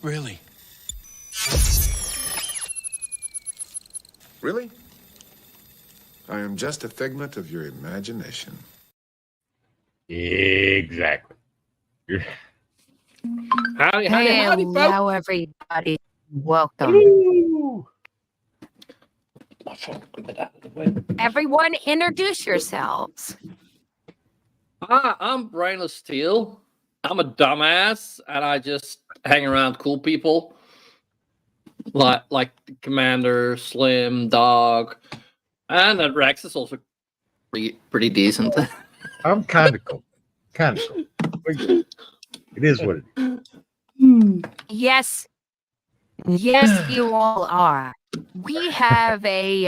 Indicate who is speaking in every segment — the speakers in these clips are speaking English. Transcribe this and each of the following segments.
Speaker 1: Really?
Speaker 2: Really? I am just a figment of your imagination.
Speaker 3: Exactly.
Speaker 4: Howdy, folks.
Speaker 5: Hello, everybody. Welcome.
Speaker 3: Ooh.
Speaker 5: Everyone, introduce yourselves.
Speaker 4: Hi, I'm Brainless Steel. I'm a dumbass, and I just hang around cool people like Commander, Slim, Dog, and then Rex is also pretty decent.
Speaker 3: I'm kind of cool. Kind of cool. It is what it is.
Speaker 5: Yes, you all are. We have a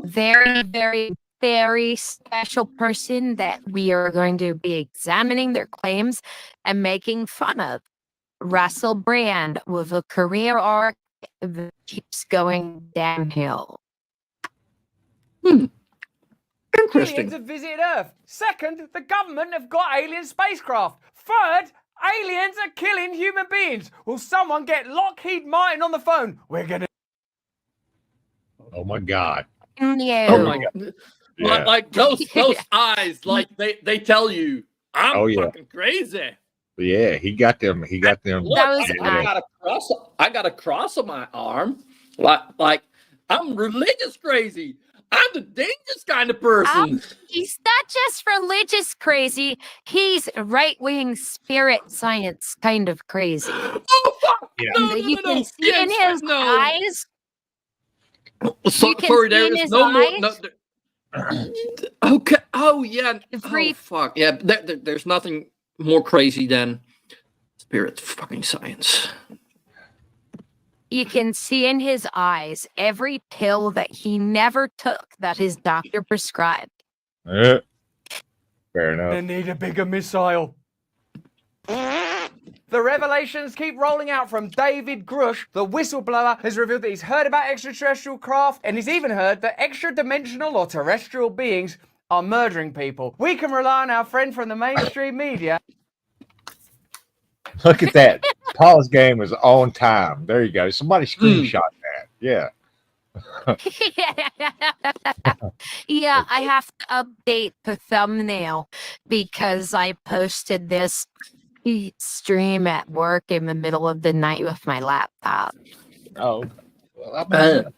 Speaker 5: very, very, very special person that we are going to be examining their claims and making fun of. Russell Brand, with a career arc that keeps going downhill.
Speaker 4: Interesting.
Speaker 6: Aliens have visited Earth. Second, the government have got alien spacecraft. Third, aliens are killing human beings. Will someone get Lockheed Martin on the phone? We're gonna.
Speaker 3: Oh my God.
Speaker 5: No.
Speaker 4: Oh my god!
Speaker 3: Yeah.
Speaker 4: Like those eyes, like they tell you, I'm fucking crazy.
Speaker 3: Yeah, he got them. He got them.
Speaker 4: Look, I got a cross. I got a cross on my arm. Like I'm religious crazy. I'm the dangerous kind of person.
Speaker 5: He's not just religious crazy. He's right-wing spirit science kind of crazy.
Speaker 4: Oh fuck!
Speaker 3: Yeah.
Speaker 4: No,
Speaker 5: You
Speaker 4: no,
Speaker 5: can
Speaker 4: no.
Speaker 5: see
Speaker 4: Yes,
Speaker 5: in his
Speaker 4: no.
Speaker 5: eyes.
Speaker 4: So,
Speaker 5: You can
Speaker 4: sorry,
Speaker 5: see
Speaker 4: there
Speaker 5: in
Speaker 4: is
Speaker 5: his
Speaker 4: no more.
Speaker 5: eyes.
Speaker 4: Okay. Oh yeah.
Speaker 5: Every-
Speaker 4: Oh fuck. Yeah. There's nothing more crazy than spirit fucking science.
Speaker 5: You can see in his eyes every pill that he never took that his doctor prescribed.
Speaker 3: Fair enough.
Speaker 6: They need a bigger missile. The revelations keep rolling out from David Grush. The whistleblower has revealed that he's heard about extraterrestrial craft, and he's even heard that extra-dimensional or terrestrial beings are murdering people. We can rely on our friend from the mainstream media.
Speaker 3: Look at that. Paul's game was on time. There you go. Somebody screenshot that. Yeah.
Speaker 5: Yeah, I have to update the thumbnail because I posted this stream at work in the middle of the night with my laptop.
Speaker 3: Oh. Well,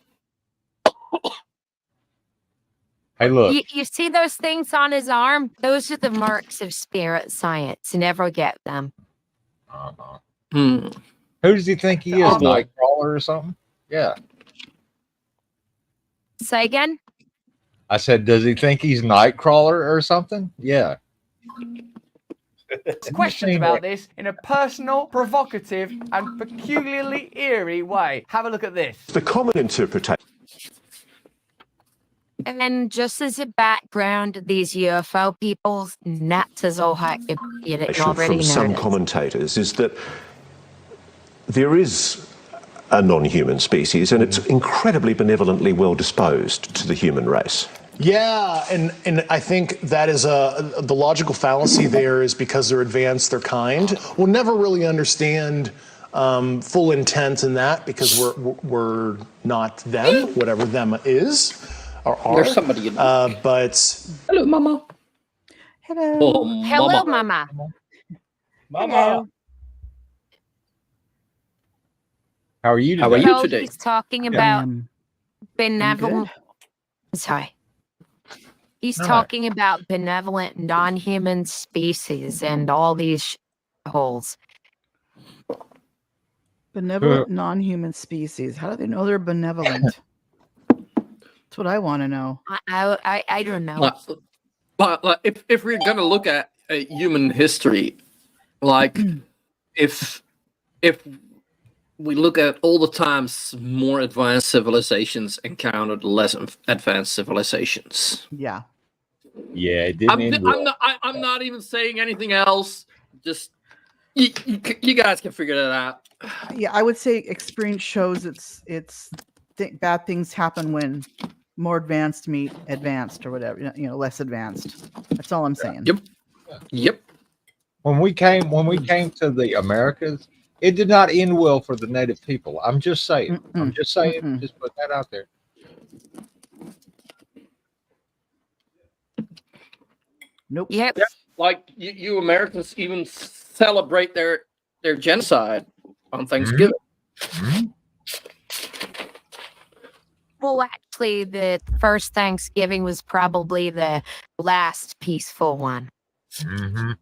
Speaker 3: hey, look.
Speaker 5: You see those things on his arm? Those are the marks of spirit science. Never get them.
Speaker 3: Uh-huh.
Speaker 4: Hmm.
Speaker 3: Who does he think he is?
Speaker 4: Oh, boy.
Speaker 3: Nightcrawler or something? Yeah.
Speaker 5: Say again?
Speaker 3: I said, does he think he's Nightcrawler or something? Yeah.
Speaker 6: Questions about this in a personal, provocative, and peculiarly eerie way. Have a look at this.
Speaker 7: The common interpretation.
Speaker 5: And then just as a background, these UFO people, nuts as all heck, if you didn't already
Speaker 7: From some
Speaker 5: notice.
Speaker 7: commentators is that there is a non-human species and it's incredibly benevolently well disposed to the human race.
Speaker 8: Yeah, and I think that is the logical fallacy there is because they're advanced, they're kind. We'll never really understand full intent in that because we're not them, whatever them is or are.
Speaker 4: There's somebody in
Speaker 8: but
Speaker 4: hello, mama.
Speaker 9: Hello.
Speaker 4: Oh,
Speaker 5: Hello,
Speaker 4: mama.
Speaker 5: Mama.
Speaker 9: Hello.
Speaker 3: How are you today?
Speaker 4: How are you
Speaker 5: So
Speaker 4: today?
Speaker 5: he's talking about
Speaker 9: I'm
Speaker 5: benevolent.
Speaker 9: good.
Speaker 5: Sorry. He's
Speaker 3: All right.
Speaker 5: talking about benevolent non-human species and all these holes.
Speaker 9: Benevolent non-human species. How do they know they're benevolent? That's what I want to know.
Speaker 5: I don't know.
Speaker 4: But if we're gonna look at human history, like if we look at all the times more advanced civilizations encountered less advanced civilizations.
Speaker 9: Yeah.
Speaker 3: Yeah, it didn't end well.
Speaker 4: I'm not even saying anything else. Just you guys can figure that out.
Speaker 9: Yeah, I would say experience shows bad things happen when more advanced meet advanced or whatever, less advanced. That's all I'm saying.
Speaker 4: Yep.
Speaker 3: When we came to the Americas, It did not end well for the native people. I'm just saying. I'm
Speaker 9: Mm-mm.
Speaker 3: just saying.
Speaker 9: Mm-mm.
Speaker 3: Just put that out there.
Speaker 9: Nope.
Speaker 5: Yep.
Speaker 4: Yeah. Like you Americans even celebrate their genocide on Thanksgiving.
Speaker 3: Mhm.
Speaker 5: Well, actually, the first Thanksgiving was probably the last peaceful one.
Speaker 3: Mhm.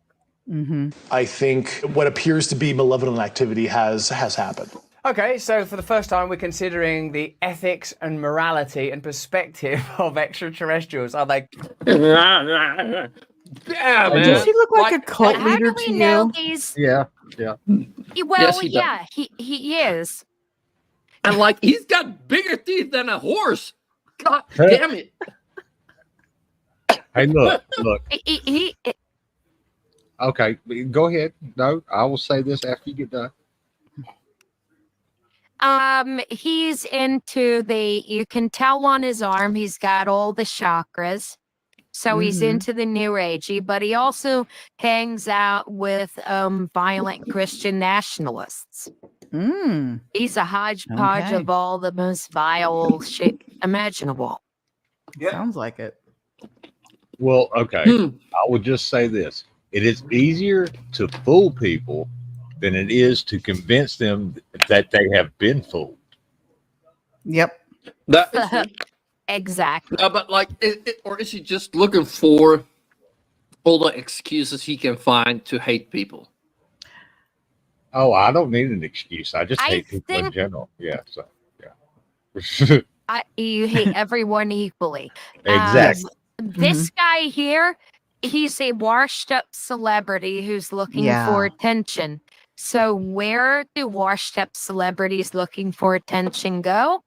Speaker 9: Mm-hmm.
Speaker 8: I think what appears to be malevolent activity has happened.
Speaker 6: Okay, so for the first time, we're considering the ethics and morality and perspective of extraterrestrials. Are they?
Speaker 4: Yeah, man.
Speaker 9: Does he look like a
Speaker 5: But
Speaker 9: cult
Speaker 5: how
Speaker 9: leader
Speaker 5: do we
Speaker 9: to
Speaker 5: know
Speaker 9: you?
Speaker 5: these?
Speaker 3: Yeah. Yeah.
Speaker 5: Well,
Speaker 4: Yes, he does.
Speaker 5: yeah, he is.
Speaker 4: And like he's got bigger teeth than a horse. God damn it.
Speaker 3: Hey, look.
Speaker 5: He
Speaker 3: Okay, go ahead. No, I will say this after you get done.
Speaker 5: he's into the. You can tell on his arm. He's got all the chakras. So he's
Speaker 9: Mhm.
Speaker 5: into the new agey, but he also hangs out with violent Christian nationalists.
Speaker 9: Mm.
Speaker 5: He's a hodgepodge
Speaker 9: Okay.
Speaker 5: of all the most vile shit imaginable.
Speaker 9: Sounds like it.
Speaker 3: Well, okay. I will just say this. It is easier to fool people than it is to convince them that they have been fooled.
Speaker 9: Yep.
Speaker 4: That is true.
Speaker 5: Exactly.
Speaker 4: No, but like, or is he just looking for all the excuses he can find to hate people?
Speaker 3: Oh, I don't need an excuse. I just
Speaker 5: I
Speaker 3: hate people in
Speaker 5: think-
Speaker 3: general. Yeah. So, yeah.
Speaker 5: You hate everyone equally.
Speaker 3: Exactly.
Speaker 5: This guy here, he's a washed up celebrity who's looking for
Speaker 9: Yeah.
Speaker 5: attention. So where do washed up celebrities looking for attention go?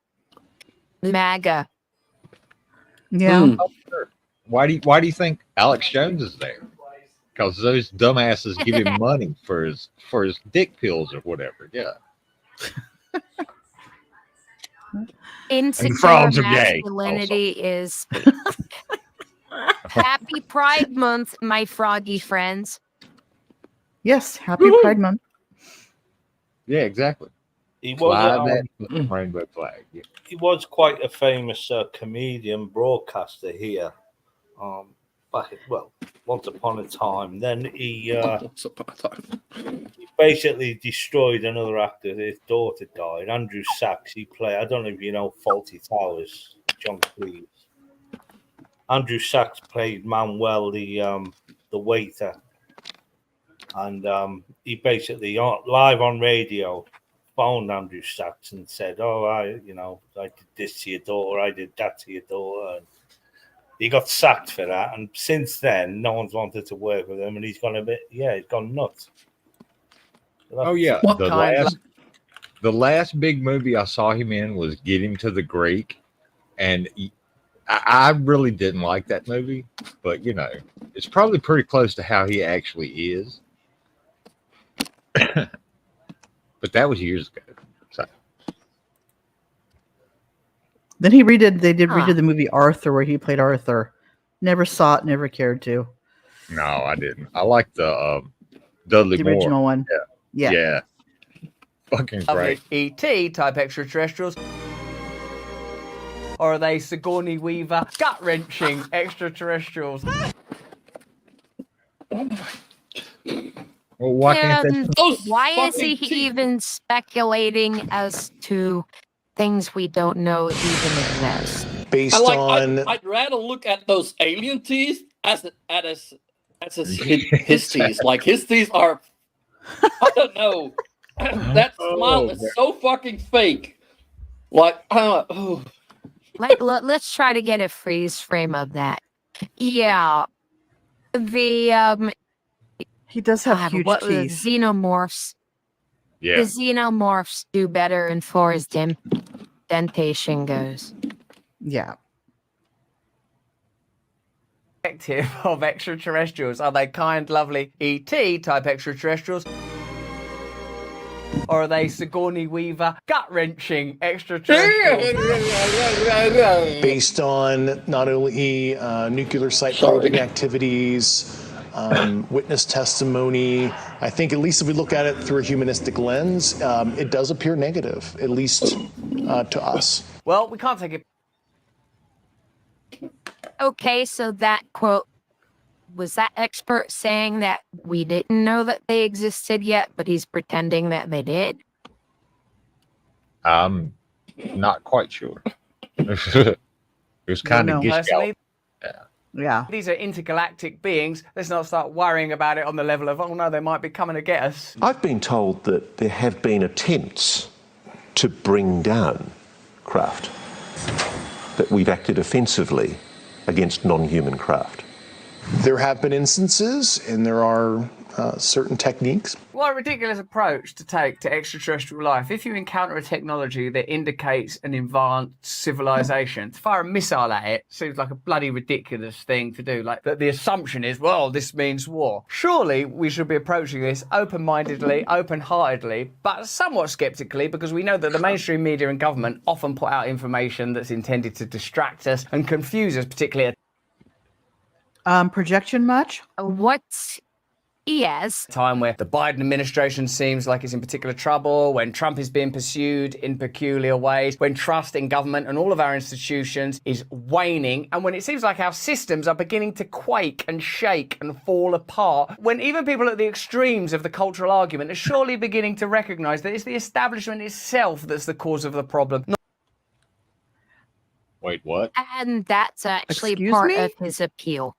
Speaker 5: MAGA.
Speaker 9: Yeah.
Speaker 4: Hmm.
Speaker 3: Why do you think Alex Jones is there? Because those dumbasses give him money for his dick pills or whatever. Yeah.
Speaker 5: Insecure
Speaker 3: frogs are gay
Speaker 5: masculinity is Happy Pride Month, my froggy friends.
Speaker 9: Yes. Happy Pride Month.
Speaker 3: Yeah, exactly.
Speaker 1: He
Speaker 3: Fly
Speaker 1: was,
Speaker 3: that rainbow flag. Yeah.
Speaker 1: he was quite a famous comedian broadcaster here. Once upon a time. Then he
Speaker 4: Once upon a time.
Speaker 1: he basically destroyed another actor. His daughter died. Andrew Sachs. He played. I don't know if you know Fawlty Towers. John Cleese. Andrew Sachs played Manuel, the waiter, and he basically live on radio phoned Andrew Sachs and said, "Oh, I did this to your daughter. I did that to your daughter." And he got sacked for that, and since then, no one's wanted to work with him, and he's gone he's gone nuts.
Speaker 3: Oh yeah.
Speaker 4: What
Speaker 3: The last big movie I saw him in was Get Him to the Greek, and I really didn't like that movie, but it's probably pretty close to how he actually is. But that was years ago. So.
Speaker 9: Then they redid the movie Arthur where he played Arthur. Never saw it, never cared to.
Speaker 3: No, I didn't. I like the Dudley
Speaker 9: The
Speaker 3: Moore.
Speaker 9: original one.
Speaker 3: Yeah.
Speaker 9: Yeah.
Speaker 6: Are
Speaker 3: Fucking
Speaker 6: they
Speaker 3: great.
Speaker 6: ET type extraterrestrials? Or are they Sigourney Weaver gut wrenching extraterrestrials?
Speaker 3: Well, why can't they?
Speaker 4: Those
Speaker 5: Why is he
Speaker 4: fucking teeth.
Speaker 5: even speculating as to things we don't know even exist?
Speaker 8: Based on
Speaker 4: I'd rather look at those alien teeth as his teeth. Like his teeth are, I don't know. That smile is so fucking fake. Like,
Speaker 5: Let's try to get a freeze frame of that. Yeah. The
Speaker 9: He does have
Speaker 5: God,
Speaker 9: huge
Speaker 5: what the
Speaker 9: teeth.
Speaker 5: xenomorphs. The
Speaker 3: Yeah.
Speaker 5: xenomorphs do better as far as dentation goes.
Speaker 9: Yeah.
Speaker 6: Perspective of extraterrestrials. Are they kind, lovely ET type extraterrestrials? Or are they Sigourney Weaver gut wrenching extraterrestrials?
Speaker 8: based on not only nuclear site probing activities, witness testimony. I think, at least if we look at it through a humanistic lens, it does appear negative, at least to us.
Speaker 6: Well, we can't take it.
Speaker 5: Okay, so that quote, was that expert saying that we didn't know that they existed yet, but he's pretending that they did?
Speaker 3: I'm not quite sure. It was kind of
Speaker 6: Personally,
Speaker 9: Yeah.
Speaker 6: these are intergalactic beings. Let's not start worrying about it on the level of, oh no, they might be coming to get us.
Speaker 7: I've been told that there have been attempts to bring down craft, that we've acted offensively against non-human craft.
Speaker 8: There have been instances, and there are certain techniques.
Speaker 6: What a ridiculous approach to take to extraterrestrial life. If you encounter a technology that indicates an advanced civilization, to fire a missile at it seems like a bloody ridiculous thing to do. Like, the assumption is, well, this means war. Surely we should be approaching this open-mindedly, open-heartedly, but somewhat skeptically, because we know that the mainstream media and government often put out information that's intended to distract us and confuse us, particularly at
Speaker 9: Projection much?
Speaker 5: What's yes?
Speaker 6: a time where the Biden administration seems like it's in particular trouble, when Trump is being pursued in peculiar ways, when trust in government and all of our institutions is waning, and when it seems like our systems are beginning to quake and shake and fall apart, when even people at the extremes of the cultural argument are surely beginning to recognize that it's the establishment itself that's the cause of the problem.
Speaker 3: Wait, what?
Speaker 5: And that's actually
Speaker 9: Excuse
Speaker 5: part
Speaker 9: me?
Speaker 5: of his appeal.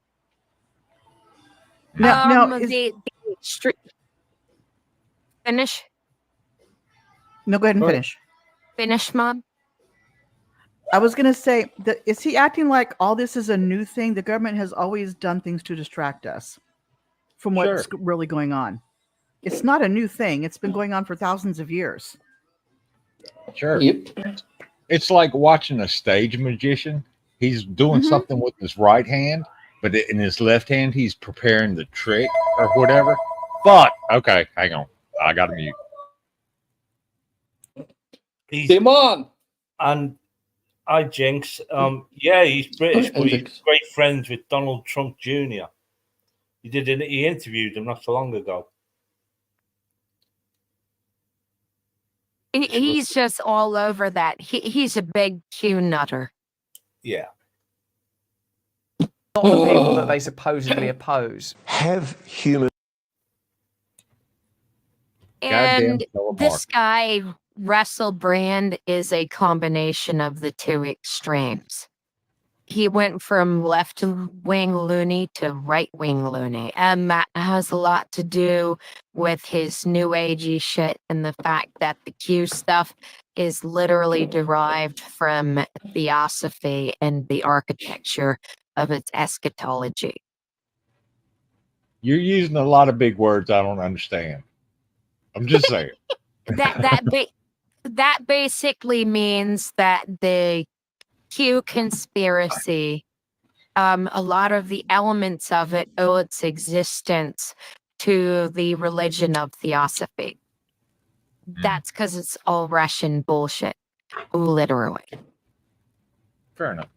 Speaker 9: No,
Speaker 5: the finish,
Speaker 9: no, go ahead and finish.
Speaker 5: finish, Mom.
Speaker 9: I was going to say, is he acting like all this is a new thing? The government has always done things to distract us from what's really going on. It's not a new thing. It's been going on for thousands of years.
Speaker 3: Sure.
Speaker 4: Yep.
Speaker 3: It's like watching a stage magician. He's doing something with his right hand, but in his left hand, he's preparing the trick or whatever. Fuck. Okay, hang on. I got to mute.
Speaker 4: Demon.
Speaker 1: And I Jinx. Yeah, he's British, but he's great friends with Donald Trump Jr. He interviewed him not so long ago.
Speaker 5: He's just all over that. He's a big Q nutter.
Speaker 1: Yeah.
Speaker 6: Not the people that they supposedly oppose.
Speaker 7: Have human
Speaker 5: And
Speaker 3: telemarketer.
Speaker 5: this guy, Russell Brand, is a combination of the two extremes. He went from left-wing loony to right-wing loony. And that has a lot to do with his new agey shit and the fact that the Q stuff is literally derived from theosophy and the architecture of its eschatology.
Speaker 3: You're using a lot of big words I don't understand. I'm just saying.
Speaker 5: That basically means that the Q conspiracy, a lot of the elements of it owe its existence to the religion of theosophy. That's because it's all Russian bullshit, literally.
Speaker 3: Fair enough.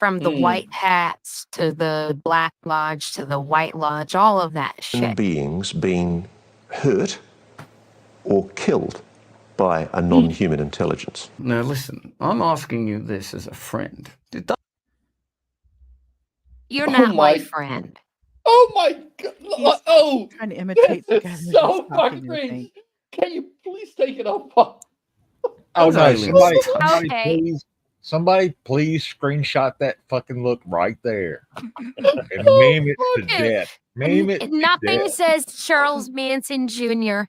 Speaker 5: From the white hats to the Black Lodge to the White Lodge, all of that shit.
Speaker 7: beings being hurt or killed by a non-human intelligence?
Speaker 6: Now listen, I'm asking you this as a friend.
Speaker 5: You're not my friend.
Speaker 4: Oh my god! Oh,
Speaker 9: Trying to imitate the guy
Speaker 4: it's
Speaker 9: who's
Speaker 4: so
Speaker 9: just talking
Speaker 4: fucking
Speaker 9: to
Speaker 4: cringe.
Speaker 9: me.
Speaker 4: Can you please take it off?
Speaker 3: Oh no! Somebody,
Speaker 5: Okay.
Speaker 3: somebody, please screenshot that fucking look right there and meme it to death. Meme it. to
Speaker 5: Nothing
Speaker 3: death.
Speaker 5: says Charles Manson Jr.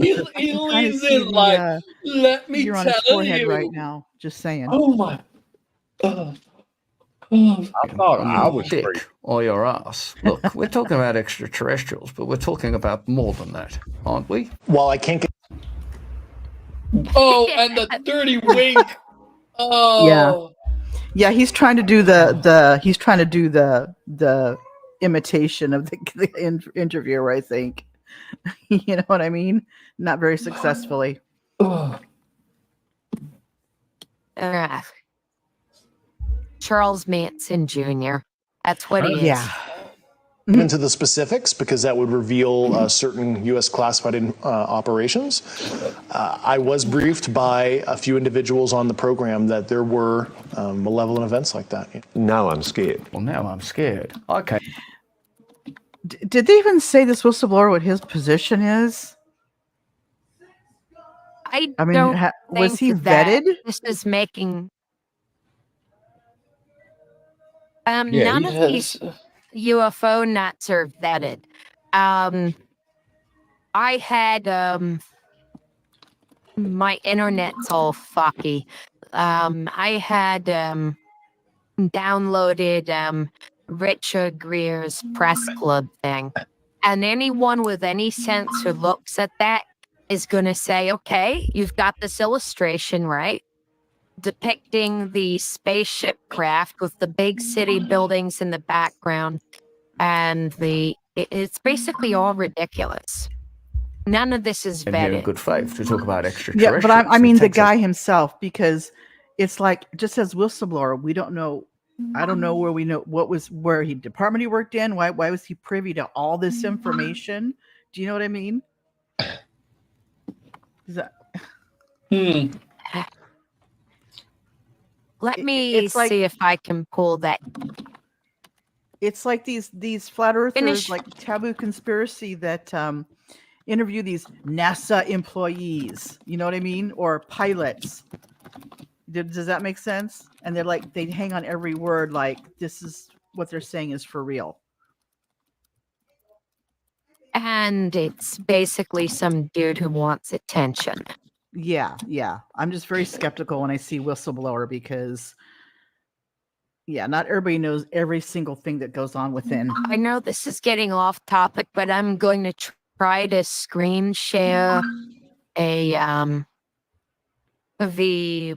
Speaker 4: He
Speaker 9: I kinda
Speaker 4: leans
Speaker 9: see
Speaker 4: in
Speaker 9: the,
Speaker 4: like, let me
Speaker 9: You're on
Speaker 4: tell
Speaker 9: his forehead
Speaker 4: you.
Speaker 9: right now. Just saying.
Speaker 4: Oh my god.
Speaker 3: I thought I
Speaker 6: your
Speaker 3: was
Speaker 6: dick
Speaker 3: free.
Speaker 6: or your ass. Look, we're talking about extraterrestrials, but we're talking about more than that, aren't we?
Speaker 8: While I can't get
Speaker 4: Oh, and the dirty wink. Oh.
Speaker 9: Yeah, he's trying to do the imitation of the interviewer, I think. You know what I mean? Not very successfully.
Speaker 5: Charles Manson Jr. That's what he is.
Speaker 9: Yeah.
Speaker 8: Into the specifics because that would reveal certain U.S. classified operations. I was briefed by a few individuals on the program that there were malevolent events like that.
Speaker 7: Now I'm scared.
Speaker 6: Well, now I'm scared. Okay.
Speaker 9: Did they even say this whistleblower what his position is?
Speaker 5: I
Speaker 9: I mean,
Speaker 5: don't
Speaker 9: was he
Speaker 5: think that
Speaker 9: vetted?
Speaker 5: This is making
Speaker 3: Yeah,
Speaker 5: none of these UFO nuts are vetted. I had my internet's all fucky. I had downloaded Richard Greer's press club thing, and anyone with any sense who looks at that is going to say, okay, you've got this illustration, right? Depicting the spaceship craft with the big city buildings in the background, and it's basically all ridiculous. None of this is
Speaker 6: In here in
Speaker 5: vetted.
Speaker 6: good faith to talk about extraterrestrials.
Speaker 9: Yeah, but I mean
Speaker 6: It
Speaker 9: the
Speaker 6: takes a-
Speaker 9: guy himself, because it's like just as whistleblower, we don't know. I don't know where we know where he department he worked in. Why was he privy to all this information? Do you know what I mean? Is that
Speaker 5: Let me
Speaker 9: it's like-
Speaker 5: see if I can pull that.
Speaker 9: it's like these flat earthers,
Speaker 5: Finish.
Speaker 9: like Taboo Conspiracy, that interview these NASA employees. You know what I mean? Or pilots. Does that make sense? And they're like, they hang on every word, like this is what they're saying is for real.
Speaker 5: And it's basically some dude who wants attention.
Speaker 9: Yeah. I'm just very skeptical when I see whistleblower because, yeah, not everybody knows every single thing that goes on within.
Speaker 5: I know this is getting off topic, but I'm going to try to screen share the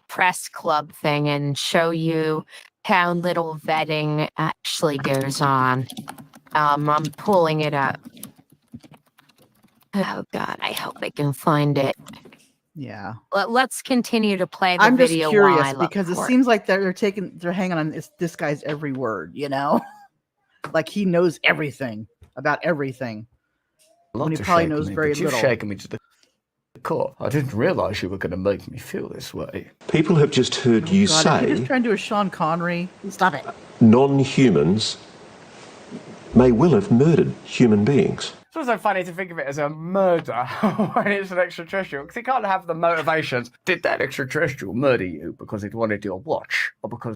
Speaker 5: press club thing and show you how little vetting actually goes on. I'm pulling it up. Oh God, I hope I can find it.
Speaker 9: Yeah.
Speaker 5: Let's continue to play the
Speaker 9: I'm just
Speaker 5: video.
Speaker 9: curious
Speaker 5: while I look
Speaker 9: because it
Speaker 5: for
Speaker 9: seems like they're hanging on this guy's every word, you know? Like he knows everything about everything. When he probably knows very
Speaker 6: You've
Speaker 9: little.
Speaker 6: shaken me to the core. I didn't realize you were going to make me feel this way.
Speaker 7: People have just heard you
Speaker 9: God, are you
Speaker 7: say
Speaker 9: just trying to do a Sean Connery? Stop it.
Speaker 7: non-humans may well have murdered human beings.
Speaker 6: It's also funny to think of it as a murder when it's an extraterrestrial, because it can't have the motivations. Did that extraterrestrial murder you because it wanted your watch, or because...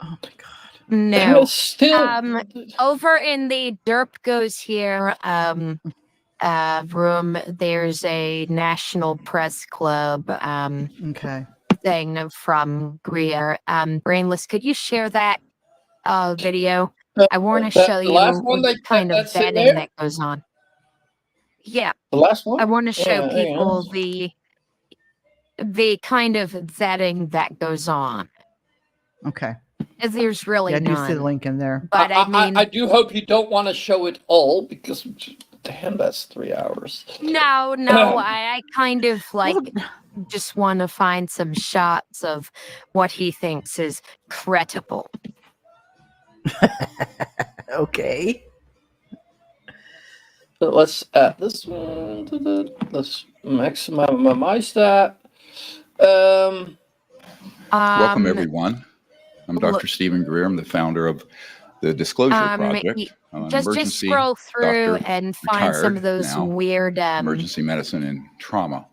Speaker 9: Oh my God.
Speaker 5: No.
Speaker 4: Still,
Speaker 5: Over in the Derp Goes Here room, there's a National Press Club
Speaker 9: Okay.
Speaker 5: thing from Greer. Brainless, could you share that video? I want to show
Speaker 4: the
Speaker 5: you
Speaker 4: last one
Speaker 5: what kind of
Speaker 4: that's in
Speaker 5: vetting
Speaker 4: there?
Speaker 5: that goes on. Yeah,
Speaker 4: the last one.
Speaker 5: I want to show
Speaker 4: Yeah, hang on.
Speaker 5: people the kind of vetting that goes on.
Speaker 9: Okay.
Speaker 5: There's really
Speaker 9: Yeah, I do see the
Speaker 5: none.
Speaker 9: link in there.
Speaker 5: But I mean,
Speaker 4: I do hope you don't want to show it all because, damn, that's 3 hours.
Speaker 5: no, I kind of like just want to find some shots of what he thinks is credible.
Speaker 9: Okay.
Speaker 4: So let's add this one to the. Let's maximize my stat.
Speaker 10: Welcome, everyone. I'm Dr.
Speaker 5: look-
Speaker 10: Stephen Greer. I'm the founder of the Disclosure Project. I'm an
Speaker 5: Just
Speaker 10: emergency
Speaker 5: scroll through
Speaker 10: doctor,
Speaker 5: and find some of
Speaker 10: retired
Speaker 5: those
Speaker 10: now,
Speaker 5: weird.
Speaker 10: emergency medicine and trauma.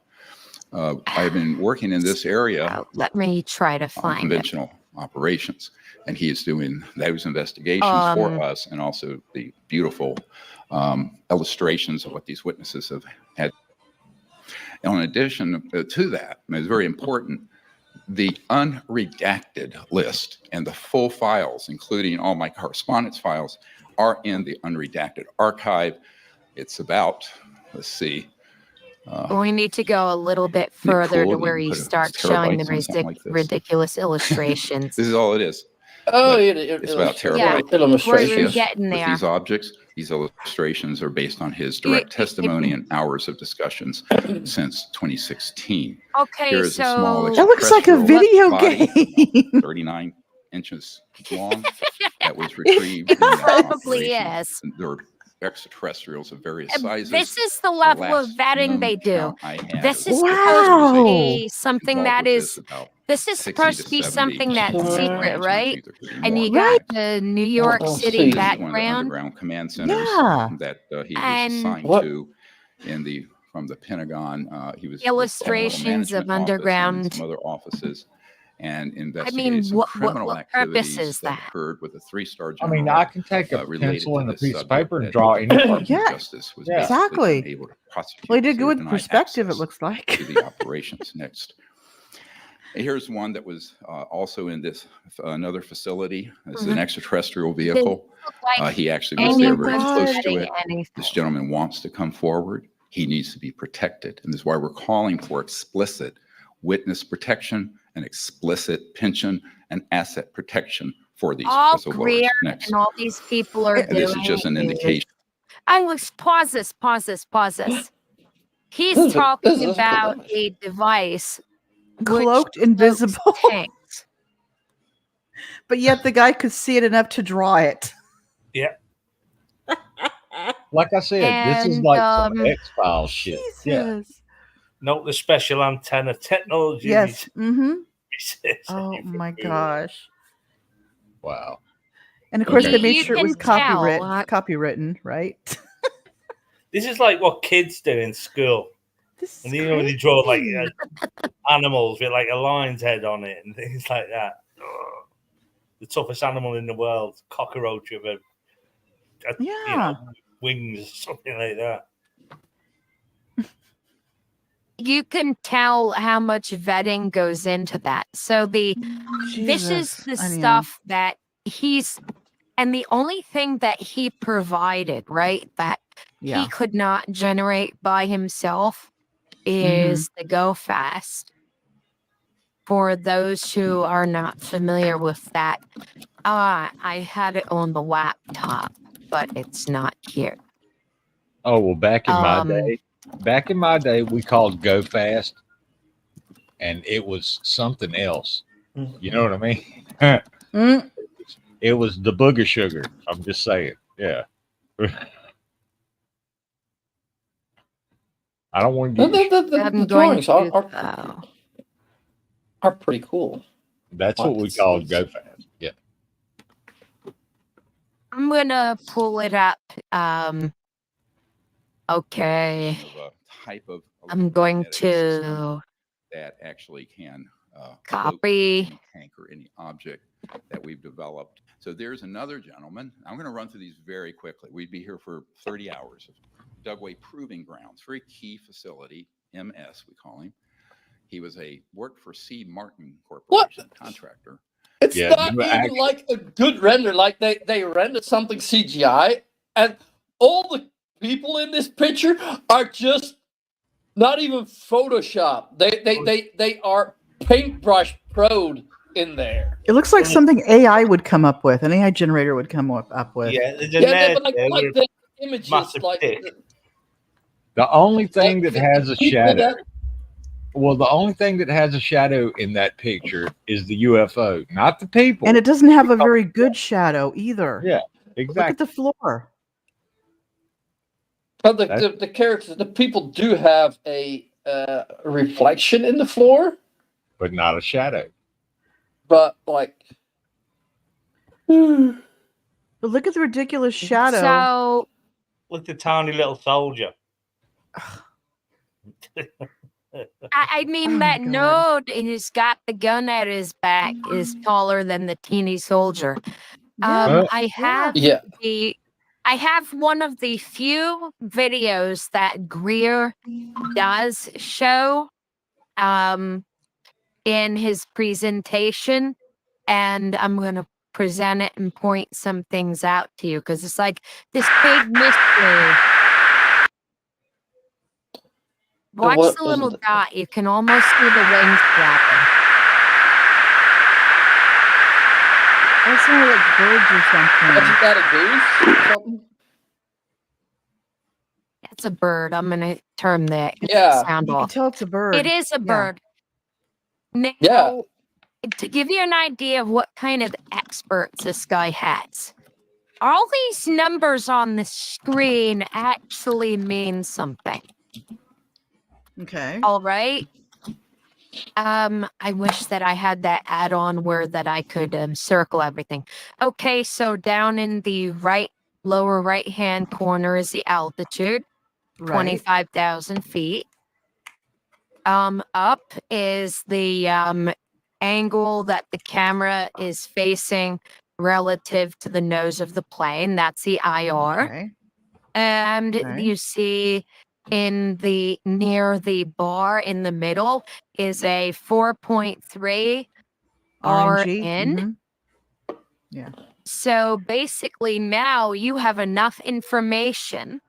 Speaker 10: I've been working in this area
Speaker 5: Let me try to
Speaker 10: on
Speaker 5: find it.
Speaker 10: conventional operations, and he is doing those investigations for us, and also the beautiful illustrations of what these witnesses have had. And in addition to that, and it's very important, the unredacted list and the full files, including all my correspondence files, are in the unredacted archive. It's about, let's see.
Speaker 5: We need to go a little bit
Speaker 10: Isn't it
Speaker 5: further
Speaker 10: cool
Speaker 5: to
Speaker 10: that
Speaker 5: where
Speaker 10: you
Speaker 5: he
Speaker 10: put a
Speaker 5: starts showing the
Speaker 10: terabytes on something like this?
Speaker 5: ridiculous illustrations.
Speaker 10: This is all it is.
Speaker 4: Oh,
Speaker 10: But
Speaker 4: it's
Speaker 10: about
Speaker 5: Yeah,
Speaker 10: terabytes.
Speaker 5: we're
Speaker 4: illustrations.
Speaker 5: getting
Speaker 10: With
Speaker 5: there.
Speaker 10: these objects, these illustrations are based on his direct testimony and hours of discussions since 2016.
Speaker 5: Okay,
Speaker 10: Here is a small
Speaker 5: so
Speaker 9: That looks like a
Speaker 10: extraterrestrial
Speaker 9: video
Speaker 10: body,
Speaker 9: game.
Speaker 10: 39 inches long, that was retrieved.
Speaker 5: It
Speaker 10: in that
Speaker 5: probably
Speaker 10: operation.
Speaker 5: is.
Speaker 10: There were extraterrestrials of various sizes.
Speaker 5: This is the level of
Speaker 10: last
Speaker 5: vetting
Speaker 10: known
Speaker 5: they do.
Speaker 10: count I had
Speaker 5: This
Speaker 10: of
Speaker 5: is
Speaker 10: the
Speaker 5: supposed
Speaker 10: was
Speaker 5: to
Speaker 10: a-
Speaker 5: be something
Speaker 10: involved
Speaker 5: that
Speaker 10: with
Speaker 5: is.
Speaker 10: about
Speaker 5: This is
Speaker 10: 60
Speaker 5: supposed
Speaker 10: to
Speaker 5: to be
Speaker 10: 70
Speaker 5: something that's
Speaker 10: people. I
Speaker 5: secret,
Speaker 10: imagine
Speaker 5: right?
Speaker 10: there could be
Speaker 5: And
Speaker 10: more
Speaker 5: you
Speaker 10: than
Speaker 5: got
Speaker 10: that.
Speaker 5: the New York
Speaker 4: Oh,
Speaker 5: City
Speaker 4: see.
Speaker 10: This is one of the
Speaker 5: background.
Speaker 10: underground command centers
Speaker 9: Yeah.
Speaker 10: that he was
Speaker 5: And
Speaker 10: assigned
Speaker 4: What?
Speaker 10: to from the Pentagon. He was
Speaker 5: illustrations of underground.
Speaker 10: and some other offices, and
Speaker 5: I
Speaker 10: investigated
Speaker 5: mean,
Speaker 10: some
Speaker 5: what
Speaker 10: criminal
Speaker 5: purpose
Speaker 10: activities
Speaker 5: is
Speaker 10: that
Speaker 5: that?
Speaker 10: occurred with a 3-star
Speaker 3: I
Speaker 10: general.
Speaker 3: mean, I can take a
Speaker 10: related
Speaker 3: pencil
Speaker 10: to
Speaker 3: and a
Speaker 10: this
Speaker 3: piece of
Speaker 10: subject
Speaker 3: paper and
Speaker 10: that
Speaker 3: draw any part.
Speaker 10: Department of
Speaker 9: Yeah.
Speaker 10: Justice was
Speaker 3: Yeah.
Speaker 10: basically
Speaker 9: Exactly.
Speaker 10: unable to prosecute.
Speaker 9: Well, he did
Speaker 10: so
Speaker 9: good with
Speaker 10: denied
Speaker 9: perspective, it
Speaker 10: access
Speaker 9: looks like.
Speaker 10: to the operations. Next. Here's one that was also in this another facility. This is an extraterrestrial vehicle. He actually was there very close to it. This gentleman wants to come forward. He needs to be protected. And this is why we're calling for explicit witness protection and explicit pension and asset protection for these
Speaker 5: All
Speaker 10: whistleblowers.
Speaker 5: Greer
Speaker 10: Next.
Speaker 5: and all these people are
Speaker 10: And
Speaker 5: doing.
Speaker 10: this is just an indication.
Speaker 5: Pause this. He's
Speaker 4: This is
Speaker 5: talking
Speaker 4: a
Speaker 5: about
Speaker 4: device.
Speaker 5: a device which
Speaker 9: Cloaked,
Speaker 5: cloaks
Speaker 9: invisible.
Speaker 5: tanks.
Speaker 9: But yet the guy could see it enough to draw it.
Speaker 1: Yeah.
Speaker 3: Like I said, this is
Speaker 5: And,
Speaker 3: like some X-Files shit. Yeah.
Speaker 9: Jesus.
Speaker 1: Note the special antenna technology.
Speaker 9: Yes. Mm-hmm.
Speaker 1: research.
Speaker 9: Oh my gosh.
Speaker 3: Wow.
Speaker 9: And of course,
Speaker 3: Okay.
Speaker 9: they made
Speaker 5: You
Speaker 9: sure it was
Speaker 5: can tell,
Speaker 9: copywritten, right?
Speaker 1: This is like what kids do in school.
Speaker 9: This
Speaker 1: And
Speaker 9: is
Speaker 1: you know, when they draw like
Speaker 9: crazy.
Speaker 1: animals with like a lion's head on it and things like that. Ugh. The toughest animal in the world, cockroach with a
Speaker 9: Yeah.
Speaker 1: wings, or something like that.
Speaker 5: You can tell how much vetting goes into that. So this is
Speaker 9: Jesus,
Speaker 5: the
Speaker 9: I know.
Speaker 5: stuff that and the only thing that he provided, right, that
Speaker 9: Yeah.
Speaker 5: he could not generate by himself is the Go Fast. For those who are not familiar with that, I had it on the laptop, but it's not here.
Speaker 3: Oh well, back in my day, we called Go Fast, and it was something else. You know what I mean?
Speaker 9: Mm.
Speaker 3: It was the booger sugar. I'm just saying. Yeah. I don't want to get.
Speaker 4: The
Speaker 5: I'm going
Speaker 4: drawings
Speaker 5: to
Speaker 4: are pretty cool.
Speaker 3: That's what we called Go Fast. Yeah.
Speaker 5: I'm gonna pull it up. Okay.
Speaker 10: Type of
Speaker 5: I'm going
Speaker 10: electromagnetic system
Speaker 5: to
Speaker 10: that actually can
Speaker 5: copy.
Speaker 10: float any tank or any object that we've developed. So there's another gentleman. I'm going to run through these very quickly. We'd be here for 30 hours. Dugway Proving Grounds, very key facility, MS we call him. He was worked for C. Martin Corporation, contractor.
Speaker 4: It's
Speaker 3: Yeah,
Speaker 4: not
Speaker 3: you
Speaker 4: even
Speaker 3: actually-
Speaker 4: like a good render. Like they rendered something CGI, and all the people in this picture are just not even Photoshop. They are paintbrush pro'd in there.
Speaker 9: It looks like something AI would come up with. An AI generator would come up with.
Speaker 1: Yeah, there's a
Speaker 4: Yeah,
Speaker 1: nerd
Speaker 4: but like
Speaker 1: with
Speaker 4: the images,
Speaker 1: massive
Speaker 4: like
Speaker 1: dick.
Speaker 3: The only thing that has a
Speaker 4: people
Speaker 3: shadow.
Speaker 4: that-
Speaker 3: Well, the only thing that has a shadow in that picture is the UFO, not the people.
Speaker 9: And it doesn't have a very good shadow either.
Speaker 3: Yeah,
Speaker 9: Look at
Speaker 3: exactly.
Speaker 9: the floor.
Speaker 4: But the characters, the people do have a reflection in the floor,
Speaker 3: But not a shadow.
Speaker 4: but like.
Speaker 9: But look at the ridiculous shadow.
Speaker 5: So
Speaker 1: Look, the tiny little soldier.
Speaker 5: I mean
Speaker 9: Oh
Speaker 5: that
Speaker 9: my God.
Speaker 5: node and he's got the gun at his back is taller than the teeny soldier.
Speaker 9: Yeah.
Speaker 5: I have
Speaker 4: Yeah.
Speaker 5: I have one of the few videos that Greer does show in his presentation, and I'm gonna present it and point some things out to you because it's like this big mystery. Watch
Speaker 4: what
Speaker 5: the
Speaker 4: was
Speaker 5: little
Speaker 4: it?
Speaker 5: dot. You can almost see the wings flapping.
Speaker 9: That sounded like birds or something.
Speaker 4: Isn't that a goose or something?
Speaker 5: It's a bird. I'm gonna turn the
Speaker 4: Yeah.
Speaker 5: sound
Speaker 9: You can
Speaker 5: off.
Speaker 9: tell it's a bird.
Speaker 5: It is a
Speaker 9: Yeah.
Speaker 5: bird. Now,
Speaker 4: Yeah.
Speaker 5: to give you an idea of what kind of experts this guy has, all these numbers on the screen actually mean something.
Speaker 9: Okay.
Speaker 5: All right. I wish that I had that add-on where that I could circle everything. Okay, so down in the lower right-hand corner is the altitude,
Speaker 9: Right.
Speaker 5: 25,000 feet. Up is the angle that the camera is facing relative to the nose of the plane. That's the IR.
Speaker 9: Okay.
Speaker 5: And
Speaker 9: Okay.
Speaker 5: you see near the bar in the middle is a 4.3
Speaker 9: RNG.
Speaker 5: RN.
Speaker 9: Yeah.
Speaker 5: So basically now you have enough information.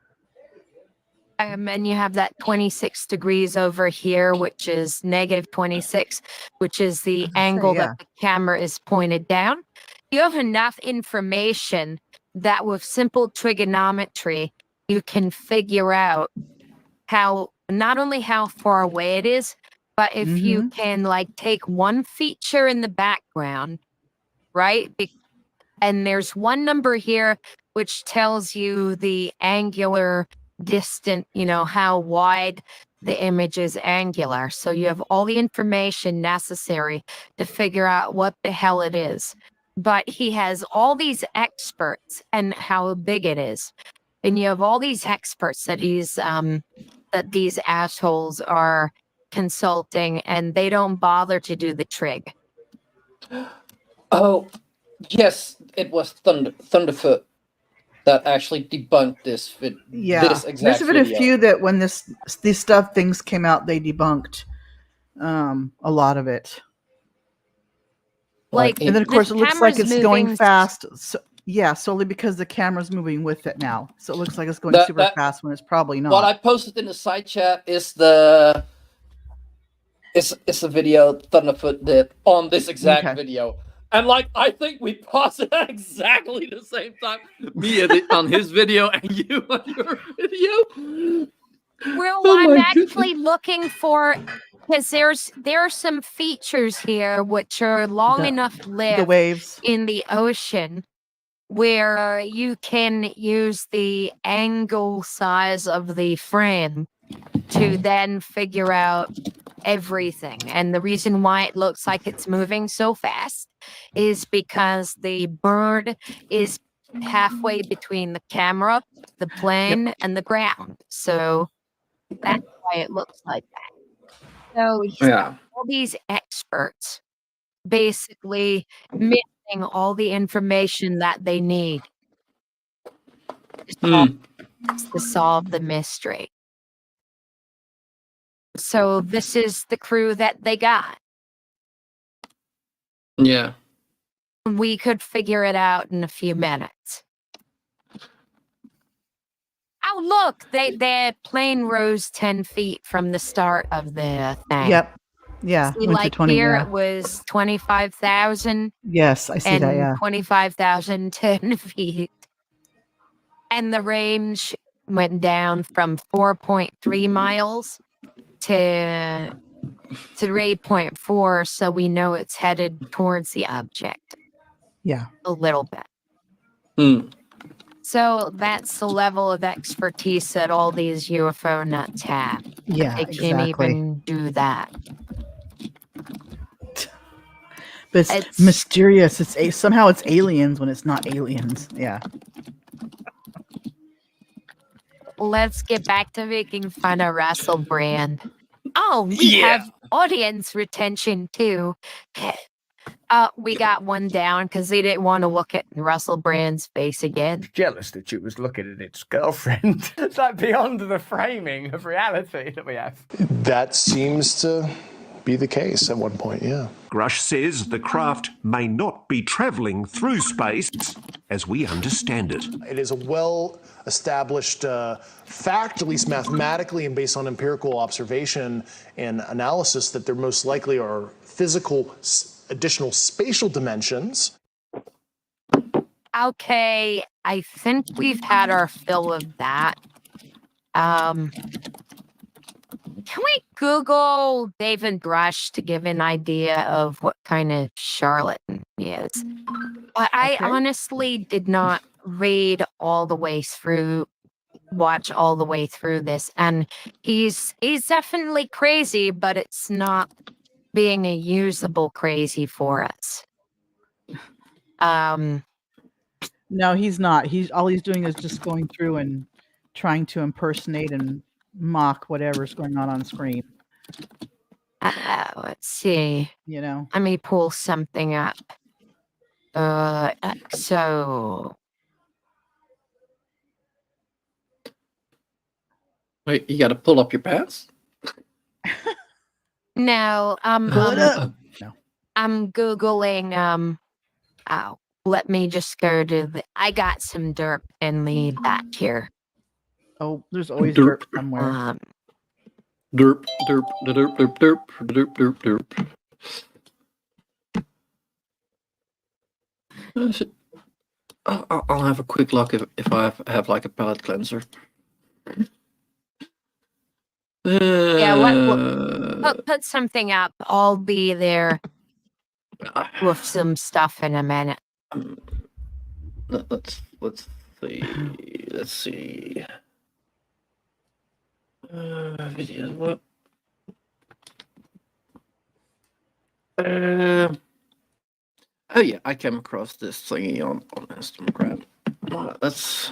Speaker 5: And you have that 26 degrees over here, which is negative 26, which is the angle
Speaker 9: yeah.
Speaker 5: that the camera is pointed down. You have enough information that with simple trigonometry, you can figure out not only how far away it is, but if you can like take one feature in the background, right? And there's one number here which tells you the angular distance, how wide the image is angular. So you have all the information necessary to figure out what the hell it is. But he has all these experts and how big it is. And you have all these experts that that these assholes are consulting, and they don't bother to do the trig.
Speaker 4: Oh, yes, it was Thunderfoot that actually debunked this
Speaker 9: Yeah.
Speaker 4: this exact
Speaker 9: There's been
Speaker 4: video.
Speaker 9: a few that when these things came out, they debunked a lot of it.
Speaker 5: Like,
Speaker 9: and then of course it looks like it's going
Speaker 5: moving
Speaker 9: fast. So, yeah, solely because the camera's moving with it now. So it looks like it's going super fast when it's probably not.
Speaker 4: What I posted in the side chat is the video Thunderfoot did on this exact video. And like, I think we paused it at exactly the same time. Me on his video and you on your video.
Speaker 5: Well,
Speaker 4: Oh
Speaker 5: I'm
Speaker 4: my
Speaker 5: actually looking for, because there are some features here which are long enough lived
Speaker 9: the waves
Speaker 5: in the ocean where you can use the angle size of the frame to then figure out everything. And the reason why it looks like it's moving so fast is because the bird is halfway between the camera, the plane, and the ground. So that's why it looks like that. So he's got all these experts basically missing all the information that they need to solve the mystery. So this is the crew that they got.
Speaker 4: Yeah.
Speaker 5: We could figure it out in a few minutes. Oh, look, their plane rose 10 feet from the start of the thing.
Speaker 9: Yep. Yeah.
Speaker 5: See,
Speaker 9: went
Speaker 5: like
Speaker 9: to 20,
Speaker 5: here
Speaker 9: yeah.
Speaker 5: it was 25,000.
Speaker 9: Yes, I see
Speaker 5: and
Speaker 9: that, yeah.
Speaker 5: 25,000 10 feet. And the range went down from 4.3 miles to 3.4, so we know it's headed towards the object.
Speaker 9: Yeah.
Speaker 5: A little bit. So that's the level of expertise that all these UFO nuts have.
Speaker 9: Yeah,
Speaker 5: they can even do that.
Speaker 9: But it's mysterious. Somehow it's aliens when it's not aliens. Yeah.
Speaker 5: Let's get back to making fun of Russell Brand. Oh, we have audience retention too. We got one down because they didn't want to look at Russell Brand's face again.
Speaker 6: Jealous that you was looking at its girlfriend. It's like beyond the framing of reality that we have.
Speaker 8: That seems to be the case at one point, yeah.
Speaker 7: Grush says the craft may not be travelling through space as we understand it.
Speaker 8: It is a well-established fact, at least mathematically and based on empirical observation and analysis, that there most likely are physical additional spatial dimensions.
Speaker 5: Okay, I think we've had our fill of that. Can Google David Grush to give an idea of what kind of charlatan he is. But I honestly did not read all the way through, watch all the way through this, and he's definitely crazy, but it's not being a usable crazy for us.
Speaker 9: No, he's not. All he's doing is just going through and trying to impersonate and mock whatever's going on screen.
Speaker 5: Let's see.
Speaker 9: You know.
Speaker 5: Let me pull something up. So.
Speaker 4: Wait, you got to pull up your pants?
Speaker 5: No,
Speaker 9: Pull it up. No.
Speaker 5: I'm Googling, let me just go to I got some derp in the back here.
Speaker 9: Oh, there's always derp somewhere.
Speaker 4: Derp, derp, derp, derp, derp, derp, derp, derp. I'll have a quick look if I have like a palate cleanser.
Speaker 5: Yeah, put something up. I'll be there with some stuff in a minute.
Speaker 4: Let's see. Video. What? Oh yeah, I came across this thingy on Instagram. That's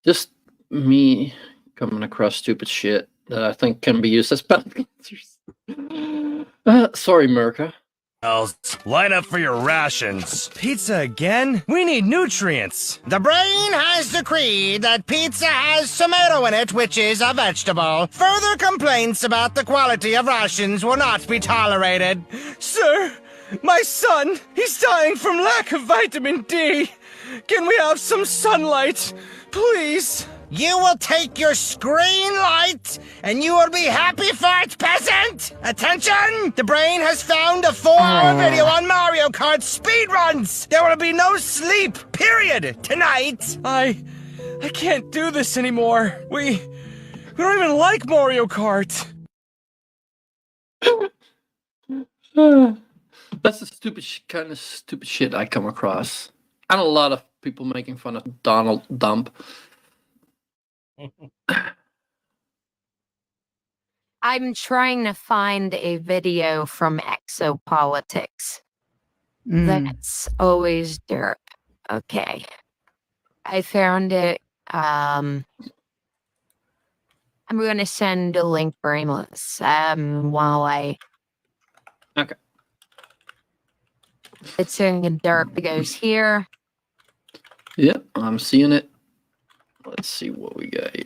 Speaker 4: just me coming across stupid shit that I think can be used as palate cleansers. Sorry, Merca.
Speaker 11: Line up for your rations. Pizza again? We need nutrients.
Speaker 12: The brain has decreed that pizza has tomato in it, which is a vegetable. Further complaints about the quality of rations will not be tolerated.
Speaker 11: Sir, my son, he's dying from lack of vitamin D. Can we have some sunlight, please?
Speaker 12: You will take your screen light, and you will be happy for it, peasant! Attention! The brain has found a 4-hour video on Mario Kart speedruns! There will be no sleep, period, tonight!
Speaker 11: I can't do this anymore. We don't even like Mario Kart.
Speaker 4: That's the kind of stupid shit I come across. And a lot of people making fun of Donald Dump.
Speaker 5: I'm trying to find a video from Exopolitics. That's always derp. Okay. I found it. I'm going to send a link, Brainless, while I...
Speaker 4: Okay.
Speaker 5: It's in derp. It goes here.
Speaker 4: Yep, I'm seeing it. Let's see what we got here.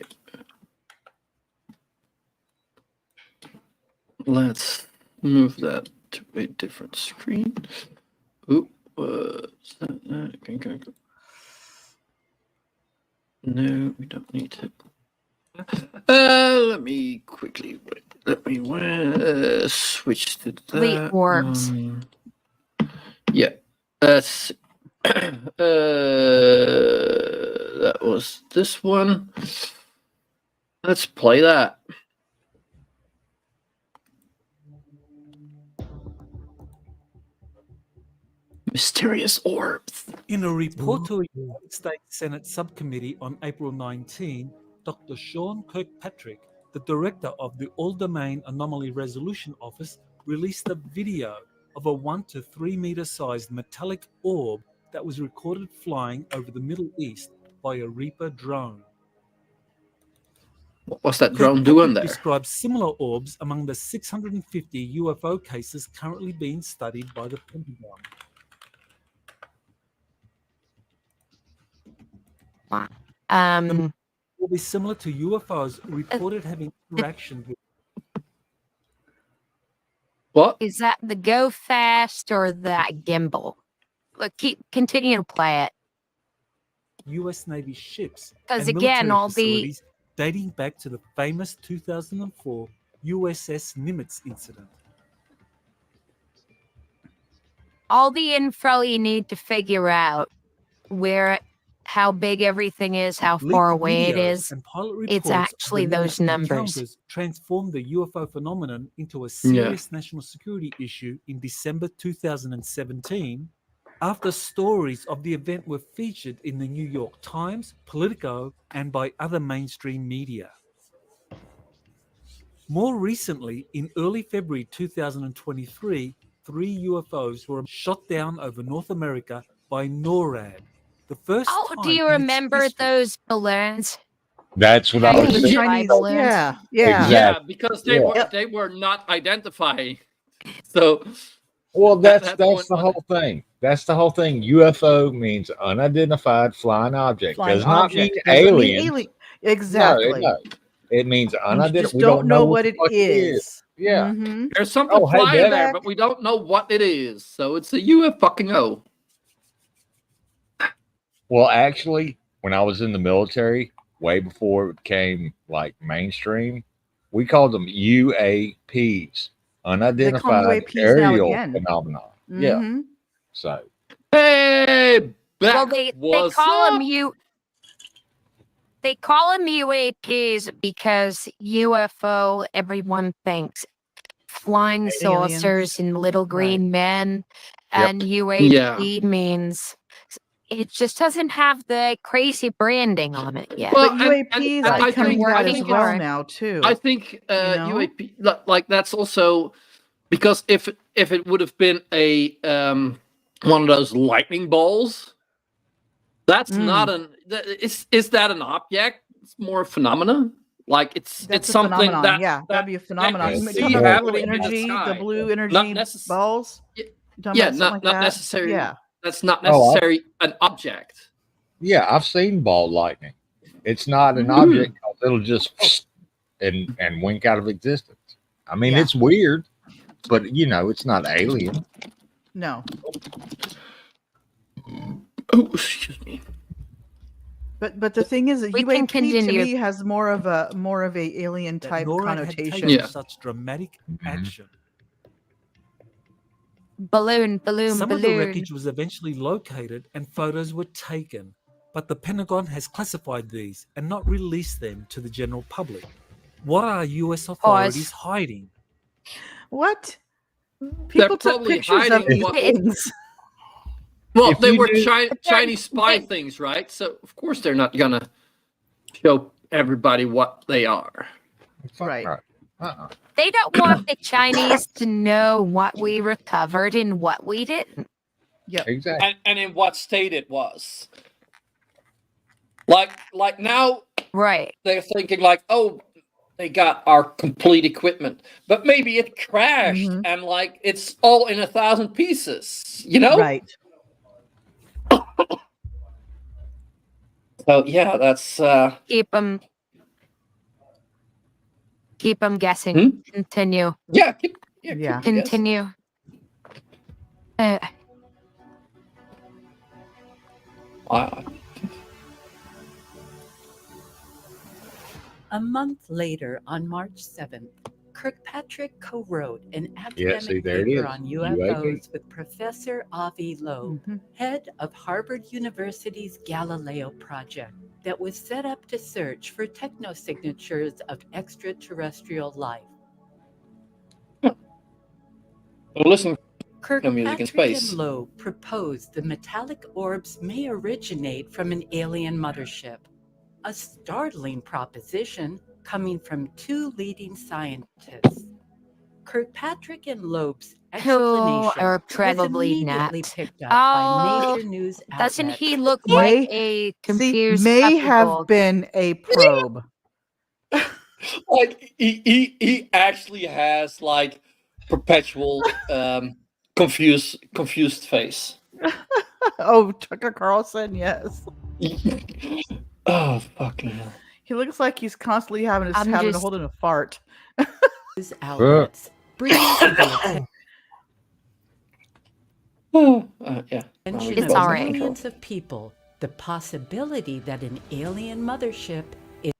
Speaker 4: Let's move that to a different screen. Oop, what's that? No, we don't need to. Let me quickly switch to that.
Speaker 5: Fleet Orbs.
Speaker 4: Yeah, that's that was this one. Let's play that. Mysterious orbs.
Speaker 13: In a report to a United States Senate subcommittee on April 19, Dr. Sean Kirkpatrick, the director of the All Domain Anomaly Resolution Office, released a video of a 1 to 3 meter sized metallic orb that was recorded flying over the Middle East by a Reaper drone.
Speaker 4: What's that drone doing there?
Speaker 13: Describes similar orbs among the 650 UFO cases currently being studied by the Pentagon. Will be similar to UFOs reported having interaction with.
Speaker 4: What
Speaker 5: is that? The Go Fast or the gimbal? Look, continue to play it.
Speaker 13: U.S. Navy ships.
Speaker 5: Because again, all the
Speaker 13: dating back to the famous 2004 USS Nimitz incident.
Speaker 5: All the info you need to figure out where how big everything is, how
Speaker 13: Leaked
Speaker 5: far away it
Speaker 13: videos
Speaker 5: is.
Speaker 13: and pilot
Speaker 5: It's
Speaker 13: reports of
Speaker 5: actually those
Speaker 13: alleged
Speaker 5: numbers.
Speaker 13: encounters transformed the UFO phenomenon into a serious national security issue in December 2017, after stories of the event were featured in the New York Times, Politico, and by other mainstream media. More recently, in early February 2023, 3 UFOs were shot down over North America by NORAD. The first
Speaker 5: Oh,
Speaker 13: time
Speaker 5: do you
Speaker 13: in its
Speaker 5: remember
Speaker 13: history.
Speaker 5: those balloons?
Speaker 3: That's what I
Speaker 5: Hey,
Speaker 3: was
Speaker 5: the
Speaker 3: saying.
Speaker 5: Chinese balloons?
Speaker 9: Yeah.
Speaker 3: Exactly.
Speaker 4: Yeah, because they
Speaker 3: Yeah.
Speaker 4: they were not identifying. So
Speaker 3: Well, that's
Speaker 4: one.
Speaker 3: the whole thing. That's the whole thing. UFO means unidentified flying object.
Speaker 9: Flying
Speaker 3: Does not mean
Speaker 9: object. Doesn't mean
Speaker 3: aliens.
Speaker 9: alien.
Speaker 3: No,
Speaker 9: Exactly.
Speaker 3: it means
Speaker 9: You
Speaker 3: unidentified.
Speaker 9: just
Speaker 3: We
Speaker 9: don't know
Speaker 3: what
Speaker 9: what
Speaker 3: the
Speaker 9: it
Speaker 3: fuck
Speaker 9: is.
Speaker 3: Yeah.
Speaker 9: Mm-hmm.
Speaker 4: There's something
Speaker 3: Oh, hey,
Speaker 4: flying
Speaker 3: Deb.
Speaker 4: there, but we don't know what it is. So it's a UFO.
Speaker 3: Well, actually, when I was in the military, way before it became like mainstream, we called them UAPs,
Speaker 9: They call them
Speaker 3: unidentified
Speaker 9: UAPs now
Speaker 3: aerial
Speaker 9: again.
Speaker 3: phenomenon. Yeah.
Speaker 9: Mm-hmm.
Speaker 3: So
Speaker 4: Hey,
Speaker 5: Well, they
Speaker 4: what's
Speaker 5: call
Speaker 4: up?
Speaker 5: them They call them UAPs because UFO, everyone thinks flying
Speaker 9: Aliens.
Speaker 5: saucers and little green men,
Speaker 3: Yep.
Speaker 5: and UAP means it just doesn't have the crazy branding on it yet.
Speaker 4: Well,
Speaker 9: But UAPs
Speaker 4: and
Speaker 9: are
Speaker 4: I
Speaker 9: becoming
Speaker 4: think-
Speaker 9: that
Speaker 4: I
Speaker 9: as
Speaker 4: think
Speaker 9: well
Speaker 5: it's-
Speaker 9: now too.
Speaker 4: I think
Speaker 9: know?
Speaker 4: UAP like that's also because if it would have been a one of those lightning bolts, that's not an is that an object? It's more a phenomena. Like it's
Speaker 9: That's a
Speaker 4: something
Speaker 9: phenomenon.
Speaker 4: that
Speaker 9: Yeah, that'd be a phenomenon.
Speaker 4: you
Speaker 9: You
Speaker 4: see
Speaker 9: talking about the blue
Speaker 4: happening in the
Speaker 9: energy, the
Speaker 4: sky.
Speaker 9: blue energy
Speaker 4: Not necess-
Speaker 9: balls? You talking
Speaker 4: Yeah,
Speaker 9: about something like
Speaker 4: not
Speaker 9: that?
Speaker 4: necessary.
Speaker 9: Yeah.
Speaker 4: That's not
Speaker 3: Oh,
Speaker 4: necessary an object.
Speaker 3: yeah, I've seen ball lightning. It's not an
Speaker 9: Mm-hmm.
Speaker 3: object. It'll just and wink out of existence. I mean,
Speaker 9: Yeah.
Speaker 3: it's weird, but it's not alien.
Speaker 9: No.
Speaker 4: Oh, excuse me.
Speaker 9: But the thing is that
Speaker 5: We can
Speaker 9: UAP to
Speaker 5: continue.
Speaker 9: me has more of a alien
Speaker 13: that
Speaker 9: type
Speaker 13: NORAD had
Speaker 9: connotation.
Speaker 13: taken
Speaker 4: Yeah.
Speaker 13: such dramatic action.
Speaker 5: Balloon.
Speaker 13: Some of the wreckage was eventually located and photos were taken, but the Pentagon has classified these and not released them to the general public. What are US authorities hiding?
Speaker 9: What? People took
Speaker 4: probably
Speaker 9: pictures of
Speaker 4: hiding
Speaker 9: these
Speaker 4: what-
Speaker 9: things.
Speaker 4: Well,
Speaker 3: If
Speaker 4: they
Speaker 3: you
Speaker 4: were
Speaker 3: knew-
Speaker 4: Chinese spy things, right? So of course they're not gonna show everybody what they are.
Speaker 9: Right.
Speaker 3: Uh-uh.
Speaker 5: They don't want the Chinese to know what we recovered and what we didn't.
Speaker 9: Yep.
Speaker 3: Exactly.
Speaker 4: And in what state it was. Like now
Speaker 5: Right.
Speaker 4: they're thinking like, oh, they got our complete equipment, but maybe it crashed
Speaker 9: Mhm.
Speaker 4: and like it's all in 1,000 pieces, you know?
Speaker 9: Right.
Speaker 4: So yeah, that's
Speaker 5: Keep them guessing.
Speaker 4: Hmm?
Speaker 5: Continue.
Speaker 4: yeah.
Speaker 9: Yeah.
Speaker 5: Continue.
Speaker 4: Wow.
Speaker 14: A month later, on March 7th, Kirkpatrick co-wrote an
Speaker 3: Yeah, see,
Speaker 14: academic
Speaker 3: there it
Speaker 14: paper
Speaker 3: is.
Speaker 14: on
Speaker 3: UAP.
Speaker 14: UFOs with Professor Avi Loeb,
Speaker 9: Mhm.
Speaker 14: head of Harvard University's Galileo project that was set up to search for technosignatures of extraterrestrial life.
Speaker 4: Well, listen,
Speaker 14: Kirkpatrick
Speaker 4: music in space.
Speaker 14: and Loeb proposed the metallic orbs may originate from an alien mothership, a startling proposition coming from two leading scientists. Kirkpatrick and Loeb's
Speaker 5: Who
Speaker 14: explanation
Speaker 5: are
Speaker 14: was
Speaker 5: probably
Speaker 14: immediately
Speaker 5: not.
Speaker 14: picked up by
Speaker 5: Oh,
Speaker 14: major news
Speaker 5: doesn't
Speaker 14: outlets.
Speaker 5: he look
Speaker 9: May-
Speaker 5: like a confused
Speaker 9: may
Speaker 5: puppy
Speaker 9: have
Speaker 5: dog?
Speaker 9: been a probe.
Speaker 4: like he actually has like perpetual confused face.
Speaker 9: Oh, Tucker Carlson, yes.
Speaker 4: Oh fucking hell.
Speaker 9: He looks like he's constantly having to hold in a fart.
Speaker 14: News outlets bringing to the
Speaker 4: Yeah.
Speaker 14: attention
Speaker 5: It's
Speaker 14: of
Speaker 5: all right.
Speaker 14: millions of people the possibility that an alien mothership is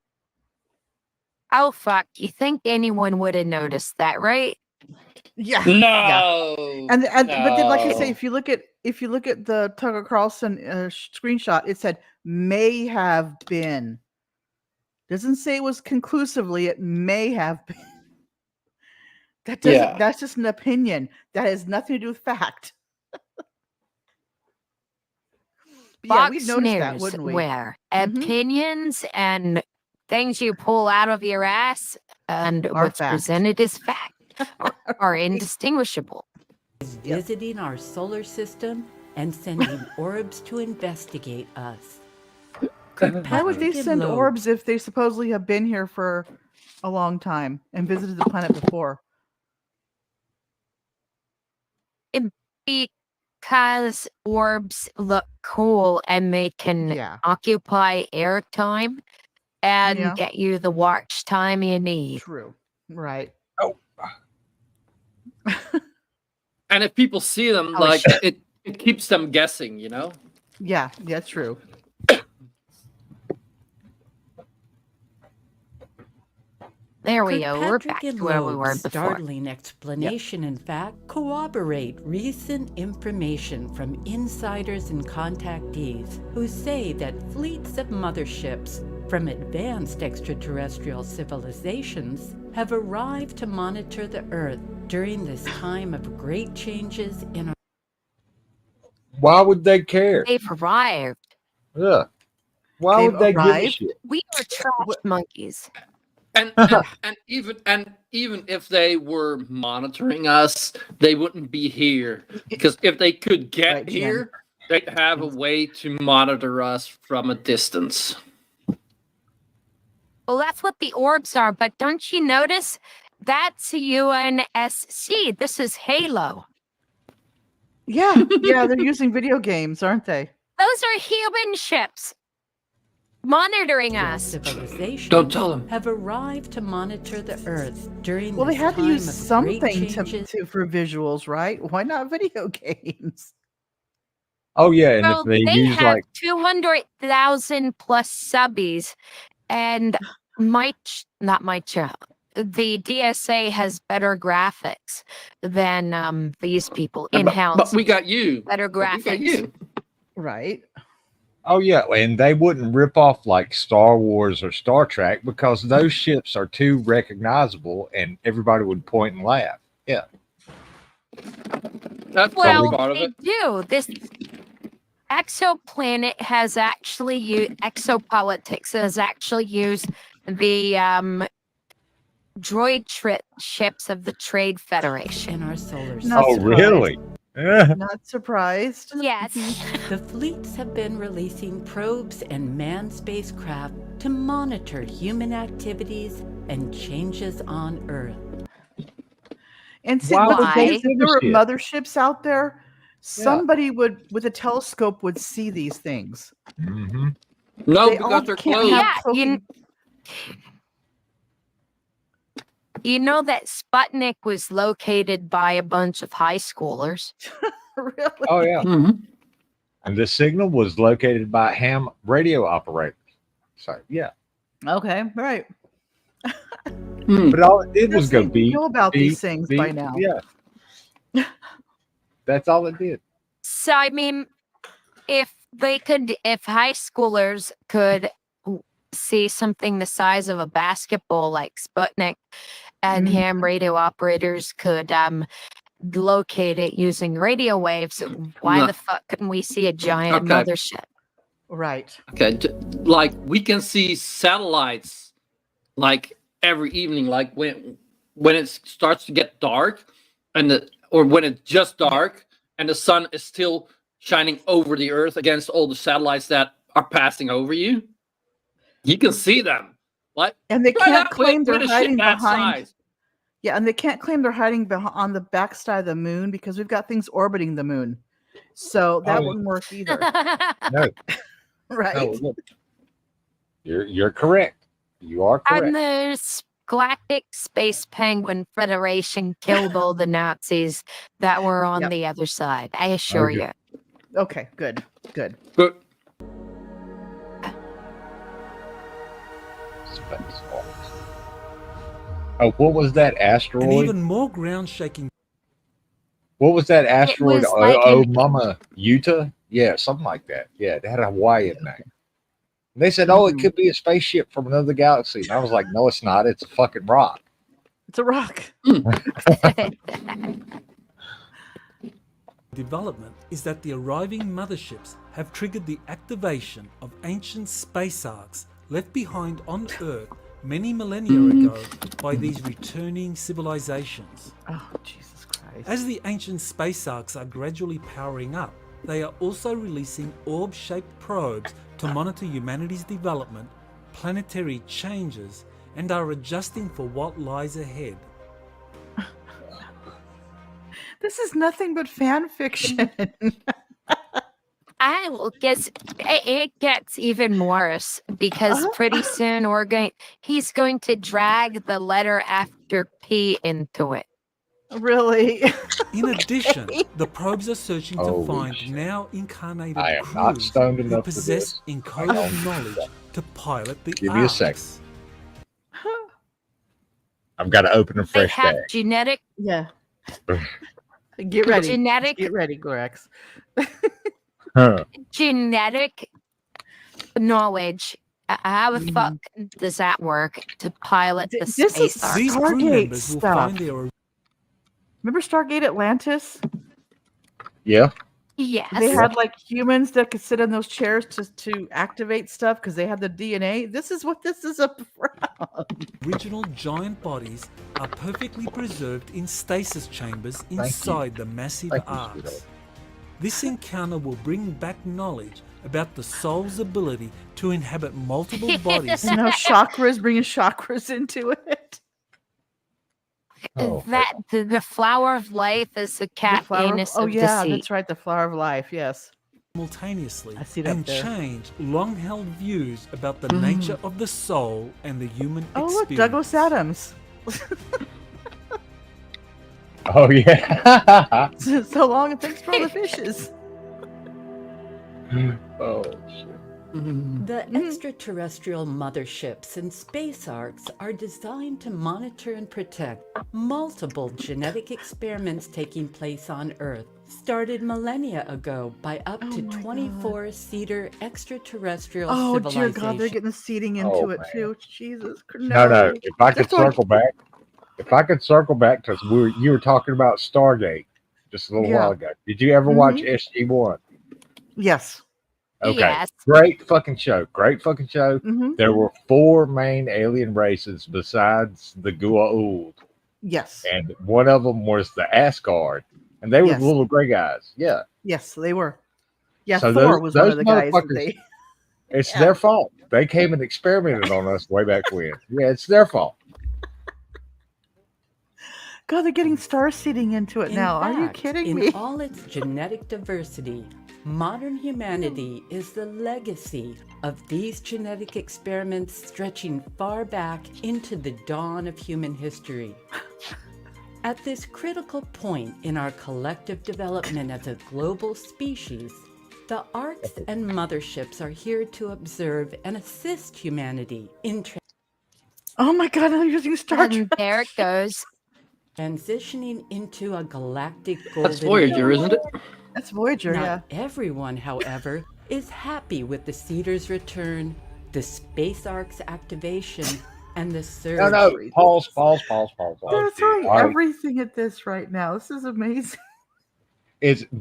Speaker 5: Oh fuck! You think anyone would have noticed that, right?
Speaker 9: Yeah.
Speaker 4: No.
Speaker 9: And but then, like I say,
Speaker 4: No.
Speaker 9: if you look at if you look at the Tucker Carlson screenshot, it said may have been. Doesn't say it was conclusively. It may have been. That doesn't.
Speaker 4: Yeah.
Speaker 9: That's just an opinion. That has nothing to do with fact. Yeah, we'd
Speaker 5: Fox
Speaker 9: notice
Speaker 5: News,
Speaker 9: that, wouldn't we?
Speaker 5: where opinions and things you pull out of your ass and
Speaker 9: Are
Speaker 5: what's
Speaker 9: fact.
Speaker 5: presented as fact are indistinguishable.
Speaker 14: Visiting our solar system and sending orbs to investigate us. Could
Speaker 9: Why would they
Speaker 14: Patrick and
Speaker 9: send
Speaker 14: Loeb
Speaker 9: orbs if they supposedly have been here for a long time and visited the planet before?
Speaker 5: Because orbs look cool and they can occupy airtime and get you the watch time you need.
Speaker 9: True. Right.
Speaker 4: And if people see them,
Speaker 5: Oh,
Speaker 4: like
Speaker 5: shit.
Speaker 4: it keeps them guessing, you know?
Speaker 9: Yeah, true.
Speaker 5: There we
Speaker 14: Could
Speaker 5: go. We're
Speaker 14: Patrick
Speaker 5: back
Speaker 14: and
Speaker 5: to where we
Speaker 14: Loeb's
Speaker 5: were before.
Speaker 14: startling explanation, in fact, corroborate recent information from insiders and contactees who say that fleets of motherships from advanced extraterrestrial civilizations have arrived to monitor the Earth during this time of great changes in our...
Speaker 3: Why would they care?
Speaker 5: They've arrived.
Speaker 3: Yeah. Why would they give a shit?
Speaker 5: We were trash monkeys.
Speaker 4: And even if they were monitoring us, they wouldn't be here because if they could get here, they'd have a way to monitor us from a distance.
Speaker 5: Well, that's what the orbs are, but don't you notice that's UNSC? This is Halo.
Speaker 9: Yeah, they're using video games, aren't they?
Speaker 5: Those are human ships monitoring us.
Speaker 14: Civilizations
Speaker 4: Don't tell them.
Speaker 14: have arrived to monitor the Earth during
Speaker 9: Well, they
Speaker 14: this
Speaker 9: have to
Speaker 14: time
Speaker 9: use
Speaker 14: of
Speaker 9: something
Speaker 14: great changes.
Speaker 9: for visuals, right? Why not video games?
Speaker 3: Oh yeah, and
Speaker 5: Well,
Speaker 3: if they
Speaker 5: they
Speaker 3: use
Speaker 5: have
Speaker 3: like
Speaker 5: 200,000 plus subbies, and the DSA has better graphics than these people in-house.
Speaker 4: But we got you.
Speaker 5: Better
Speaker 4: But we got
Speaker 5: graphics.
Speaker 4: you.
Speaker 9: Right.
Speaker 3: oh yeah, and they wouldn't rip off like Star Wars or Star Trek because those ships are too recognizable, and everybody would point and laugh. Yeah.
Speaker 4: That's probably
Speaker 5: Well,
Speaker 4: part of
Speaker 5: they
Speaker 4: it.
Speaker 5: do. This exoplanet has actually used exopolitics has actually used the droid ships of the Trade Federation
Speaker 14: In our solar system.
Speaker 9: Not
Speaker 3: Oh
Speaker 9: surprised.
Speaker 3: really?
Speaker 9: Not surprised.
Speaker 5: Yes.
Speaker 14: The fleets have been releasing probes and manned spacecraft to monitor human activities and changes on Earth.
Speaker 9: And see,
Speaker 3: Why
Speaker 9: but
Speaker 3: would
Speaker 9: the
Speaker 3: they
Speaker 9: thing is,
Speaker 3: give
Speaker 9: if
Speaker 3: a
Speaker 9: there were
Speaker 3: shit?
Speaker 9: motherships out there, somebody would, with a telescope, would see these things.
Speaker 3: Mm-hmm.
Speaker 4: No,
Speaker 9: They all
Speaker 4: because they're
Speaker 9: can't
Speaker 4: closed.
Speaker 9: have
Speaker 5: Yeah,
Speaker 9: cloaking-
Speaker 5: you know that Sputnik was located by a bunch of high schoolers.
Speaker 9: Really?
Speaker 3: Oh yeah.
Speaker 4: Mhm.
Speaker 3: And the signal was located by ham radio operators. So yeah.
Speaker 9: Okay, right.
Speaker 3: But all it did was
Speaker 9: Guess
Speaker 3: go
Speaker 9: we
Speaker 3: beep.
Speaker 9: know about these
Speaker 3: beep,
Speaker 9: things
Speaker 3: beep.
Speaker 9: by now.
Speaker 3: Yeah. That's all it did.
Speaker 5: So I mean, if high schoolers could see something the size of a basketball like Sputnik, and
Speaker 9: Mhm.
Speaker 5: ham radio operators could locate it using radio waves, why
Speaker 4: No.
Speaker 5: the fuck couldn't we see a giant
Speaker 4: Okay.
Speaker 5: mothership?
Speaker 9: Right.
Speaker 4: Okay, like we can see satellites like every evening, like when it starts to get dark, or when it's just dark and the sun is still shining over the Earth against all the satellites that are passing over you. You can see them. Like,
Speaker 9: And they
Speaker 4: try
Speaker 9: can't
Speaker 4: that
Speaker 9: claim
Speaker 4: with
Speaker 9: they're
Speaker 4: a ship
Speaker 9: hiding
Speaker 4: that
Speaker 9: behind.
Speaker 4: size.
Speaker 9: Yeah, and they can't claim they're hiding on the backside of the moon because we've got things orbiting the moon. So that
Speaker 3: yeah.
Speaker 9: wouldn't work either.
Speaker 3: No.
Speaker 9: Right?
Speaker 3: No, look. You're correct. You are correct.
Speaker 5: And the Galactic Space Penguin Federation killed all the Nazis that were on
Speaker 9: Yep.
Speaker 5: the other side. I assure
Speaker 3: Okay.
Speaker 5: you.
Speaker 9: Okay, good. Good.
Speaker 4: But
Speaker 3: Oh, what was that
Speaker 13: And
Speaker 3: asteroid?
Speaker 13: even more ground shaking.
Speaker 3: What was that asteroid?
Speaker 5: was like
Speaker 3: Oh,
Speaker 5: an-
Speaker 3: Mama Utah? Yeah, something like that. Yeah, it had a Hawaiian name. And they said, "Oh, it could be a spaceship from another galaxy." And I was like, "No, it's not. It's a fucking rock."
Speaker 9: It's a rock.
Speaker 13: Development is that the arriving motherships have triggered the activation of ancient space arcs left behind on Earth many millennia ago by these returning civilizations.
Speaker 9: Oh, Jesus Christ.
Speaker 13: As the ancient space arcs are gradually powering up, they are also releasing orb-shaped probes to monitor humanity's development, planetary changes, and are adjusting for what lies ahead.
Speaker 9: This is nothing but fan fiction.
Speaker 5: I will guess it gets even worse because pretty soon he's going to drag the letter after P into it.
Speaker 9: Really?
Speaker 13: In addition, the probes are searching to
Speaker 3: Holy
Speaker 13: find
Speaker 3: shit.
Speaker 13: now incarnated
Speaker 3: I am not
Speaker 13: crews
Speaker 3: stoned
Speaker 13: who
Speaker 3: enough for
Speaker 13: possess
Speaker 3: this.
Speaker 13: encoded knowledge to pilot the
Speaker 3: Give me a
Speaker 13: arcs.
Speaker 3: second. I've got to open a
Speaker 5: They
Speaker 3: fresh
Speaker 5: have
Speaker 3: bag.
Speaker 5: genetic
Speaker 9: Yeah. Get ready.
Speaker 5: Genetic-
Speaker 9: Get ready, Gorax.
Speaker 5: genetic knowledge. How the fuck does that work to pilot the
Speaker 9: This is
Speaker 5: space arc?
Speaker 13: These crew
Speaker 9: Stargate
Speaker 13: members will
Speaker 9: stuff.
Speaker 13: find their
Speaker 9: Remember Stargate Atlantis?
Speaker 3: Yeah.
Speaker 5: Yes.
Speaker 9: They had like humans that could sit in those chairs to activate stuff because they had the DNA. This is what this is from.
Speaker 13: original giant bodies are perfectly preserved in stasis chambers inside the massive
Speaker 3: Thank you,
Speaker 13: arcs.
Speaker 3: sweetheart.
Speaker 13: This encounter will bring back knowledge about the soul's ability to inhabit multiple bodies.
Speaker 9: And now chakras, bringing chakras into it.
Speaker 3: Oh,
Speaker 5: That the flower of life is the cat anus
Speaker 9: Oh
Speaker 5: of
Speaker 9: yeah,
Speaker 5: deceit.
Speaker 9: that's right. The flower of life. Yes.
Speaker 13: Simultaneously
Speaker 9: I see that
Speaker 13: and
Speaker 9: there.
Speaker 13: change long-held views about the nature of the soul and the human
Speaker 9: Oh look,
Speaker 13: experience.
Speaker 9: Douglas Adams.
Speaker 3: Oh yeah.
Speaker 9: So long and thanks for all the fishes.
Speaker 3: Oh shit.
Speaker 14: The extraterrestrial motherships and space arcs are designed to monitor and protect multiple genetic experiments taking place on Earth, started millennia ago by up to 24 Cedar extraterrestrial
Speaker 9: Oh dear
Speaker 14: civilizations.
Speaker 9: God, they're getting seeding into
Speaker 3: Oh,
Speaker 9: it
Speaker 3: man.
Speaker 9: too. Jesus.
Speaker 3: No. If I could
Speaker 9: That's all-
Speaker 3: circle back, because you were talking about Stargate just a little while ago. Did you ever watch SG-1?
Speaker 9: Yes.
Speaker 3: Okay.
Speaker 5: Yes.
Speaker 3: Great fucking show.
Speaker 9: Mhm.
Speaker 3: There were 4 main alien races besides the Goa'uld,
Speaker 9: Yes.
Speaker 3: and one of them was the Asgard, and they were
Speaker 9: Yes.
Speaker 3: the little gray guys. Yeah.
Speaker 9: Yes, they were. Yeah,
Speaker 3: So
Speaker 9: Thor was one
Speaker 3: those
Speaker 9: of the guys that
Speaker 3: motherfuckers-
Speaker 9: they.
Speaker 3: It's their fault. They came and experimented on us way back when. Yeah, it's their fault.
Speaker 9: God, they're getting star seeding into it
Speaker 14: In
Speaker 9: now. Are you
Speaker 14: fact,
Speaker 9: kidding
Speaker 14: in
Speaker 9: me?
Speaker 14: all its genetic diversity, modern humanity is the legacy of these genetic experiments stretching far back into the dawn of human history. At this critical point in our collective development as a global species, the arcs and motherships are here to observe and assist humanity in
Speaker 9: Oh my God, they're using Star
Speaker 5: And
Speaker 9: Trek.
Speaker 5: there it goes.
Speaker 14: transitioning into a galactic golden
Speaker 4: That's Voyager,
Speaker 14: age.
Speaker 4: isn't it?
Speaker 9: That's Voyager,
Speaker 14: Not
Speaker 9: yeah.
Speaker 14: everyone, however, is happy with the Cedar's return, the space arc's activation, and the surge.
Speaker 3: No. Pause.
Speaker 9: They're throwing
Speaker 3: All right.
Speaker 9: everything at this right now. This is amazing.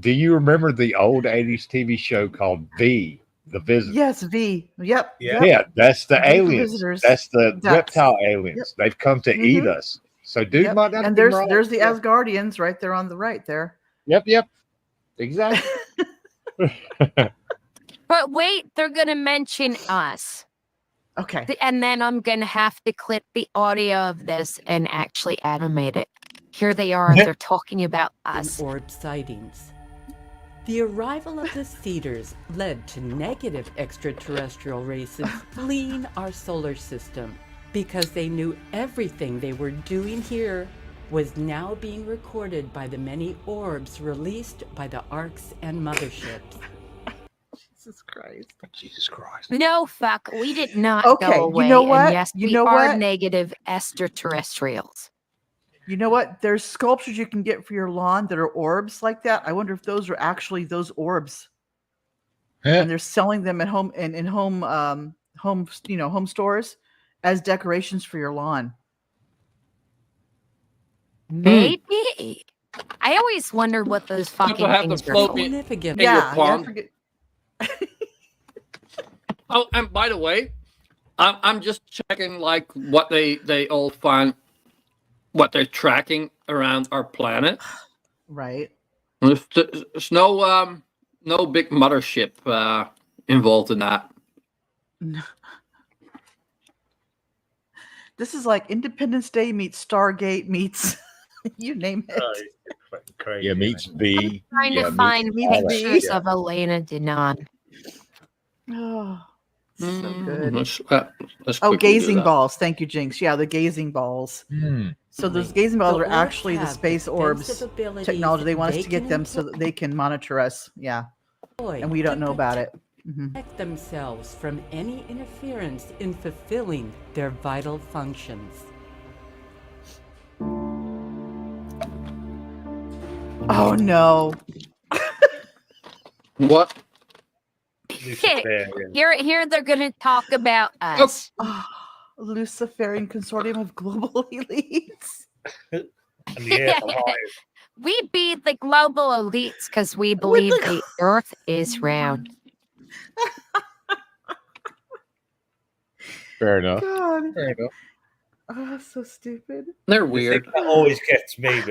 Speaker 3: Do you remember the old 80s TV show called The Visitor?
Speaker 9: Yes, V. Yep.
Speaker 1: Yeah.
Speaker 3: Yeah, that's the
Speaker 9: V for
Speaker 3: aliens.
Speaker 9: visitors.
Speaker 3: That's the
Speaker 9: Ducks.
Speaker 3: reptile aliens. They've come to eat
Speaker 9: Mhm.
Speaker 3: us. So dude
Speaker 9: Yep.
Speaker 3: might not have
Speaker 9: And
Speaker 3: been wrong.
Speaker 9: there's the Asgardians right there on the right there.
Speaker 3: Yep. Exactly.
Speaker 5: But wait, they're gonna mention us.
Speaker 9: Okay.
Speaker 5: And then I'm gonna have to clip the audio of this and actually animate it. Here they are, they're talking about us.
Speaker 14: Orb sightings. The arrival of the Cedars led to negative extraterrestrial races fleeing our solar system because they knew everything they were doing here was now being recorded by the many orbs released by the arcs and motherships.
Speaker 9: Jesus Christ.
Speaker 5: No, fuck, we did not
Speaker 9: Okay,
Speaker 5: go
Speaker 9: you
Speaker 5: away.
Speaker 9: know what?
Speaker 5: And yes,
Speaker 9: You
Speaker 5: we
Speaker 9: know
Speaker 5: are
Speaker 9: what?
Speaker 5: negative extraterrestrials.
Speaker 9: You know what? There's sculptures you can get for your lawn that are orbs like that. I wonder if those are actually those orbs. And they're selling them at home and in home home stores as decorations for your lawn.
Speaker 5: Maybe. I always wondered what those fucking
Speaker 4: have
Speaker 5: things
Speaker 4: the
Speaker 5: are
Speaker 4: float
Speaker 5: for.
Speaker 4: in
Speaker 14: Significant.
Speaker 4: your
Speaker 9: Yeah,
Speaker 4: pond.
Speaker 9: forget.
Speaker 4: Oh, and by the way, I'm just checking like what they all find, what they're tracking around our planet.
Speaker 9: Right.
Speaker 4: There's no big mothership involved in that.
Speaker 9: This is like Independence Day meets Stargate meets you name it.
Speaker 1: Crazy,
Speaker 3: Yeah, meets B.
Speaker 5: Trying
Speaker 3: Yeah,
Speaker 5: to find
Speaker 3: meets all that.
Speaker 5: pictures
Speaker 3: Yeah.
Speaker 5: of Elena Denon.
Speaker 9: Oh, so good.
Speaker 4: Let's
Speaker 9: Oh,
Speaker 4: quickly do
Speaker 9: gazing
Speaker 4: that.
Speaker 9: balls. Thank you, Jinx. Yeah, the gazing balls. So those gazing balls
Speaker 14: The
Speaker 9: are actually the
Speaker 14: orbs
Speaker 9: space
Speaker 14: have
Speaker 9: orbs
Speaker 14: defensive abilities
Speaker 9: technology. They want us
Speaker 14: they
Speaker 9: to get
Speaker 14: can
Speaker 9: them so that they can monitor us. Yeah. And we don't know about it.
Speaker 14: Protect themselves from any interference in fulfilling their vital functions.
Speaker 9: Oh no.
Speaker 4: What?
Speaker 5: Here they're gonna talk about us.
Speaker 9: Luciferian Consortium of Global Elites.
Speaker 5: We be the global elites because we believe the earth is round.
Speaker 3: Fair enough.
Speaker 9: God.
Speaker 3: Fair enough.
Speaker 9: Oh, so stupid.
Speaker 4: They're
Speaker 1: The
Speaker 4: weird.
Speaker 1: thing that always gets me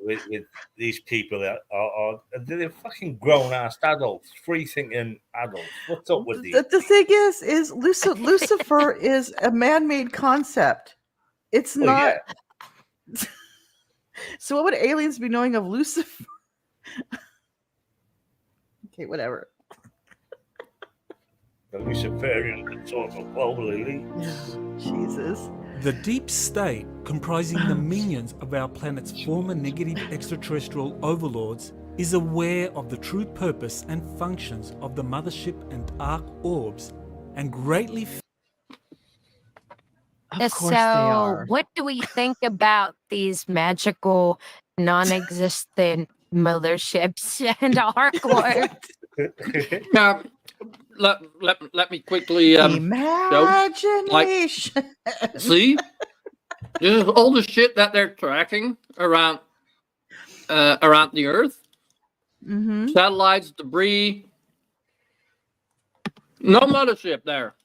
Speaker 1: with these people that are they're fucking grown ass adults, free thinking adults. What's up with these?
Speaker 9: The thing is Lucifer is a man-made concept. It's not.
Speaker 1: Yeah.
Speaker 9: So what would aliens be knowing of Lucifer? Okay, whatever.
Speaker 1: The Luciferian Consortium of Global Elite.
Speaker 9: Jesus.
Speaker 13: The deep state, comprising the minions of our planet's former negative extraterrestrial overlords, is aware of the true purpose and functions of the mothership and arc orbs, and greatly.
Speaker 9: Of course they are.
Speaker 5: What do we think about these magical, non-existent motherships and arc orbs?
Speaker 4: Let me quickly
Speaker 9: imagination.
Speaker 4: See, this is all the shit that they're tracking around the Earth. Satellites, debris. No mothership there.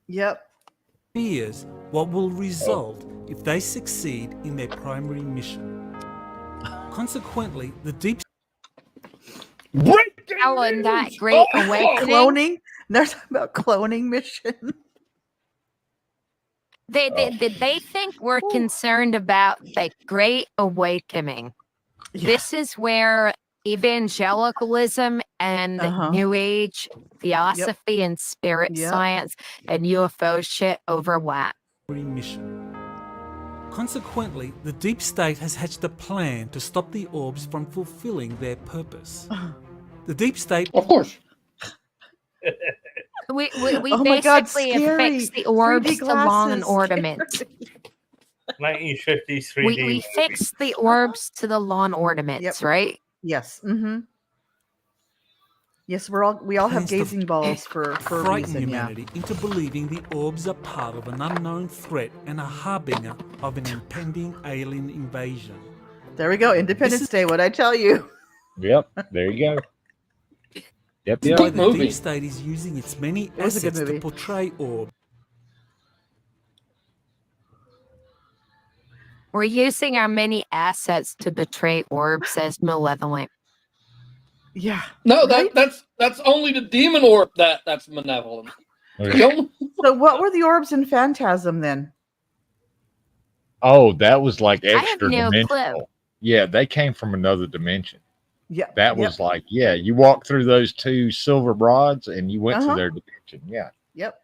Speaker 9: Yep.
Speaker 13: Fears what will result if they succeed in their primary mission. Consequently, the deep
Speaker 5: Alan, that great awakening.
Speaker 9: Cloning. They're talking about cloning mission.
Speaker 5: They think we're concerned about the great awakening.
Speaker 9: Yeah.
Speaker 5: This is where evangelicalism and New Age theosophy and spirit science and UFO shit overlap.
Speaker 13: mission. Consequently, the deep state has hatched a plan to stop the orbs from fulfilling their purpose. The deep state,
Speaker 4: of course.
Speaker 5: We
Speaker 9: Oh my God,
Speaker 5: basically
Speaker 9: scary.
Speaker 5: affix the orbs
Speaker 9: 3D
Speaker 5: to lawn
Speaker 9: glasses,
Speaker 5: ornaments.
Speaker 1: 1953.
Speaker 5: We fix the orbs to the lawn ornaments, right?
Speaker 9: Yes. Yes, we all have gazing balls for a
Speaker 13: frighten
Speaker 9: reason.
Speaker 13: humanity into believing the orbs are part of an unknown threat and a harbinger of an impending alien invasion.
Speaker 9: There we go. Independence Day. What'd I tell you?
Speaker 3: Yep. There you go. Yep.
Speaker 13: Why the deep state is using its many
Speaker 9: was a good
Speaker 13: assets to
Speaker 9: movie.
Speaker 13: portray orbs.
Speaker 5: We're using our many assets to betray orbs as malevolent.
Speaker 9: Yeah.
Speaker 4: No,
Speaker 9: right?
Speaker 4: that's only the demon orb that's malevolent.
Speaker 9: So what were the orbs in Phantasm then?
Speaker 3: Oh, that was like
Speaker 5: I have
Speaker 3: extra
Speaker 5: no
Speaker 3: dimensional.
Speaker 5: clue.
Speaker 3: Yeah, they came from another dimension.
Speaker 9: Yeah.
Speaker 3: That was like, yeah, you walk through those two silver rods and you went to their dimension. Yeah.
Speaker 9: Yep.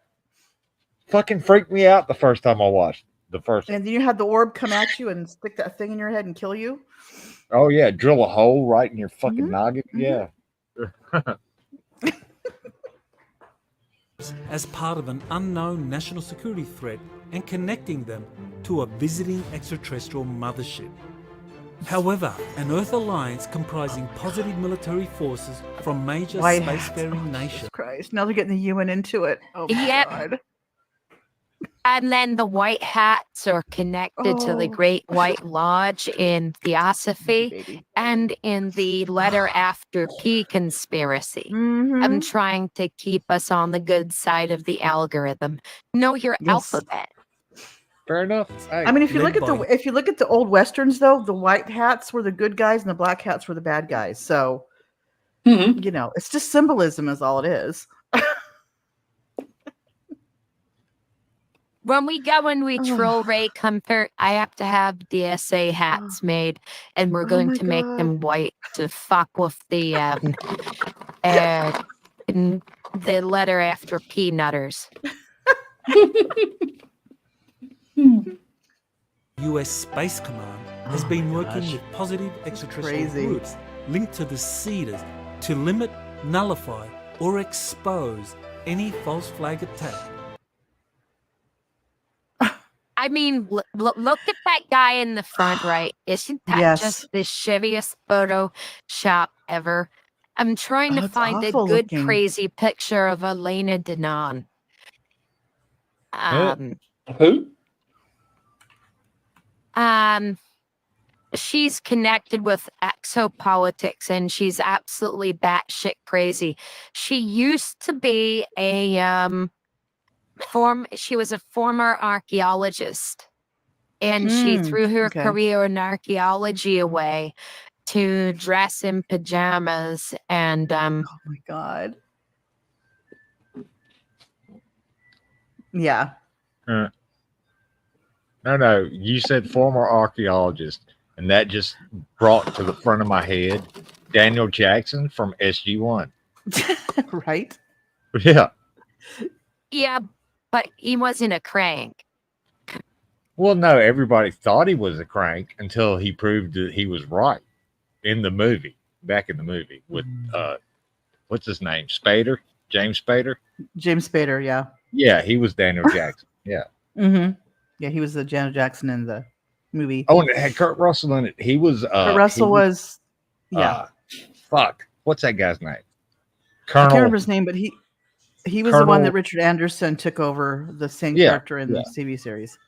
Speaker 3: Fucking freaked me out the first time I watched the first one.
Speaker 9: And then you had the orb come at you and stick that thing in your head and kill you.
Speaker 3: Oh yeah, drill a hole right in your fucking noggin. Yeah.
Speaker 13: as part of an unknown national security threat and connecting them to a visiting extraterrestrial mothership. However, an Earth alliance comprising positive military forces from major
Speaker 9: White
Speaker 13: spacefaring
Speaker 9: hats.
Speaker 13: nations.
Speaker 9: Jesus Christ. Now they're getting the UN into it. Oh my
Speaker 5: Yep.
Speaker 9: God.
Speaker 5: And then the white hats are connected to the
Speaker 9: Oh.
Speaker 5: Great White Lodge in Theosophy
Speaker 9: Baby.
Speaker 5: and in the Letter After P conspiracy.
Speaker 9: Mhm.
Speaker 5: I'm trying to keep us on the good side of the algorithm. Know your
Speaker 9: Yes.
Speaker 5: alphabet.
Speaker 3: Fair enough. Hey,
Speaker 9: I mean, if you
Speaker 13: Led
Speaker 9: look at the old westerns, though, the white hats were the good guys and the black hats were the bad guys. So, you know, it's just symbolism, is all it is.
Speaker 5: When we go and we troll Ray Comfort, I have to have DSA hats made, and we're going
Speaker 9: my
Speaker 5: to make
Speaker 9: God.
Speaker 5: them white to fuck with the letter after P nutters.
Speaker 13: US Space Command has been working
Speaker 9: gosh.
Speaker 13: with positive extraterrestrial
Speaker 9: crazy.
Speaker 13: groups linked to the Cedars to limit, nullify, or expose any false flag attack.
Speaker 5: I mean, look at that guy in the front right. Isn't that
Speaker 9: Yes.
Speaker 5: just the shittiest Photoshop ever? I'm trying to
Speaker 9: it's
Speaker 5: find a
Speaker 9: awful
Speaker 5: good,
Speaker 9: looking.
Speaker 5: crazy picture of Elena Denon.
Speaker 4: Who?
Speaker 5: She's connected with exopolitics and she's absolutely batshit crazy. She used to be she was a former archaeologist, and she threw her
Speaker 9: okay.
Speaker 5: career in archaeology away to dress in pajamas and
Speaker 9: Oh my God. Yeah.
Speaker 3: No. You said former archaeologist, and that just brought to the front of my head Daniel Jackson from SG-1.
Speaker 9: Right?
Speaker 3: Yeah.
Speaker 5: yeah, but he wasn't a crank.
Speaker 3: Well, no, everybody thought he was a crank until he proved that he was right in the movie, back in the movie with, what's his name? Spader? James Spader?
Speaker 9: James Spader, yeah.
Speaker 3: Yeah, he was Daniel Jackson. Yeah.
Speaker 9: Mm-hmm. Yeah, he was the Janet Jackson in the movie.
Speaker 3: Oh, and it had Kurt Russell in it. He was,
Speaker 9: Kurt Russell was, yeah.
Speaker 3: Fuck. What's that guy's name?
Speaker 9: I can't
Speaker 3: Colonel.
Speaker 9: remember his name, but he was the one that Richard Anderson took over the same character in the TV series.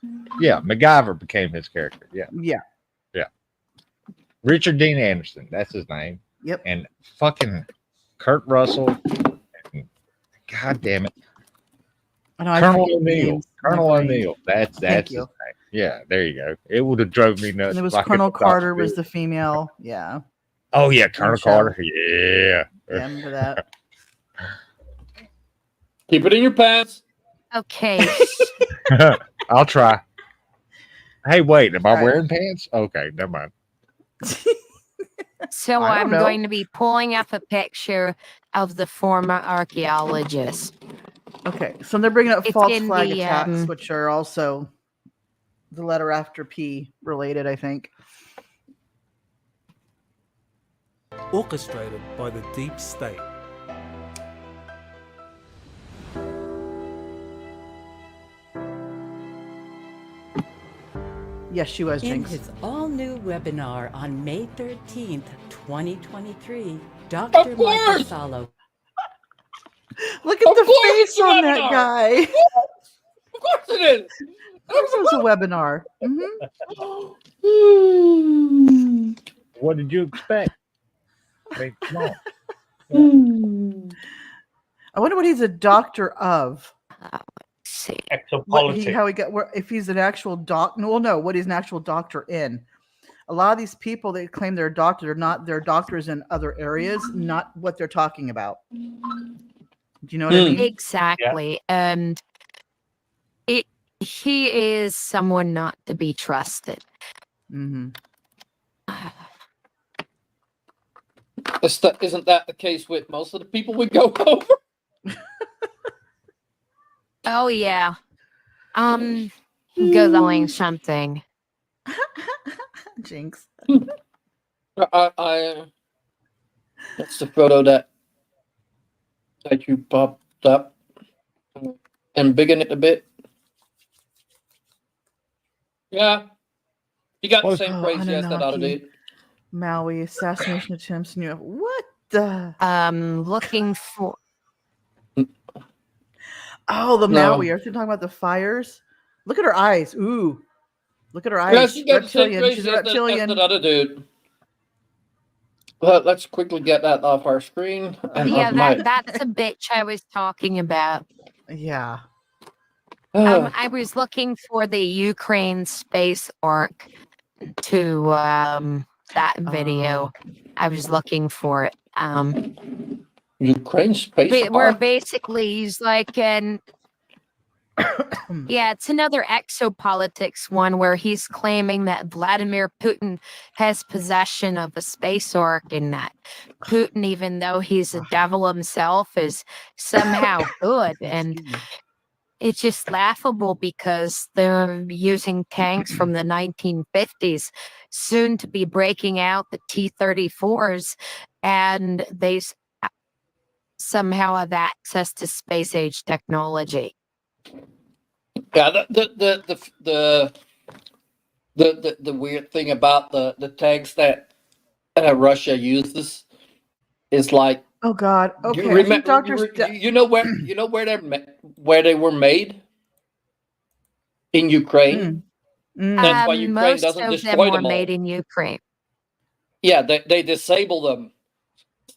Speaker 3: Yeah, MacGyver became his character. Yeah.
Speaker 9: Yeah.
Speaker 3: Yeah. Richard Dean Anderson. That's his name.
Speaker 9: Yep.
Speaker 3: And fucking Kurt Russell. God damn it. Colonel O'Neill. Colonel O'Neill. That's his name. Yeah, there you go. It would have drove me nuts.
Speaker 9: And it was Colonel Carter was the female. Yeah.
Speaker 3: Oh yeah, Colonel Carter. Yeah.
Speaker 9: Yeah, remember that.
Speaker 4: Keep it in your pants.
Speaker 5: Okay.
Speaker 3: I'll try. Hey, wait, am I wearing pants? Okay, never mind.
Speaker 5: So I'm going to be pulling up a picture of the former archaeologist.
Speaker 9: Okay, so they're bringing up false
Speaker 5: in
Speaker 9: flag
Speaker 5: the,
Speaker 9: attacks, which are also the letter after P related, I think.
Speaker 13: Orchestrated by the deep state.
Speaker 9: Yes, she was,
Speaker 14: In
Speaker 9: Jinx.
Speaker 14: his all-new webinar on May 13th, 2023, Dr. Michael Salo.
Speaker 9: Look at the face on that
Speaker 4: webinar.
Speaker 9: guy.
Speaker 4: Of course it is.
Speaker 9: It was a webinar.
Speaker 3: What did you expect? Hey, come on.
Speaker 9: I wonder what he's a doctor of.
Speaker 1: Exopolitics.
Speaker 9: If he's an actual what he's an actual doctor in. A lot of these people that claim they're a doctor are not. They're doctors in other areas, not what they're talking about. Do you know what I mean?
Speaker 5: Exactly.
Speaker 1: Yeah.
Speaker 5: And he is someone not to be trusted.
Speaker 9: Mm-hmm.
Speaker 4: Isn't that the case with most of the people we go over?
Speaker 5: Oh yeah. Googling something.
Speaker 9: Jinx.
Speaker 4: I that's the photo that you popped up and bigging it a bit. Yeah. You got the
Speaker 3: Well,
Speaker 4: same crazy as that other
Speaker 9: Anunnaki.
Speaker 4: dude.
Speaker 9: Maui assassination attempts. What the?
Speaker 5: Looking for.
Speaker 9: Oh, the
Speaker 4: No.
Speaker 9: Maui. Are you talking about the fires? Look at her eyes. Ooh. Look at her
Speaker 4: Yeah,
Speaker 9: eyes.
Speaker 4: she got the same
Speaker 9: Reptilian. She's
Speaker 4: crazy
Speaker 9: a
Speaker 4: as that
Speaker 9: reptilian.
Speaker 4: other dude. But let's quickly get that off our screen. And
Speaker 5: Yeah,
Speaker 4: off my...
Speaker 5: that's a bitch I was talking about.
Speaker 9: Yeah.
Speaker 5: I was looking for the Ukraine space arc to that video. I was looking for it.
Speaker 4: Ukraine space
Speaker 5: Where
Speaker 4: arc?
Speaker 5: basically he's like yeah, it's another exopolitics one where he's claiming that Vladimir Putin has possession of a space arc and that Putin, even though he's a devil himself, is somehow good. And it's just laughable because they're using tanks from the 1950s, soon to be breaking out the T-34s, and they somehow have access to space age technology.
Speaker 4: Yeah, the weird thing about the tanks that Russia uses is like,
Speaker 9: Oh God. Okay.
Speaker 4: you
Speaker 9: I think doctors.
Speaker 4: you know where they were made in Ukraine. That's why Ukraine
Speaker 5: Most
Speaker 4: doesn't
Speaker 5: of
Speaker 4: destroy
Speaker 5: them were
Speaker 4: them all.
Speaker 5: made in Ukraine.
Speaker 4: Yeah, they disable them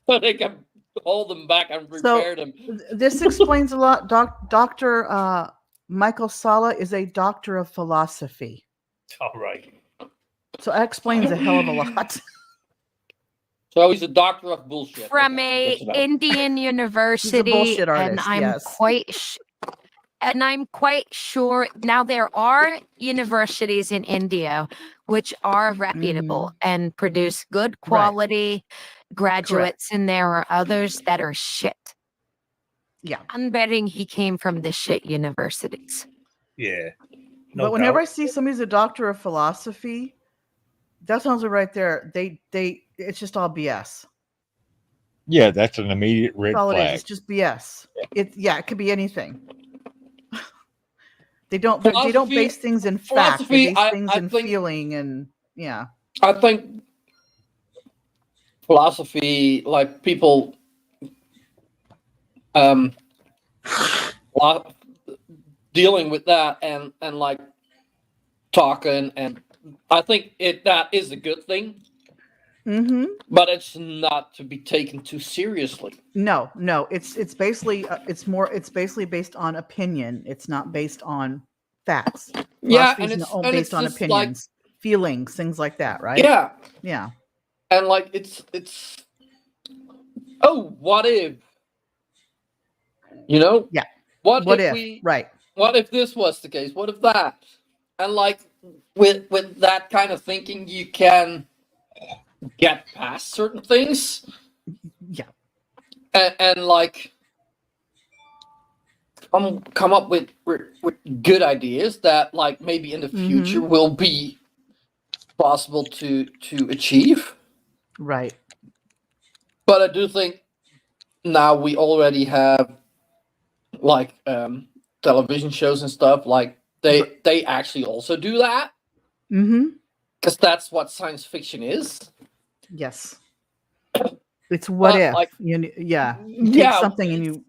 Speaker 4: so they can hold them back and repair them.
Speaker 9: This explains a lot. Dr. Michael Sala is a doctor of philosophy.
Speaker 1: All right.
Speaker 9: So that explains a hell of a lot.
Speaker 4: So he's a doctor of bullshit.
Speaker 5: From a Indian university,
Speaker 9: bullshit
Speaker 5: and
Speaker 9: artist,
Speaker 5: I'm
Speaker 9: yes.
Speaker 5: quite sure now there are universities in India which are reputable and produce good quality graduates, and there are others that are shit.
Speaker 9: Yeah,
Speaker 5: I'm betting he came from the shit universities.
Speaker 1: Yeah.
Speaker 9: But whenever I see somebody's a doctor of philosophy, that sounds right there. They it's just all BS.
Speaker 3: Yeah, that's an immediate red
Speaker 9: That's all it is.
Speaker 3: flag.
Speaker 9: It's just BS. It could be anything. They don't base things in fact. They base things in feeling and yeah.
Speaker 4: I think philosophy, like people, dealing with that and like talking, and I think that is a good thing. But it's not to be taken too seriously.
Speaker 9: No, it's basically it's basically based on opinion. It's not based on facts.
Speaker 4: Yeah,
Speaker 9: and it's
Speaker 4: and
Speaker 9: based on
Speaker 4: just
Speaker 9: opinions, feelings, things like that, right?
Speaker 4: Yeah,
Speaker 9: yeah.
Speaker 4: And like it's oh, what if?
Speaker 9: Yeah.
Speaker 4: What if
Speaker 9: we right?
Speaker 4: What if this was the case? What if that? And like with that kind of thinking, you can get past certain things.
Speaker 9: Yeah.
Speaker 4: And like come up with good ideas that like maybe in the future will be possible to achieve.
Speaker 9: Right.
Speaker 4: But I do think now we already have like television shows and stuff, like they actually also do that. Because that's what science fiction is.
Speaker 9: Yes. It's what if
Speaker 4: like,
Speaker 9: you take something and you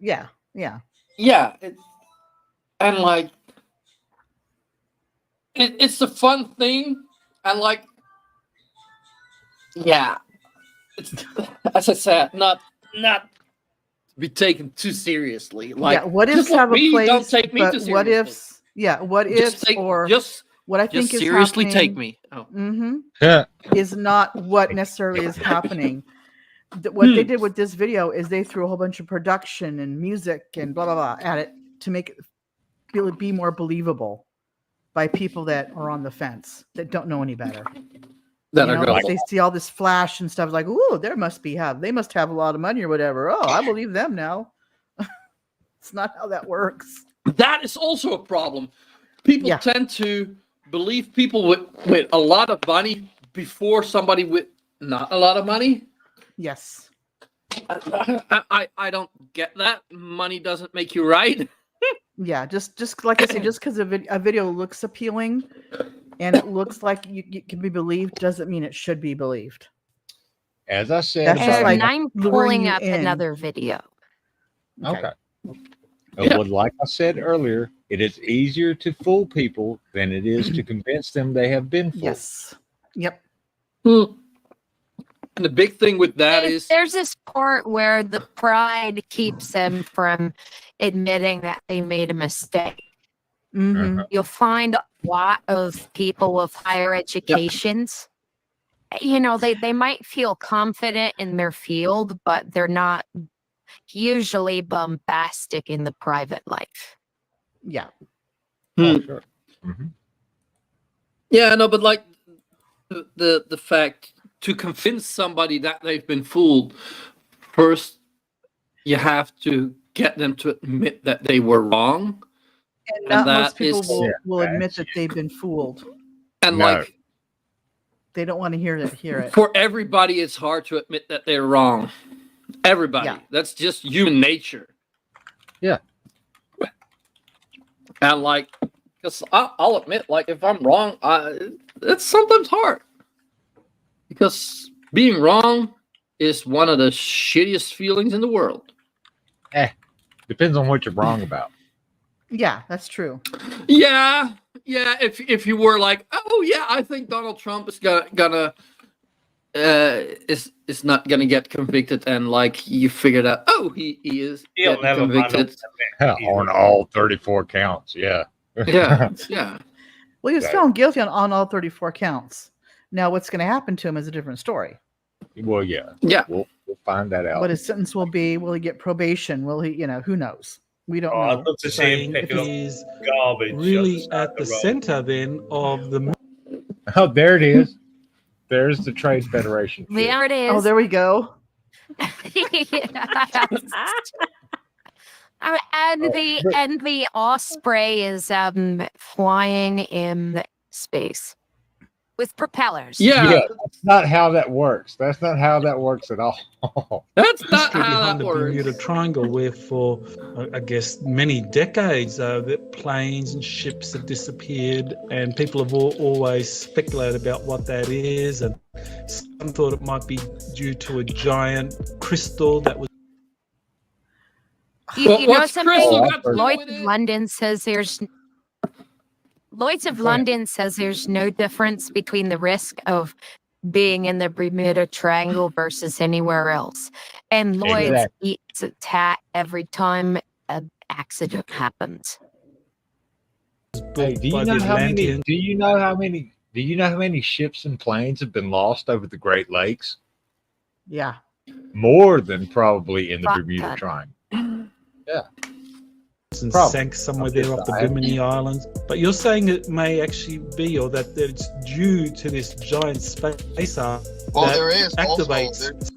Speaker 4: and like it's a fun thing, and like it's, as I said, not be taken too seriously. Like
Speaker 9: what ifs have a place,
Speaker 4: don't take me
Speaker 9: but
Speaker 4: too seriously.
Speaker 9: what ifs? Yeah, what ifs what I think is
Speaker 4: seriously
Speaker 9: happening,
Speaker 4: take me.
Speaker 9: Is not what necessarily is happening. What they did with this video is they threw a whole bunch of production and music and blah blah blah at it to make it be more believable by people that are on the fence that don't know any better. They see all this flash and stuff like, ooh, they must have a lot of money or whatever. Oh, I believe them now. It's not how that works.
Speaker 4: That is also a problem. People tend to believe people with a lot of money before somebody with not a lot of money.
Speaker 9: Yes.
Speaker 4: I don't get that. Money doesn't make you right.
Speaker 9: Yeah, just like I say, just because a video looks appealing and it looks like it can be believed, doesn't mean it should be believed.
Speaker 3: As I said,
Speaker 9: That's just like
Speaker 5: And I'm
Speaker 9: luring
Speaker 5: pulling
Speaker 9: you
Speaker 5: up
Speaker 9: in.
Speaker 5: another video.
Speaker 3: Okay. Well, like I said earlier, it is easier to fool people than it is to convince them they have been fooled.
Speaker 9: Yes. Yep.
Speaker 4: And the big thing with that is
Speaker 5: there's this part where the pride keeps them from admitting that they made a mistake.
Speaker 9: Mm-hmm.
Speaker 5: You'll find a lot of people with higher educations. You know, they might feel confident in their field, but they're not usually bombastic in the private life.
Speaker 9: Yeah.
Speaker 3: Oh, sure.
Speaker 4: Yeah, no, but like the fact to convince somebody that they've been fooled, first you have to get them to admit that they were wrong.
Speaker 9: And not
Speaker 4: that
Speaker 9: most people
Speaker 4: is-
Speaker 9: will admit that they've been fooled.
Speaker 4: And like
Speaker 9: They don't want to hear it.
Speaker 4: for everybody, it's hard to admit that they're wrong. Everybody.
Speaker 9: Yeah.
Speaker 4: That's just human nature.
Speaker 3: Yeah.
Speaker 4: And like, because I'll admit, like, if I'm wrong, it's sometimes hard. Because being wrong is one of the shittiest feelings in the world.
Speaker 3: Depends on what you're wrong about.
Speaker 9: Yeah, that's true.
Speaker 4: Yeah. If you were like, oh yeah, I think Donald Trump is gonna is not gonna get convicted, and like you figured out, oh, he is
Speaker 1: He'll never
Speaker 4: convicted.
Speaker 3: On all 34 counts. Yeah.
Speaker 4: Yeah.
Speaker 9: Well, he was
Speaker 3: Right.
Speaker 9: found guilty on all 34 counts. Now, what's going to happen to him is a different story.
Speaker 3: Well, yeah.
Speaker 4: Yeah.
Speaker 3: We'll find that out.
Speaker 9: What his sentence will be? Will he get probation? Will he? Who knows? We don't know.
Speaker 1: I'd love to see him
Speaker 13: Saying
Speaker 1: picking up
Speaker 13: he's
Speaker 1: garbage.
Speaker 13: really at the center then of the.
Speaker 3: Oh, there it is. There's the Trade Federation.
Speaker 5: There it is.
Speaker 9: Oh, there we go.
Speaker 5: And the Osprey is flying in space with propellers.
Speaker 4: Yeah.
Speaker 3: That's not how that works. That's not how that works at all.
Speaker 4: That's not
Speaker 13: History
Speaker 4: how
Speaker 13: behind
Speaker 4: that
Speaker 13: the
Speaker 4: works.
Speaker 13: Bermuda Triangle, where for I guess many decades, that planes and ships have disappeared, and people have always speculated about what that is, and some thought it might be due to a giant crystal that was.
Speaker 5: You know
Speaker 4: What's
Speaker 5: something?
Speaker 4: crystal got to do
Speaker 5: Lloyd's
Speaker 4: with
Speaker 5: of
Speaker 4: it?
Speaker 5: London says there's no difference between the risk of being in the Bermuda Triangle versus anywhere else. And Lloyd's
Speaker 3: Exactly.
Speaker 5: eats a tat every time an accident happens.
Speaker 3: Hey, do you know how many? Do you know how many ships and planes have been lost over the Great Lakes?
Speaker 9: Yeah.
Speaker 3: More than probably in the
Speaker 5: Fuck
Speaker 3: Bermuda
Speaker 5: that.
Speaker 3: Triangle. Yeah.
Speaker 13: And
Speaker 3: Probably.
Speaker 13: sank somewhere there off the
Speaker 3: I-
Speaker 13: Bimini Islands. But you're saying it may actually be, or that it's due to this giant space arm
Speaker 15: Well,
Speaker 13: that
Speaker 15: there is
Speaker 13: activates.
Speaker 15: also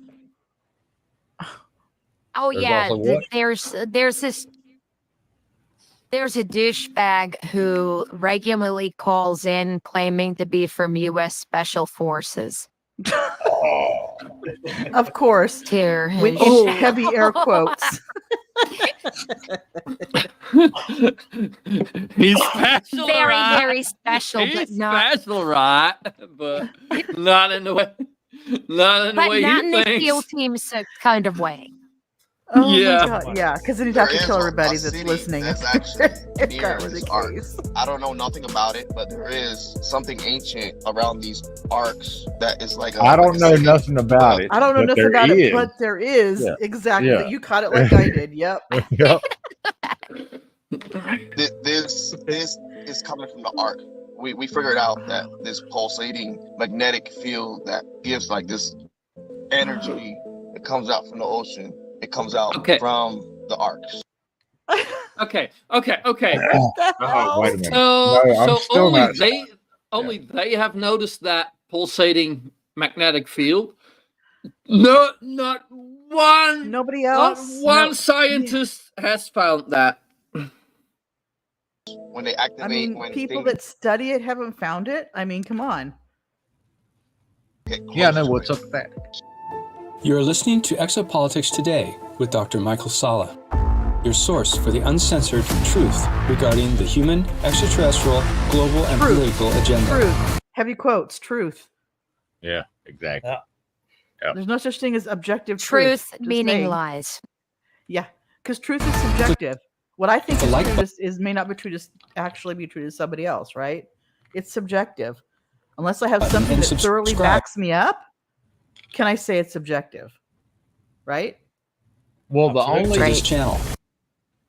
Speaker 5: Oh
Speaker 3: There's
Speaker 5: yeah,
Speaker 3: also what?
Speaker 5: there's a douchebag who regularly calls in claiming to be from U.S. Special Forces.
Speaker 9: Of course.
Speaker 5: Here,
Speaker 9: With heavy air quotes.
Speaker 4: He's special,
Speaker 5: very,
Speaker 4: right?
Speaker 5: very special,
Speaker 4: He's
Speaker 5: but not.
Speaker 4: special, right? But not in the way. Not in the
Speaker 5: But
Speaker 4: way
Speaker 5: not
Speaker 4: he
Speaker 5: in the
Speaker 4: thinks.
Speaker 5: SEAL team kind of way.
Speaker 9: Oh
Speaker 4: Yeah.
Speaker 9: my God. Yeah, because then he'd have to
Speaker 15: there
Speaker 9: kill
Speaker 15: is
Speaker 9: everybody
Speaker 15: a
Speaker 9: that's
Speaker 15: city
Speaker 9: listening.
Speaker 15: that's actually
Speaker 9: if
Speaker 15: near
Speaker 9: that was
Speaker 15: this
Speaker 9: the
Speaker 15: arc.
Speaker 9: case.
Speaker 15: I don't know nothing about it, but there is something ancient around these arcs that is like.
Speaker 3: I don't know nothing about it.
Speaker 9: I don't know
Speaker 3: but
Speaker 9: nothing
Speaker 3: there
Speaker 9: about it,
Speaker 3: is.
Speaker 9: but there is.
Speaker 3: Yeah.
Speaker 9: Exactly.
Speaker 3: Yeah.
Speaker 9: You caught it like I did. Yep.
Speaker 3: Yep.
Speaker 15: This is coming from the arc. We figured out that this pulsating magnetic field that gives like this energy. It comes out from the ocean. It comes out from the arcs.
Speaker 4: Okay.
Speaker 3: Oh, wait a minute.
Speaker 4: So,
Speaker 3: No, I'm
Speaker 4: so
Speaker 3: still
Speaker 4: only
Speaker 3: not.
Speaker 4: only they have noticed that pulsating magnetic field. No, not one.
Speaker 9: Nobody
Speaker 4: Not
Speaker 9: else.
Speaker 4: one
Speaker 9: No.
Speaker 4: scientist has found that.
Speaker 15: When they activate,
Speaker 9: I mean,
Speaker 15: when
Speaker 9: people
Speaker 15: things
Speaker 9: that study it haven't found it. I mean, come on.
Speaker 15: get
Speaker 3: Yeah, I know
Speaker 15: closer.
Speaker 3: what's up with that.
Speaker 16: You're listening to Exopolitics Today with Dr. Michael Sala. your source for the uncensored truth regarding the human, extraterrestrial, global, and political agenda.
Speaker 9: Truth. Heavy quotes. Truth.
Speaker 3: Yeah, exactly.
Speaker 9: There's no such thing as objective
Speaker 5: Truth
Speaker 9: Just
Speaker 5: meaning
Speaker 9: saying.
Speaker 5: lies.
Speaker 9: Yeah, because truth is subjective. What I think
Speaker 16: The
Speaker 9: is
Speaker 16: like
Speaker 9: true is may not be true to actually be true to somebody else, right? It's subjective. Unless I have something
Speaker 16: and
Speaker 9: that thoroughly
Speaker 16: subscribe.
Speaker 9: backs me up, can I say it's subjective? Right?
Speaker 3: Well, the
Speaker 16: Absolutely.
Speaker 3: only
Speaker 16: This channel.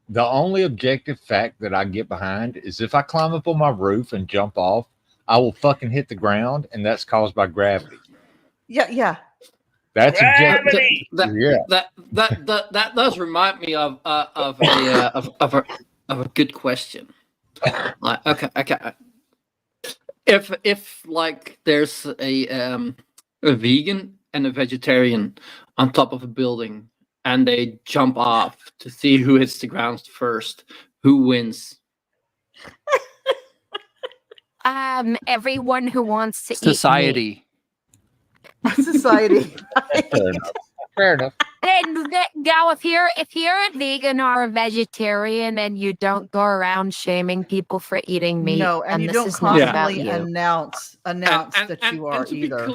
Speaker 3: the only objective fact that I get behind is if I climb up on my roof and jump off, I will fucking hit the ground, and that's caused by gravity.
Speaker 9: Yeah.
Speaker 3: That's objective.
Speaker 4: That does remind me of a good question. Like, okay. If like there's a vegan and a vegetarian on top of a building and they jump off to see who hits the ground first, who wins?
Speaker 5: Everyone who wants to
Speaker 4: Society.
Speaker 9: Society.
Speaker 3: Fair enough.
Speaker 5: And now, if you're a vegan or a vegetarian and you don't go around shaming people for eating meat,
Speaker 9: No, and you
Speaker 5: this
Speaker 9: don't
Speaker 5: is not about
Speaker 9: constantly
Speaker 5: you.
Speaker 9: announce that you are
Speaker 4: to
Speaker 9: either.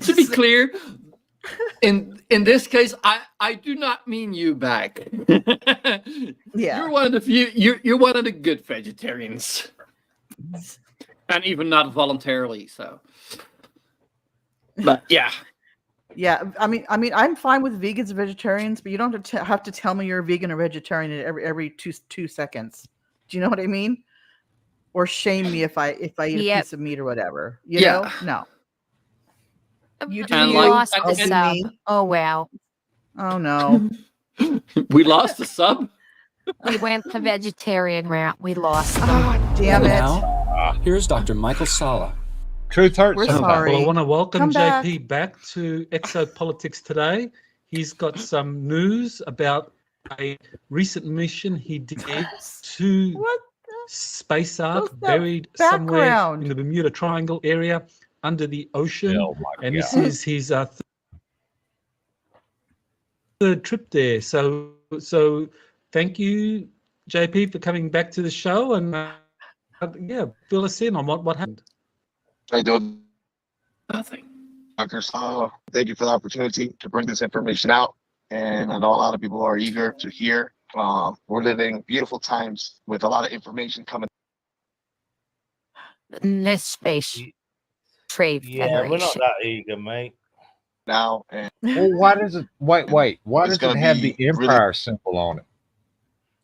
Speaker 4: To be clear, in this case, I do not mean you back.
Speaker 9: Yeah.
Speaker 4: You're one of the few. You're one of the good vegetarians, and even not voluntarily. So, but yeah.
Speaker 9: Yeah, I mean, I'm fine with vegans and vegetarians, but you don't have to tell me you're a vegan or vegetarian every 2 seconds. Do you know what I mean? Or shame me if I eat a piece of meat or whatever. You know? No. You do
Speaker 5: We
Speaker 9: you,
Speaker 5: lost
Speaker 9: I'll
Speaker 5: the
Speaker 9: do
Speaker 5: sub.
Speaker 9: me.
Speaker 5: Oh wow.
Speaker 9: Oh no.
Speaker 4: We lost the sub.
Speaker 5: We went the vegetarian route. We lost them.
Speaker 9: Oh, damn it.
Speaker 16: Now, here's Dr. Michael Sala.
Speaker 3: Truth hurts.
Speaker 9: We're
Speaker 3: sometimes.
Speaker 9: sorry.
Speaker 13: Well, I want to welcome
Speaker 9: Come
Speaker 13: JP back to Exopolitics today. He's got some news about a recent mission he did to space ark buried somewhere
Speaker 9: background?
Speaker 13: in the Bermuda Triangle area under the ocean.
Speaker 3: Oh my
Speaker 13: And
Speaker 3: God.
Speaker 13: this is his third trip there. So thank you, JP, for coming back to the show and fill us in on what happened.
Speaker 15: How you doing?
Speaker 4: Nothing.
Speaker 15: Dr. Sala, thank you for the opportunity to bring this information out. And I know a lot of people are eager to hear. We're living beautiful times with a lot of information coming.
Speaker 5: This space trade
Speaker 1: Yeah,
Speaker 5: federation.
Speaker 1: we're not that eager, mate.
Speaker 15: Now, and
Speaker 3: Well, why does it wait? Why
Speaker 15: It's
Speaker 3: does it
Speaker 15: gonna
Speaker 3: have
Speaker 15: be
Speaker 3: the Empire symbol on it?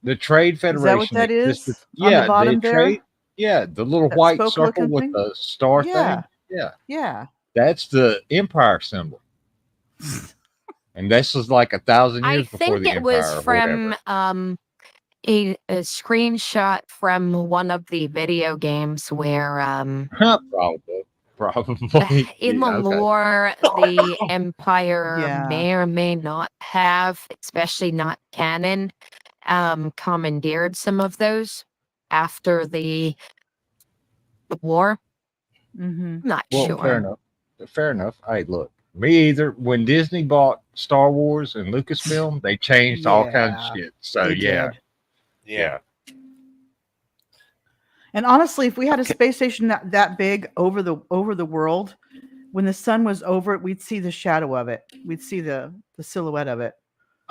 Speaker 3: The Trade Federation.
Speaker 9: Is that what that is?
Speaker 3: existed-
Speaker 9: On
Speaker 3: Yeah,
Speaker 9: the bottom there?
Speaker 3: trade. Yeah, the little
Speaker 9: That
Speaker 3: white
Speaker 9: spoke
Speaker 3: circle
Speaker 9: looking
Speaker 3: with
Speaker 9: thing?
Speaker 3: the star
Speaker 9: Yeah.
Speaker 3: thing. Yeah,
Speaker 9: Yeah.
Speaker 3: that's the Empire symbol. And this was like 1,000
Speaker 5: I
Speaker 3: years before
Speaker 5: think
Speaker 3: the
Speaker 5: it
Speaker 3: Empire.
Speaker 5: was
Speaker 3: or
Speaker 5: from
Speaker 3: whatever.
Speaker 5: a screenshot from one of the video games where
Speaker 3: Probably.
Speaker 5: in the
Speaker 3: Yeah, okay.
Speaker 5: lore the Empire
Speaker 9: Yeah.
Speaker 5: may or may not have, especially not canon, commandeered some of those after the war.
Speaker 9: Mm-hmm.
Speaker 5: Not
Speaker 3: Well,
Speaker 5: sure.
Speaker 3: fair enough. Fair enough. Hey, look, me either. When Disney bought Star Wars and Lucasfilm, they changed all kinds of
Speaker 9: Yeah,
Speaker 3: shit. So
Speaker 9: they
Speaker 3: yeah,
Speaker 9: did.
Speaker 3: yeah.
Speaker 9: And honestly, if we had a space station that big over the world, when the sun was over it, we'd see the shadow of it. We'd see the silhouette of it.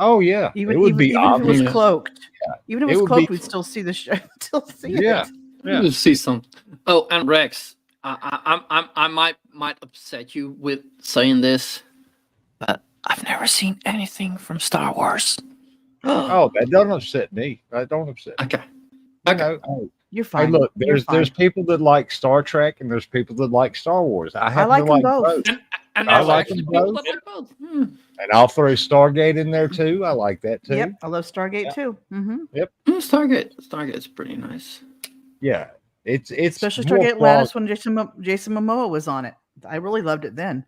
Speaker 3: Oh yeah,
Speaker 9: Even
Speaker 3: it would be
Speaker 9: even if it was
Speaker 3: obvious.
Speaker 9: cloaked.
Speaker 3: Yeah.
Speaker 9: Even if
Speaker 3: It
Speaker 9: it was
Speaker 3: would
Speaker 9: cloaked,
Speaker 3: be-
Speaker 9: we'd still see the still see
Speaker 3: Yeah.
Speaker 9: it.
Speaker 3: Yeah.
Speaker 4: You'll see some. Oh, and Rex, I might upset you with saying this, but I've never seen anything from Star Wars.
Speaker 3: Oh, that don't upset me. That don't upset me.
Speaker 4: Okay.
Speaker 3: You know, hey,
Speaker 9: You're fine.
Speaker 3: hey, look,
Speaker 9: You're
Speaker 3: there's
Speaker 9: fine.
Speaker 3: people that like Star Trek and there's people that like Star Wars. I happen
Speaker 9: like
Speaker 3: to like
Speaker 9: 'em both.
Speaker 4: And
Speaker 3: I
Speaker 4: there's
Speaker 3: like
Speaker 4: actually
Speaker 3: them
Speaker 4: people
Speaker 3: both.
Speaker 4: that like both. Hmm.
Speaker 3: And I'll throw Stargate in there too. I like that too.
Speaker 9: Yep, I love Stargate too. Mm-hmm.
Speaker 4: Stargate's pretty nice.
Speaker 3: Yeah, it's
Speaker 9: Especially
Speaker 3: more
Speaker 9: Stargate Atlantis
Speaker 3: quality.
Speaker 9: when Jason Momoa was on it. I really loved it then.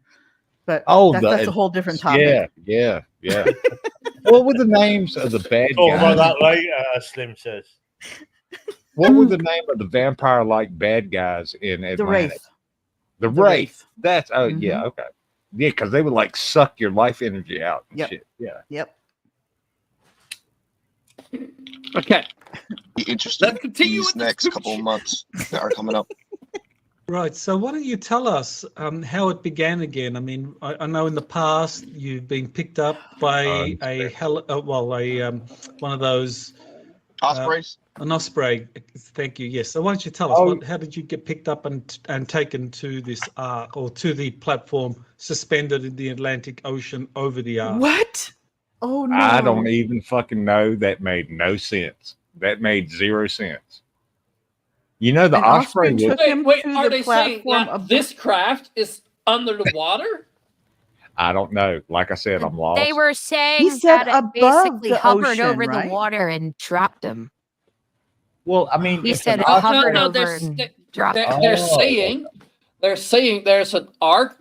Speaker 9: But
Speaker 3: Oh,
Speaker 9: that's a whole different topic.
Speaker 3: Yeah. What were the names of the bad
Speaker 1: Talk about
Speaker 3: guys?
Speaker 1: that later, Slim says.
Speaker 3: What were the name of the vampire-like bad guys in Atlantis?
Speaker 9: The Wraith.
Speaker 3: The
Speaker 9: The
Speaker 3: Wraith.
Speaker 9: Wraith.
Speaker 3: That's
Speaker 9: Mhm.
Speaker 3: yeah, okay. Yeah, because they would like suck your life energy out. And
Speaker 9: Yep.
Speaker 3: shit. Yeah.
Speaker 9: Yep.
Speaker 4: Okay.
Speaker 15: Be interesting.
Speaker 4: Let's continue
Speaker 15: these
Speaker 4: with the
Speaker 15: next couple of months that are coming up.
Speaker 13: Right. So why don't you tell us how it began again? I mean, I know in the past you've been picked up by one of those
Speaker 15: Ospreys.
Speaker 13: An osprey. Thank you. Yes. So why don't you tell us how did you get picked up and taken to this ark or to the platform suspended in the Atlantic Ocean over the ark?
Speaker 9: What? Oh no!
Speaker 3: I don't even fucking know. That made no sense. That made 0 sense. You know, the
Speaker 9: An
Speaker 3: osprey
Speaker 9: osprey
Speaker 3: was.
Speaker 9: took him
Speaker 4: Wait,
Speaker 9: to
Speaker 4: are
Speaker 9: the
Speaker 4: they saying
Speaker 9: platform
Speaker 4: that
Speaker 9: of
Speaker 4: this craft is under the water?
Speaker 3: I don't know. Like I said, I'm lost.
Speaker 5: They were
Speaker 9: He
Speaker 5: saying
Speaker 9: said
Speaker 5: that it
Speaker 9: above
Speaker 5: basically
Speaker 9: the
Speaker 5: hovered
Speaker 9: ocean,
Speaker 5: over
Speaker 9: right?
Speaker 5: the water and dropped him.
Speaker 3: Well, I mean,
Speaker 5: He
Speaker 3: if
Speaker 5: said
Speaker 3: an
Speaker 5: it
Speaker 3: osprey.
Speaker 5: hovered
Speaker 4: No,
Speaker 5: over and dropped him.
Speaker 4: they're
Speaker 3: Oh,
Speaker 4: saying there's an arc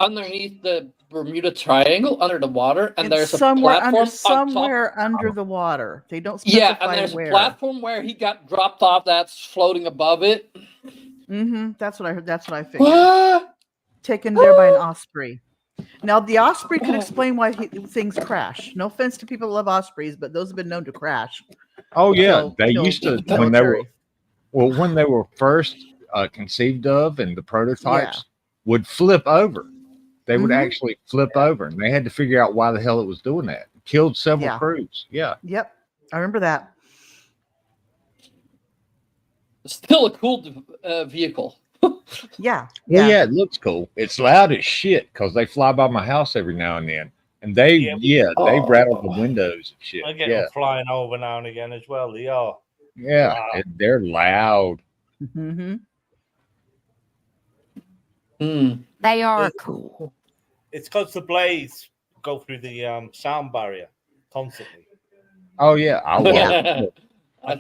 Speaker 4: underneath the Bermuda Triangle under the water, and
Speaker 9: It's
Speaker 4: there's a
Speaker 9: somewhere
Speaker 4: platform on top.
Speaker 9: somewhere under the water. They don't
Speaker 4: Yeah,
Speaker 9: specify
Speaker 4: and there's
Speaker 9: where.
Speaker 4: a platform where he got dropped off that's floating above it.
Speaker 9: Mm-hmm. That's what I heard. That's what I figured.
Speaker 4: What?
Speaker 9: Taken there by an osprey. Now the osprey could explain why things crash. No offense to people who love ospreys, but those have been known to crash.
Speaker 3: Oh yeah,
Speaker 9: Kill-
Speaker 3: they
Speaker 9: kill
Speaker 3: used to
Speaker 9: the
Speaker 3: when they were
Speaker 9: military.
Speaker 3: when they were first conceived of, and the prototypes would flip over. They would actually flip over, and they had to figure out why the hell it was doing that. Killed several
Speaker 9: Yeah.
Speaker 3: crews. Yeah.
Speaker 9: Yep, I remember that.
Speaker 4: Still a cool vehicle.
Speaker 9: Yeah.
Speaker 3: Well, yeah, it looks cool. It's loud as shit because they fly by my house every now and then, and they they rattle the windows and shit.
Speaker 1: I get
Speaker 3: Yeah,
Speaker 1: them flying over now and again as well. They are.
Speaker 3: yeah,
Speaker 1: Wow.
Speaker 3: they're loud.
Speaker 9: Mm-hmm.
Speaker 5: They are cool.
Speaker 1: It's because the blades go through the sound barrier constantly.
Speaker 3: Oh yeah, I love
Speaker 5: Yeah.
Speaker 3: it.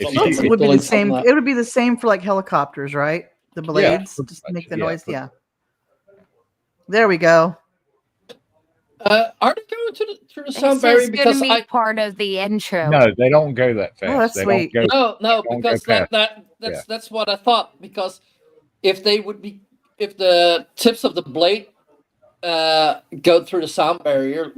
Speaker 9: It would be the same. It would be the same for like helicopters, right? The blades just make the noise. Yeah. There we go.
Speaker 4: Are they going through the sound
Speaker 5: This
Speaker 4: barrier?
Speaker 5: is going to be part of the intro.
Speaker 3: No, they don't go that fast.
Speaker 9: Oh, that's
Speaker 3: they
Speaker 9: sweet.
Speaker 3: Don't go,
Speaker 4: No,
Speaker 3: they don't
Speaker 4: because
Speaker 3: go past.
Speaker 4: that's what I thought. Because if the tips of the blade go through the sound barrier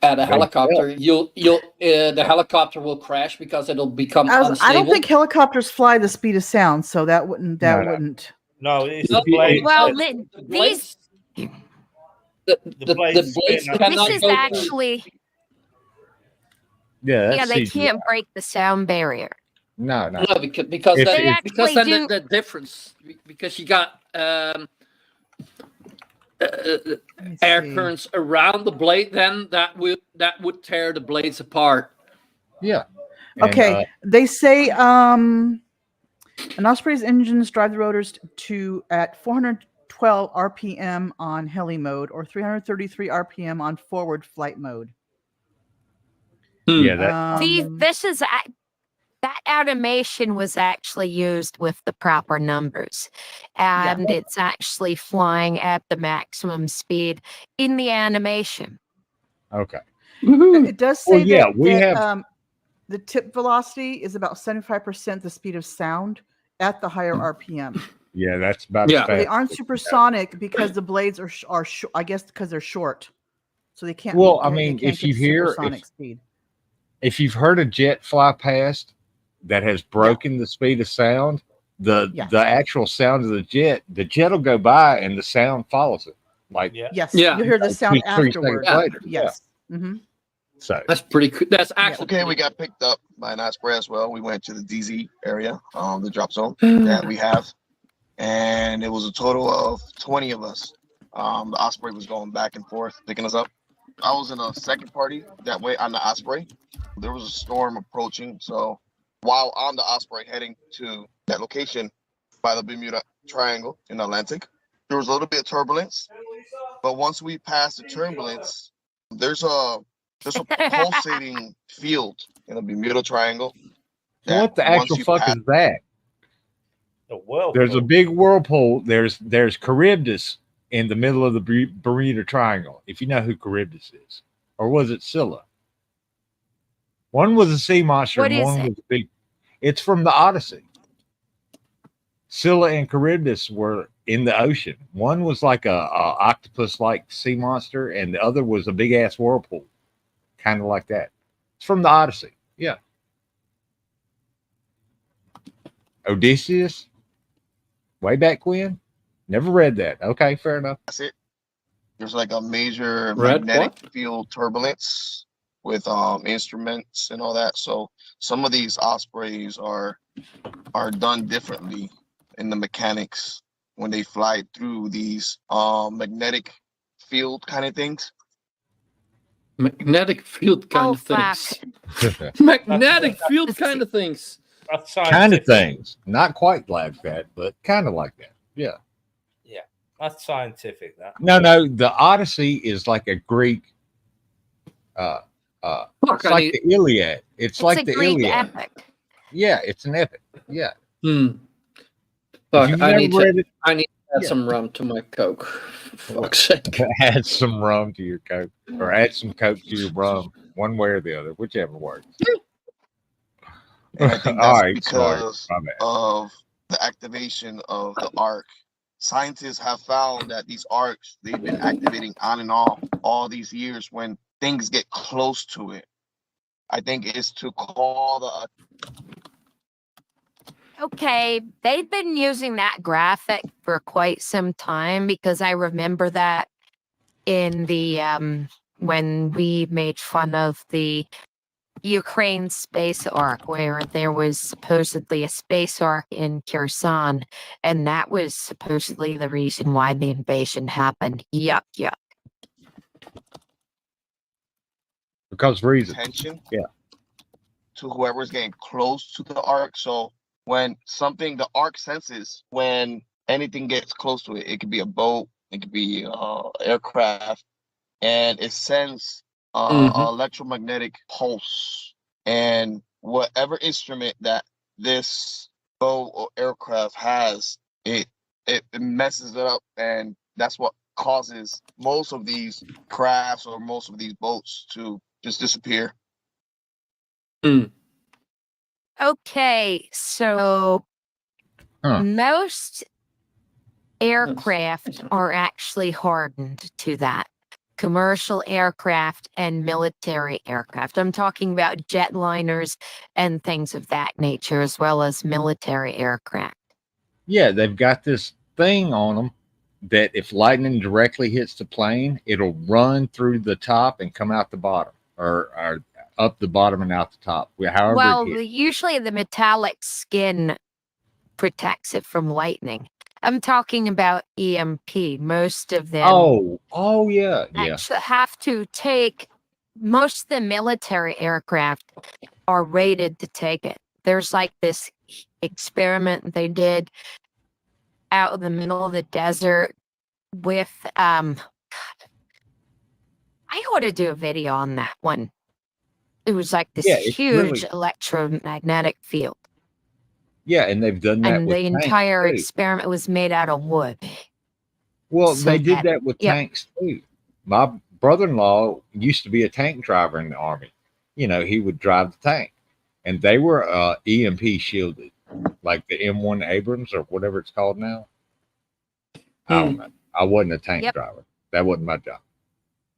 Speaker 4: at a helicopter, the helicopter will crash because it'll become unstable.
Speaker 9: I don't think helicopters fly the speed of sound, so that wouldn't.
Speaker 1: No, it's
Speaker 4: the blades.
Speaker 5: Well,
Speaker 4: these the blades cannot
Speaker 5: this is
Speaker 4: go
Speaker 5: actually.
Speaker 3: Yeah,
Speaker 5: they
Speaker 3: CGI.
Speaker 5: can't break the sound barrier.
Speaker 3: No.
Speaker 4: No, because
Speaker 3: If
Speaker 4: then,
Speaker 3: it-
Speaker 4: because
Speaker 5: actually
Speaker 4: then the difference, because you got air currents around the blade, then that would tear the blades apart.
Speaker 3: Yeah.
Speaker 9: Okay, they say an osprey's engines drive the rotors to at 412 RPM on heli mode or 333 RPM on forward flight mode.
Speaker 3: Yeah,
Speaker 5: See, this is that animation was actually used with the proper numbers, and it's actually flying at the maximum speed in the animation.
Speaker 3: Okay.
Speaker 9: It does say that,
Speaker 3: we have.
Speaker 9: the tip velocity is about 75% the speed of sound at the higher RPM.
Speaker 3: Yeah, that's about
Speaker 9: So they aren't supersonic because the blades are I guess because they're short, so they can't.
Speaker 3: Well, I
Speaker 9: they
Speaker 3: mean,
Speaker 9: can't
Speaker 3: if you
Speaker 9: get
Speaker 3: hear
Speaker 9: supersonic speed.
Speaker 3: If you've heard a jet fly past that has broken the speed of sound, the actual sound of the jet will go by and the sound follows it. Like
Speaker 9: Yes, you hear the sound
Speaker 3: 2-3 seconds
Speaker 9: afterward.
Speaker 3: later.
Speaker 9: Yes. Mm-hmm.
Speaker 3: So
Speaker 4: that's pretty cool. That's actually
Speaker 15: okay. We got picked up by an osprey as well. We went to the DZ area, the drop zone that we have, and it was a total of 20 of us. The osprey was going back and forth picking us up. I was in a second party that way on the osprey. There was a storm approaching, so while on the osprey heading to that location by the Bermuda Triangle in the Atlantic, there was a little bit of turbulence. But once we passed the turbulence, there's a pulsating field in the Bermuda Triangle.
Speaker 3: what the actual fuck is that?
Speaker 1: The whirlpool.
Speaker 3: There's a big whirlpool. There's Charybdis in the middle of the Bermuda Triangle. If you know who Charybdis is, or was it Scylla? One was a sea monster,
Speaker 5: What
Speaker 3: and
Speaker 5: is
Speaker 3: one
Speaker 5: it?
Speaker 3: was big. It's from the Odyssey. Scylla and Charybdis were in the ocean. One was like a octopus-like sea monster, and the other was a big ass whirlpool, kind of like that. It's from the Odyssey. Yeah. Odysseus? Way back when? Never read that. Okay, fair enough.
Speaker 15: That's it. There's like a major
Speaker 4: Red
Speaker 15: magnetic
Speaker 4: what?
Speaker 15: field turbulence with instruments and all that. So some of these ospreys are done differently in the mechanics when they fly through these magnetic field kind of things.
Speaker 4: Magnetic field kind
Speaker 5: Oh,
Speaker 4: of things.
Speaker 5: fuck.
Speaker 4: Magnetic field kind of things.
Speaker 1: That's
Speaker 3: Kind
Speaker 1: scientific.
Speaker 3: of things. Not quite like that, but kind of like that. Yeah.
Speaker 1: Yeah, that's scientific. That.
Speaker 3: No. The Odyssey is like a Greek. It's like the Iliad. It's like
Speaker 5: a
Speaker 3: the
Speaker 5: Greek
Speaker 3: Iliad.
Speaker 5: epic.
Speaker 3: Yeah, it's an epic. Yeah.
Speaker 4: Hmm.
Speaker 3: If
Speaker 4: Fuck,
Speaker 3: you've
Speaker 4: I
Speaker 3: never
Speaker 4: need
Speaker 3: read
Speaker 4: to.
Speaker 3: it,
Speaker 4: I need to add
Speaker 3: yeah.
Speaker 4: some rum to my Coke. For fuck's sake.
Speaker 3: Add some rum to your Coke, or add some Coke to your rum, one way or the other, whichever works.
Speaker 15: And I think
Speaker 3: All
Speaker 15: that's
Speaker 3: right, sorry.
Speaker 15: because
Speaker 3: My bad.
Speaker 15: of the activation of the arc. Scientists have found that these arcs, they've been activating on and off all these years when things get close to it. I think it's to call the
Speaker 5: Okay, they've been using that graphic for quite some time because I remember that in the when we made fun of the Ukraine space arc, where there was supposedly a space arc in Kherson, and that was supposedly the reason why the invasion happened. Yuck, yuck.
Speaker 3: Because reason.
Speaker 15: attention
Speaker 3: Yeah.
Speaker 15: to whoever's getting close to the arc. So when something, the arc senses when anything gets close to it. It could be a boat, it could be aircraft, and it sends an electromagnetic pulse. And whatever instrument that this boat or aircraft has, it messes it up, and that's what causes most of these crafts or most of these boats to just disappear.
Speaker 5: Okay, so most aircraft are actually hardened to that. Commercial aircraft and military aircraft. I'm talking about jetliners and things of that nature, as well as military aircraft.
Speaker 3: Yeah, they've got this thing on them that if lightning directly hits the plane, it'll run through the top and come out the bottom, or up the bottom and out the top. However
Speaker 5: Well,
Speaker 3: it hits.
Speaker 5: usually the metallic skin protects it from lightning. I'm talking about EMP. Most of them
Speaker 3: Yeah.
Speaker 5: actually have to take, most of the military aircraft are rated to take it. There's like this experiment they did out in the middle of the desert with I ought to do a video on that one. It was like this
Speaker 3: Yeah, it's
Speaker 5: huge
Speaker 3: really-
Speaker 5: electromagnetic field.
Speaker 3: Yeah, and they've done that
Speaker 5: And
Speaker 3: with
Speaker 5: the
Speaker 3: tanks,
Speaker 5: entire
Speaker 3: too.
Speaker 5: experiment was made out of wood.
Speaker 3: Well,
Speaker 5: So
Speaker 3: they did that with
Speaker 5: yep.
Speaker 3: tanks too. My brother-in-law used to be a tank driver in the Army. You know, he would drive the tank, and they were EMP shielded, like the M1 Abrams or whatever it's called now. I don't know. I wasn't a tank driver. That wasn't my job.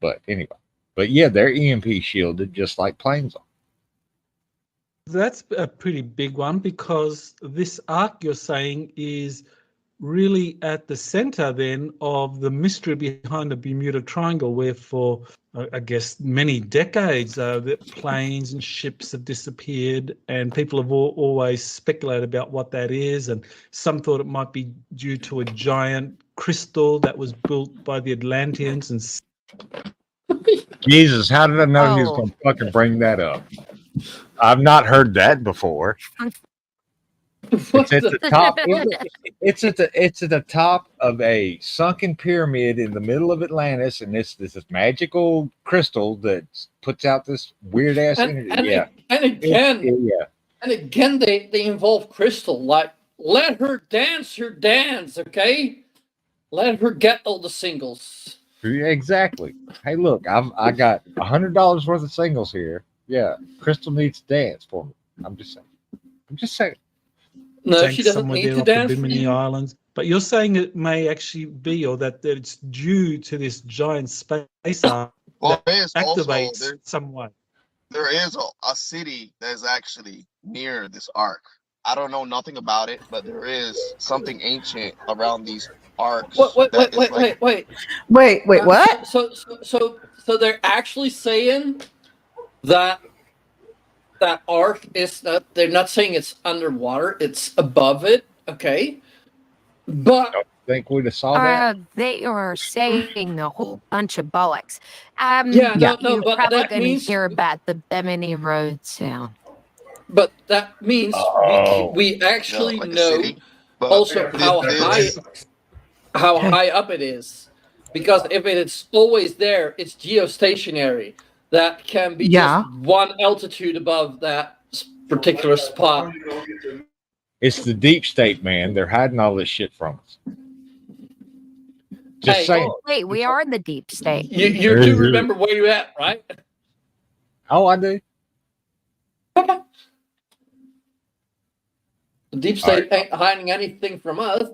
Speaker 3: But anyway, but yeah, they're EMP shielded just like planes are.
Speaker 13: That's a pretty big one, because this arc you're saying is really at the center then of the mystery behind the Bermuda Triangle, where for I guess many decades the planes and ships have disappeared, and people have always speculated about what that is, and some thought it might be due to a giant crystal that was built by the Atlanteans. And
Speaker 3: Jesus, how did I know he was going to fucking bring that up? I've not heard that before. It's at the top. It's at the top of a sunken pyramid in the middle of Atlantis, and this magical crystal that puts out this weird ass energy.
Speaker 4: And again, they involve Crystal. Like, let her dance her dance, okay? Let her get all the singles.
Speaker 3: Exactly. Hey, look, I got $100 worth of singles here. Yeah, Crystal needs to dance for me. I'm just saying.
Speaker 4: No, she doesn't
Speaker 13: somewhere
Speaker 4: need
Speaker 13: there
Speaker 4: to
Speaker 13: off the
Speaker 4: dance for
Speaker 13: Bimini
Speaker 4: you.
Speaker 13: Islands. But you're saying it may actually be, or that it's due to this giant space arc
Speaker 15: Well,
Speaker 13: that
Speaker 15: there is also
Speaker 13: activates some way.
Speaker 15: there is a city that is actually near this arc. I don't know nothing about it, but there is something ancient around these arcs.
Speaker 4: Wait,
Speaker 15: that is like,
Speaker 9: Wait, what?
Speaker 4: So they're actually saying that arc is not. They're not saying it's underwater. It's above it. Okay, but
Speaker 3: think we'd have saw that.
Speaker 5: They are saying a whole bunch of bollocks.
Speaker 4: Yeah, no,
Speaker 5: you're
Speaker 4: but
Speaker 5: probably
Speaker 4: that
Speaker 5: going to
Speaker 4: means-
Speaker 5: hear about the Bemini Road sound.
Speaker 4: but that means we actually
Speaker 15: like a
Speaker 4: know
Speaker 15: city. But
Speaker 4: also how high up it is, because if it is always there, it's geostationary. That can be just one altitude above that particular spot.
Speaker 3: It's the deep state, man. They're hiding all this shit from us. Just saying.
Speaker 5: Wait, we are in the deep state.
Speaker 4: You do remember where you're at, right?
Speaker 3: Oh, I do.
Speaker 4: The deep state ain't hiding anything from us.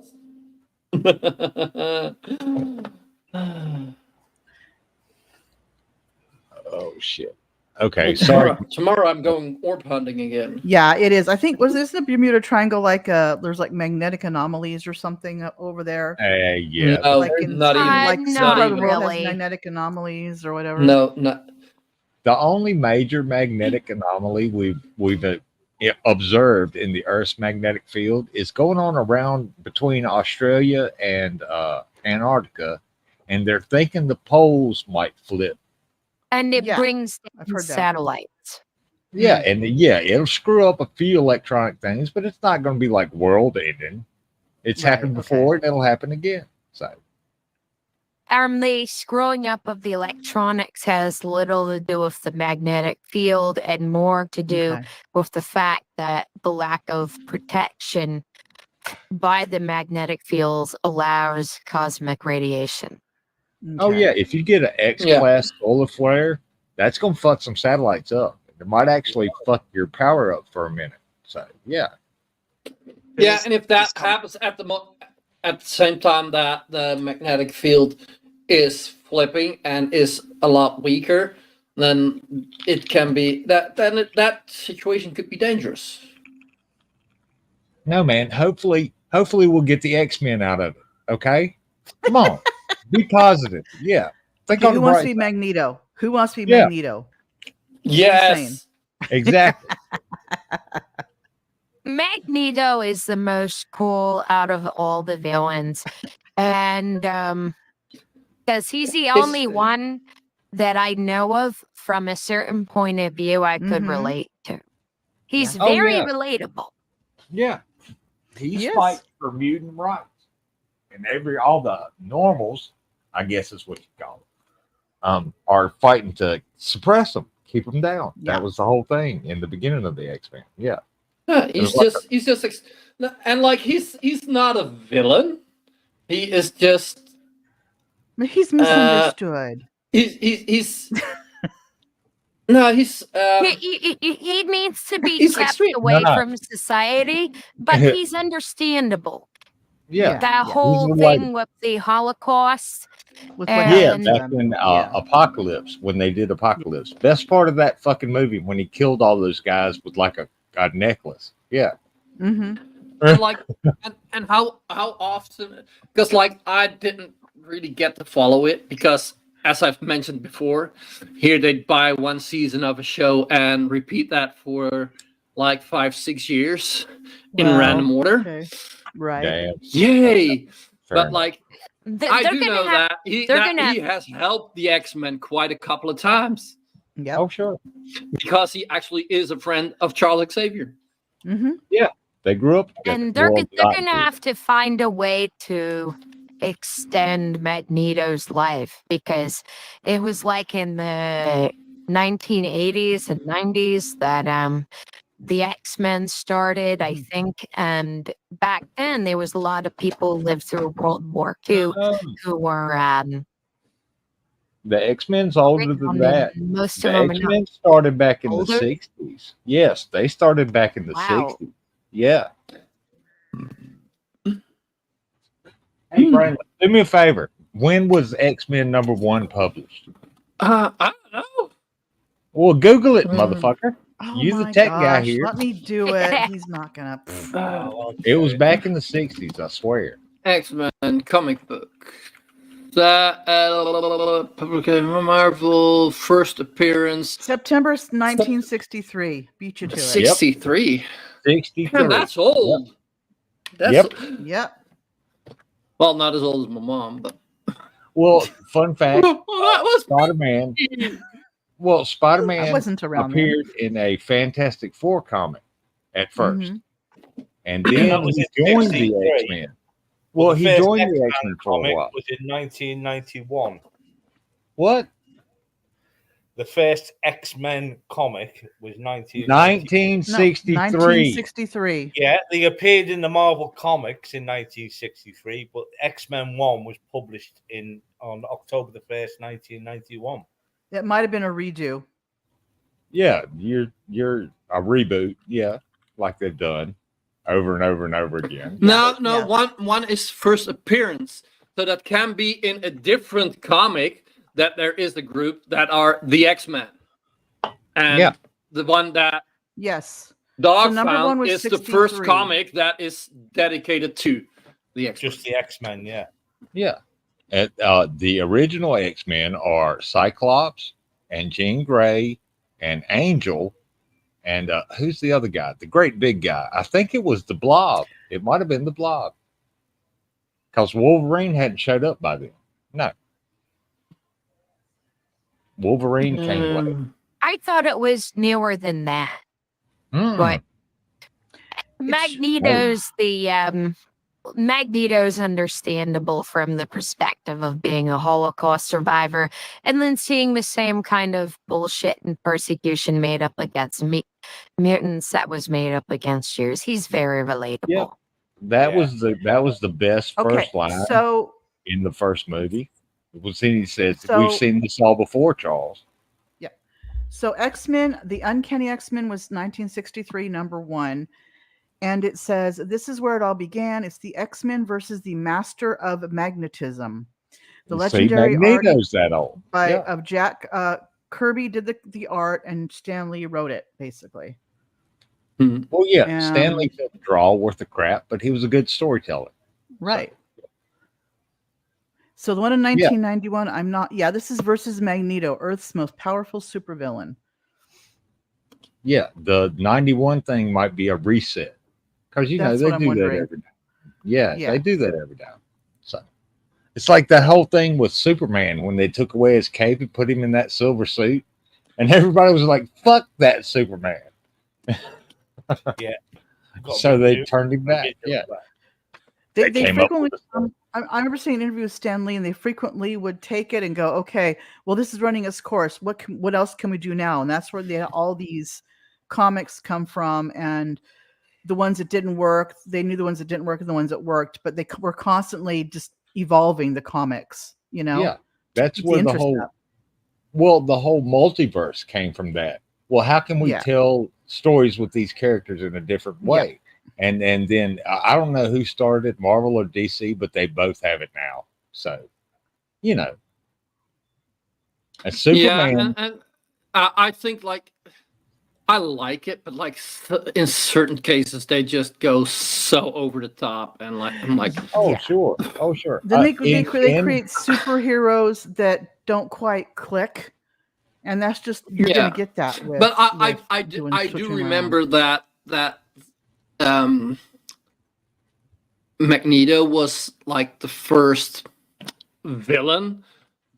Speaker 3: Oh shit. Okay, sorry.
Speaker 4: Tomorrow I'm going orb hunting again.
Speaker 9: Yeah, it is. I think was this the Bermuda Triangle? Like, there's like magnetic anomalies or something over there.
Speaker 3: Yeah.
Speaker 4: No,
Speaker 9: like in
Speaker 4: not even.
Speaker 9: like some
Speaker 4: not
Speaker 9: part of the
Speaker 4: even.
Speaker 9: world has
Speaker 5: really.
Speaker 9: magnetic anomalies or whatever.
Speaker 4: No, not.
Speaker 3: The only major magnetic anomaly we've observed in the Earth's magnetic field is going on around between Australia and Antarctica, and they're thinking the poles might flip.
Speaker 5: And it brings
Speaker 9: I've
Speaker 5: down
Speaker 9: heard that.
Speaker 5: satellites.
Speaker 3: Yeah, and it'll screw up a few electronic things, but it's not going to be like world ending. It's happened before, and it'll happen again. So,
Speaker 5: The screwing up of the electronics has little to do with the magnetic field and more to do with the fact that the lack of protection by the magnetic fields allows cosmic radiation.
Speaker 3: oh yeah, if you get an X-class solar flare, that's going to fuck some satellites up. It might actually fuck your power up for a minute. So, yeah.
Speaker 4: Yeah, and if that happens at the same time that the magnetic field is flipping and is a lot weaker, then it can be that situation could be dangerous.
Speaker 3: No, man. Hopefully we'll get the X-Men out of it. Okay? Come on. Be positive. Yeah. Think on
Speaker 9: Who
Speaker 3: the
Speaker 9: wants
Speaker 3: bright
Speaker 9: to be
Speaker 3: side.
Speaker 9: Magneto? Who wants to be
Speaker 3: Yeah.
Speaker 9: Magneto?
Speaker 4: Yes.
Speaker 3: Exactly.
Speaker 5: Magneto is the most cool out of all the villains. And because he's the only one that I know of from a certain point of view I could relate to. He's
Speaker 3: Yeah. Oh,
Speaker 5: very
Speaker 3: yeah.
Speaker 5: relatable.
Speaker 3: Yeah. He's
Speaker 9: Yes.
Speaker 3: fighting for mutant rights. And all the normals, I guess is what you call them, are fighting to suppress them, keep them down.
Speaker 9: Yeah.
Speaker 3: That was the whole thing in the beginning of the X-Men. Yeah.
Speaker 4: Yeah, he's not a villain. He is just
Speaker 9: He's misunderstood.
Speaker 4: he's no, he's
Speaker 5: He needs to be
Speaker 4: He's
Speaker 5: kept
Speaker 4: extreme.
Speaker 5: away
Speaker 3: No.
Speaker 5: from society, but he's understandable.
Speaker 3: Yeah.
Speaker 5: That whole
Speaker 3: He's
Speaker 5: thing with the Holocaust.
Speaker 9: With
Speaker 3: Yeah,
Speaker 5: and-
Speaker 3: back in Apocalypse, when they did Apocalypse. Best part of that fucking movie, when he killed all those guys with like a necklace. Yeah.
Speaker 9: Mm-hmm.
Speaker 4: and like and how often, because like I didn't really get to follow it, because as I've mentioned before, here they'd buy one season of a show and repeat that for like 5-6 years in
Speaker 9: Wow.
Speaker 4: random order.
Speaker 9: Okay. Right.
Speaker 3: Damn.
Speaker 4: Yay.
Speaker 3: Fair
Speaker 4: But
Speaker 3: enough.
Speaker 4: like
Speaker 5: They're
Speaker 4: I do
Speaker 5: gonna
Speaker 4: know
Speaker 5: have-
Speaker 4: that he
Speaker 5: they're gonna
Speaker 4: he has helped the X-Men quite a couple of times,
Speaker 9: Yep.
Speaker 3: Oh, sure.
Speaker 4: because he actually is a friend of Charles Xavier.
Speaker 9: Mm-hmm.
Speaker 3: Yeah. They grew up together.
Speaker 5: And they're
Speaker 3: World
Speaker 5: going
Speaker 3: got
Speaker 5: to
Speaker 3: to.
Speaker 5: have to find a way to extend Magneto's life, because it was like in the 1980s and 90s that the X-Men started, I think, and back then there was a lot of people lived through World War II who were
Speaker 3: The X-Men's older than
Speaker 5: around,
Speaker 3: that.
Speaker 5: and most
Speaker 3: The
Speaker 5: of them are
Speaker 3: X-Men started back in
Speaker 5: older?
Speaker 3: the 60s. Yes, they started back in the
Speaker 5: Wow.
Speaker 3: 60s. Yeah. Hey, Brandon, do me a favor. When was X-Men #1 published?
Speaker 4: I don't know.
Speaker 3: Well, Google it, motherfucker.
Speaker 9: Oh
Speaker 3: You the
Speaker 9: my
Speaker 3: tech guy
Speaker 9: gosh,
Speaker 3: here.
Speaker 9: let me do it. He's not gonna.
Speaker 3: It was back in the 60s, I swear.
Speaker 4: X-Men comic book. Publication Marvel first appearance
Speaker 9: September 1963. Beat you to it.
Speaker 4: 63.
Speaker 3: 63.
Speaker 4: Damn, that's old. That's
Speaker 9: Yep.
Speaker 4: Well, not as old as my mom, but
Speaker 3: Well, fun fact:
Speaker 4: that was
Speaker 3: Spider-Man. Well,
Speaker 9: I
Speaker 3: Spider-Man
Speaker 9: wasn't around then.
Speaker 3: appeared in a Fantastic Four comic at 1st,
Speaker 9: Mhm.
Speaker 3: and then
Speaker 1: That was
Speaker 3: he
Speaker 1: in
Speaker 3: joined the
Speaker 1: 63.
Speaker 3: X-Men. Well, he
Speaker 1: first
Speaker 3: joined the
Speaker 1: X-Men
Speaker 3: X-Men for a
Speaker 1: comic
Speaker 3: while.
Speaker 1: was in 1991.
Speaker 3: What?
Speaker 1: The first X-Men comic was
Speaker 3: 1963.
Speaker 9: 1963.
Speaker 1: Yeah, they appeared in the Marvel comics in 1963, but X-Men 1 was published on October the 1st, 1991.
Speaker 9: It might have been a redo.
Speaker 3: Yeah, you're a reboot. Yeah, like they've done over and over and over again.
Speaker 4: No, one is first appearance. So that can be in a different comic that there is a group that are the X-Men. And the one that
Speaker 9: Yes.
Speaker 4: Dog
Speaker 9: So number
Speaker 4: found
Speaker 9: one was
Speaker 4: is the first
Speaker 9: 63.
Speaker 4: comic that is dedicated to the X-Men.
Speaker 1: Just the X-Men, yeah.
Speaker 3: Yeah. And, the original X-Men are Cyclops and Jean Grey and Angel. And who's the other guy? The great big guy. I think it was the Blob. It might have been the Blob. Because Wolverine hadn't showed up by then. No. Wolverine came later.
Speaker 5: I thought it was newer than that. But Magneto's Magneto's understandable from the perspective of being a Holocaust survivor and then seeing the same kind of bullshit and persecution made up against mutants that was made up against Jews. He's very relatable.
Speaker 3: Yep. That was the best first line
Speaker 9: So
Speaker 3: in the first movie. It was he says
Speaker 9: So-
Speaker 3: we've seen this all before, Charles.
Speaker 9: yeah. So X-Men, the Uncanny X-Men was 1963, number 1. And it says, this is where it all began. It's the X-Men versus the Master of Magnetism. The legendary
Speaker 3: Magneto's that old.
Speaker 9: of Jack Kirby did the art and Stan Lee wrote it, basically.
Speaker 3: Well, yeah, Stanley didn't draw worth of crap, but he was a good storyteller.
Speaker 9: Right. So the one in 1991, I'm not. Yeah, this is versus Magneto, Earth's most powerful supervillain.
Speaker 3: Yeah, the 91 thing might be a reset because you
Speaker 9: That's
Speaker 3: know
Speaker 9: what I'm
Speaker 3: they do that
Speaker 9: wondering.
Speaker 3: every now. Yeah,
Speaker 9: Yeah.
Speaker 3: they do that every now. So it's like that whole thing with Superman when they took away his cape and put him in that silver suit, and everybody was like, "Fuck that Superman."
Speaker 1: Yeah.
Speaker 3: So they turned him back. Yeah.
Speaker 9: They
Speaker 3: came up
Speaker 9: frequently. I remember seeing an interview with Stan Lee, and they frequently would take it and go, "Okay, well, this is running its course. What else can we do now?" And that's where all these comics come from, and the ones that didn't work, they knew the ones that didn't work and the ones that worked, but they were constantly just evolving the comics. You know,
Speaker 3: Yeah, that's
Speaker 9: Keep
Speaker 3: where the
Speaker 9: interest
Speaker 3: whole
Speaker 9: up.
Speaker 3: the whole multiverse came from. That. Well, how can we
Speaker 9: Yeah.
Speaker 3: tell stories with these characters in a different way? And then I don't know who started Marvel or DC, but they both have it now. So, you know, a Superman.
Speaker 4: Yeah, and I think like I like it, but like in certain cases they just go so over the top, and like I'm like,
Speaker 3: oh sure, oh sure.
Speaker 9: Then they create superheroes that don't quite click, and that's just you're
Speaker 4: Yeah.
Speaker 9: gonna get that. With,
Speaker 4: But I
Speaker 9: with
Speaker 4: do
Speaker 9: switching around.
Speaker 4: remember that Magneto was like the first villain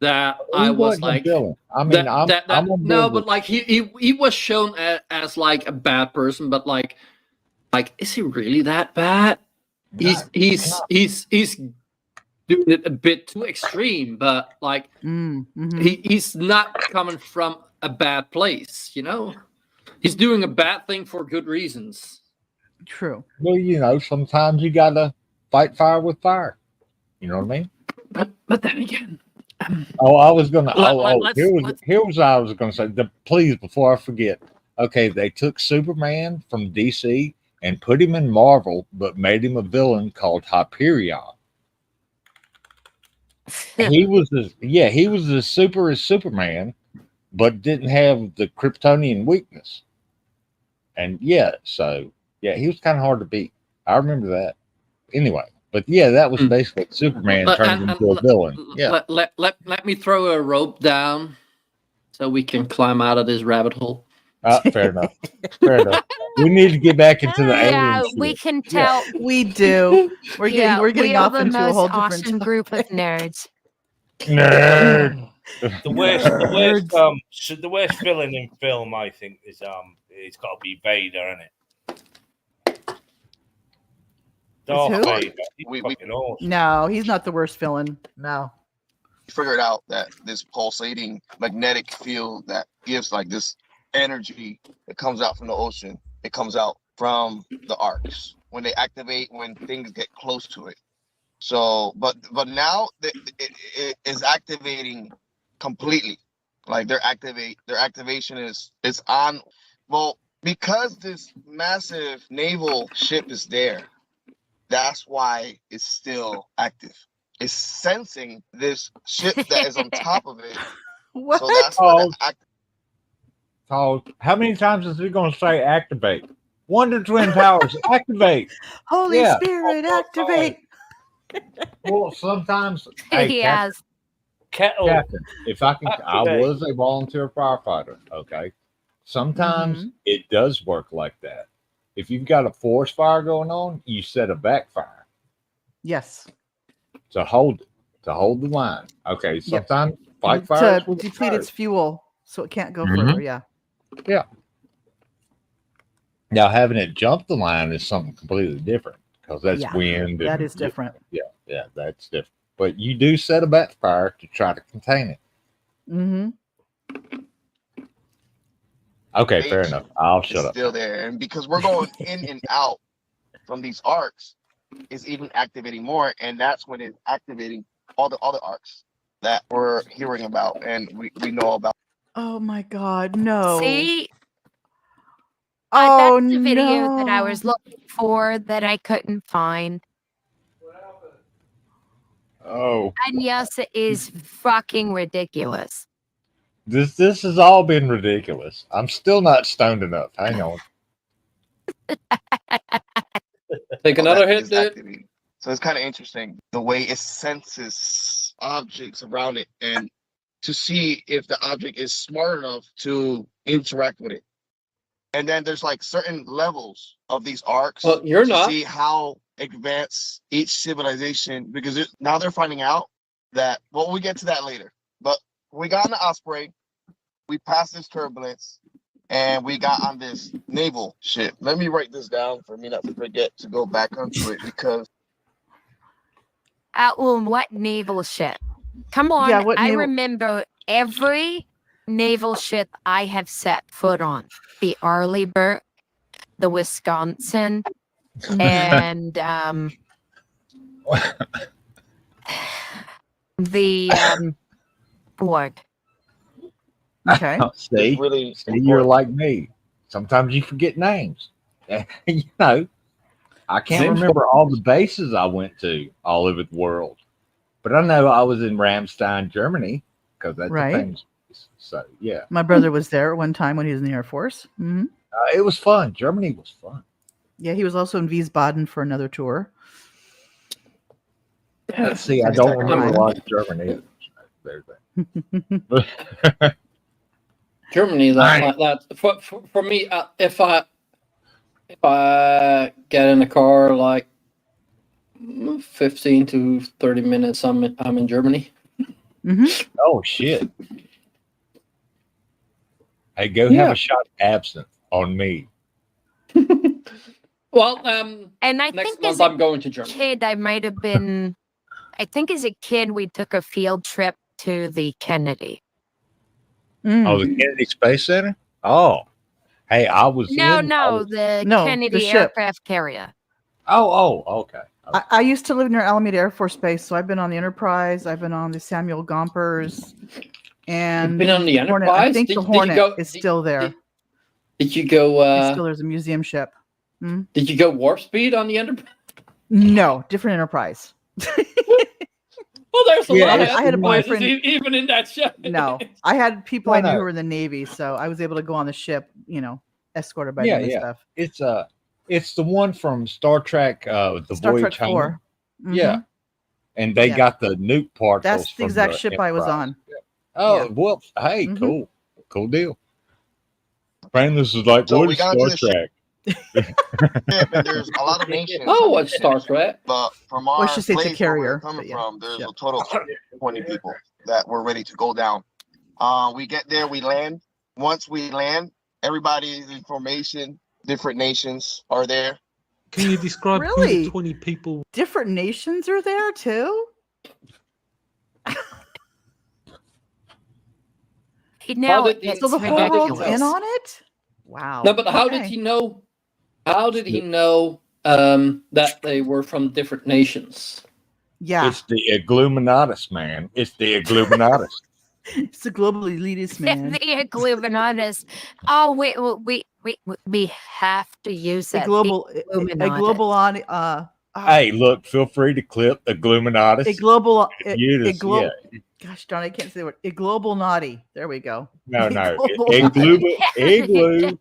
Speaker 4: that I
Speaker 3: He
Speaker 4: was
Speaker 3: wasn't a
Speaker 4: like.
Speaker 3: villain. I mean, I'm on board
Speaker 4: No,
Speaker 3: with-
Speaker 4: but like he was shown as like a bad person, but like is he really that bad? He's doing it a bit too extreme, but like he's not coming from a bad place, you know. He's doing a bad thing for good reasons.
Speaker 9: True.
Speaker 3: Well, you know, sometimes you gotta fight fire with fire. You know what I mean?
Speaker 4: But then again,
Speaker 3: oh, I was gonna.
Speaker 4: let's-
Speaker 3: Here was I was gonna say. Please, before I forget. Okay, they took Superman from DC and put him in Marvel, but made him a villain called Hyperion. He was as super as Superman, but didn't have the Kryptonian weakness. And yeah, so yeah, he was kind of hard to beat. I remember that. Anyway, but yeah, that was basically Superman turned into a villain. Yeah.
Speaker 4: Let me throw a rope down so we can climb out of this rabbit hole.
Speaker 3: Fair enough. Fair enough. We need to get back into the
Speaker 5: Yeah,
Speaker 3: alien
Speaker 5: we
Speaker 3: shit.
Speaker 5: can tell.
Speaker 9: We do. We're getting
Speaker 5: we are
Speaker 9: off
Speaker 5: the
Speaker 9: into a
Speaker 5: most
Speaker 9: whole different
Speaker 5: awesome group of nerds.
Speaker 3: Nerd.
Speaker 1: The worst villain in film, I think, is it's got to be Vader, isn't it? Darth
Speaker 9: who?
Speaker 1: Vader. He's fucking awesome.
Speaker 9: No, he's not the worst villain. No.
Speaker 15: Figured out that this pulsating magnetic field that gives like this energy that comes out from the ocean, it comes out from the arcs when they activate, when things get close to it. So, but now it is activating completely. Like their activation is on. Well, because this massive naval ship is there, that's why it's still active. It's sensing this ship that is on top of it.
Speaker 9: What?
Speaker 15: So that's why
Speaker 3: So how many times is he going to say activate? Wonder Twin Powers, activate.
Speaker 9: Holy Spirit, activate.
Speaker 3: Well, sometimes. Hey,
Speaker 5: Yes.
Speaker 3: Captain, if I can, I
Speaker 1: Activate.
Speaker 3: was a volunteer firefighter. Okay. Sometimes it does work like that. If you've got a forest fire going on, you set a backfire
Speaker 9: Yes.
Speaker 3: to hold the line. Okay. Sometimes fight
Speaker 9: To
Speaker 3: fires will
Speaker 9: deplete its fuel so it can't go
Speaker 3: Mhm.
Speaker 9: further. Yeah.
Speaker 3: Yeah. Now having it jump the line is something completely different because that's
Speaker 9: Yeah,
Speaker 3: wind.
Speaker 9: that
Speaker 3: and-
Speaker 9: is different.
Speaker 3: Yeah, that's different. But you do set a backfire to try to contain it.
Speaker 9: Mm-hmm.
Speaker 3: Okay, fair enough. I'll
Speaker 15: it's
Speaker 3: shut up.
Speaker 15: still there. And because we're going in and out from these arcs, it's even activating more, and that's when it's activating all the other arcs that we're hearing about and we know about.
Speaker 9: Oh my God, no.
Speaker 5: See,
Speaker 9: Oh
Speaker 5: that's the video that I
Speaker 9: no.
Speaker 5: was looking for that I couldn't find.
Speaker 3: Oh,
Speaker 5: And yes, it is fucking ridiculous.
Speaker 3: this has all been ridiculous. I'm still not stoned enough. Hang on.
Speaker 4: Take
Speaker 15: All
Speaker 4: another
Speaker 15: that
Speaker 4: hit,
Speaker 15: is
Speaker 4: dude.
Speaker 15: activating. So it's kind of interesting the way it senses objects around it and to see if the object is smart enough to interact with it. And then there's like certain levels of these arcs
Speaker 4: Well, you're
Speaker 15: to
Speaker 4: not.
Speaker 15: see how advanced each civilization, because now they're finding out that, well, we get to that later. But we got on the Osprey, we passed this turbulence, and we got on this naval ship. Let me write this down for me not to forget to go back onto it because
Speaker 5: Well, what naval ship? Come on,
Speaker 9: Yeah, what
Speaker 5: I
Speaker 9: naval-
Speaker 5: remember every naval ship I have set foot on. The Arleigh the Wisconsin, and the Ford.
Speaker 9: Okay.
Speaker 3: See,
Speaker 15: really
Speaker 3: you're like me. Sometimes you forget names. You know, I can't
Speaker 4: Same.
Speaker 3: remember all the bases I went to all over the world, but I know I was in Ramstein, Germany, because that's
Speaker 9: Right.
Speaker 3: a famous place. So yeah,
Speaker 9: My brother was there one time when he was in the Air Force. Mm-hmm.
Speaker 3: it was fun. Germany was fun.
Speaker 9: Yeah, he was also in Wiesbaden for another tour.
Speaker 3: See, I don't remember a lot of Germany. There's that.
Speaker 4: Germany, that for me, if I get in a car like 15 to 30 minutes, I'm in Germany.
Speaker 9: Mm-hmm.
Speaker 3: Oh shit! Hey, go have
Speaker 4: Yeah.
Speaker 3: a shot of absinthe on me.
Speaker 4: Well,
Speaker 5: And I
Speaker 4: next
Speaker 5: think
Speaker 4: month
Speaker 5: as a
Speaker 4: I'm going to Germany.
Speaker 5: kid, I might have been. I think as a kid, we took a field trip to the Kennedy.
Speaker 3: Oh, the Kennedy Space Center. Oh, hey, I was
Speaker 5: No,
Speaker 3: in.
Speaker 5: the
Speaker 9: No,
Speaker 5: Kennedy
Speaker 9: the ship.
Speaker 5: aircraft carrier.
Speaker 3: Oh, okay.
Speaker 9: I used to live near Alameda Air Force Base, so I've been on the Enterprise. I've been on the Samuel Gompers, and
Speaker 4: You've been on the
Speaker 9: Hornet.
Speaker 4: Enterprise?
Speaker 9: I think
Speaker 4: Did
Speaker 9: the
Speaker 4: you
Speaker 9: Hornet
Speaker 4: go-
Speaker 9: is still there.
Speaker 4: Did you go?
Speaker 9: It's still there's a museum ship. Hmm?
Speaker 4: Did you go warp speed on the Enterprise?
Speaker 9: No, different Enterprise.
Speaker 4: Well, there's a
Speaker 3: Yeah,
Speaker 4: lot of
Speaker 9: I had a
Speaker 4: Enterprises
Speaker 9: boyfriend-
Speaker 4: even in that ship.
Speaker 9: No, I had people
Speaker 3: Why
Speaker 9: I knew
Speaker 3: not?
Speaker 9: who were in the Navy, so I was able to go on the ship. You know, escorted by
Speaker 3: Yeah,
Speaker 9: them and
Speaker 3: yeah.
Speaker 9: stuff.
Speaker 3: It's the one from Star Trek, the
Speaker 9: Star
Speaker 3: Voyage
Speaker 9: Trek 4.
Speaker 3: Home. Yeah,
Speaker 9: Mhm.
Speaker 3: and they
Speaker 9: Yeah.
Speaker 3: got the nuke particles
Speaker 9: That's the
Speaker 3: from
Speaker 9: exact
Speaker 3: the
Speaker 9: ship I was
Speaker 3: Enterprise.
Speaker 9: on.
Speaker 3: Oh,
Speaker 9: Yeah.
Speaker 3: well, hey,
Speaker 9: Mhm.
Speaker 3: cool deal. Brandon was like,
Speaker 15: So
Speaker 3: "What
Speaker 15: we
Speaker 3: is
Speaker 15: got into
Speaker 3: Star
Speaker 15: the ship,
Speaker 3: Trek?"
Speaker 15: and there's a lot of nations.
Speaker 4: Oh, what's Star Trek?
Speaker 15: But from
Speaker 9: Well, I
Speaker 15: our
Speaker 9: should say it's a
Speaker 15: place where we're
Speaker 9: carrier,
Speaker 15: coming
Speaker 9: but yeah,
Speaker 15: from, there's
Speaker 9: ship.
Speaker 15: a total of 20 people that were ready to go down. We get there, we land. Once we land, everybody's in formation, different nations are there.
Speaker 13: Can you describe who
Speaker 9: Really?
Speaker 13: the 20 people?
Speaker 9: Different nations are there too.
Speaker 5: Now
Speaker 4: did he-
Speaker 5: it's
Speaker 9: So the whole world's
Speaker 5: ridiculous.
Speaker 9: in on it. Wow.
Speaker 4: No, but how did
Speaker 9: Okay.
Speaker 4: he know? How did he know that they were from different nations?
Speaker 9: Yeah,
Speaker 3: It's the Illuminatus, man. It's the Illuminatus.
Speaker 9: it's the global elitist man.
Speaker 5: The Illuminatus. Oh, we have to use
Speaker 9: A
Speaker 5: that.
Speaker 9: global,
Speaker 5: The
Speaker 9: a
Speaker 5: Illuminatus.
Speaker 9: global on.
Speaker 3: Hey, look, feel free to clip the Illuminatus.
Speaker 9: A global,
Speaker 3: Yeah.
Speaker 9: Gosh darn, I can't say the word. A global naughty. There we go.
Speaker 3: No,
Speaker 9: A
Speaker 3: no.
Speaker 9: global
Speaker 3: Igluminatus.
Speaker 9: There we go.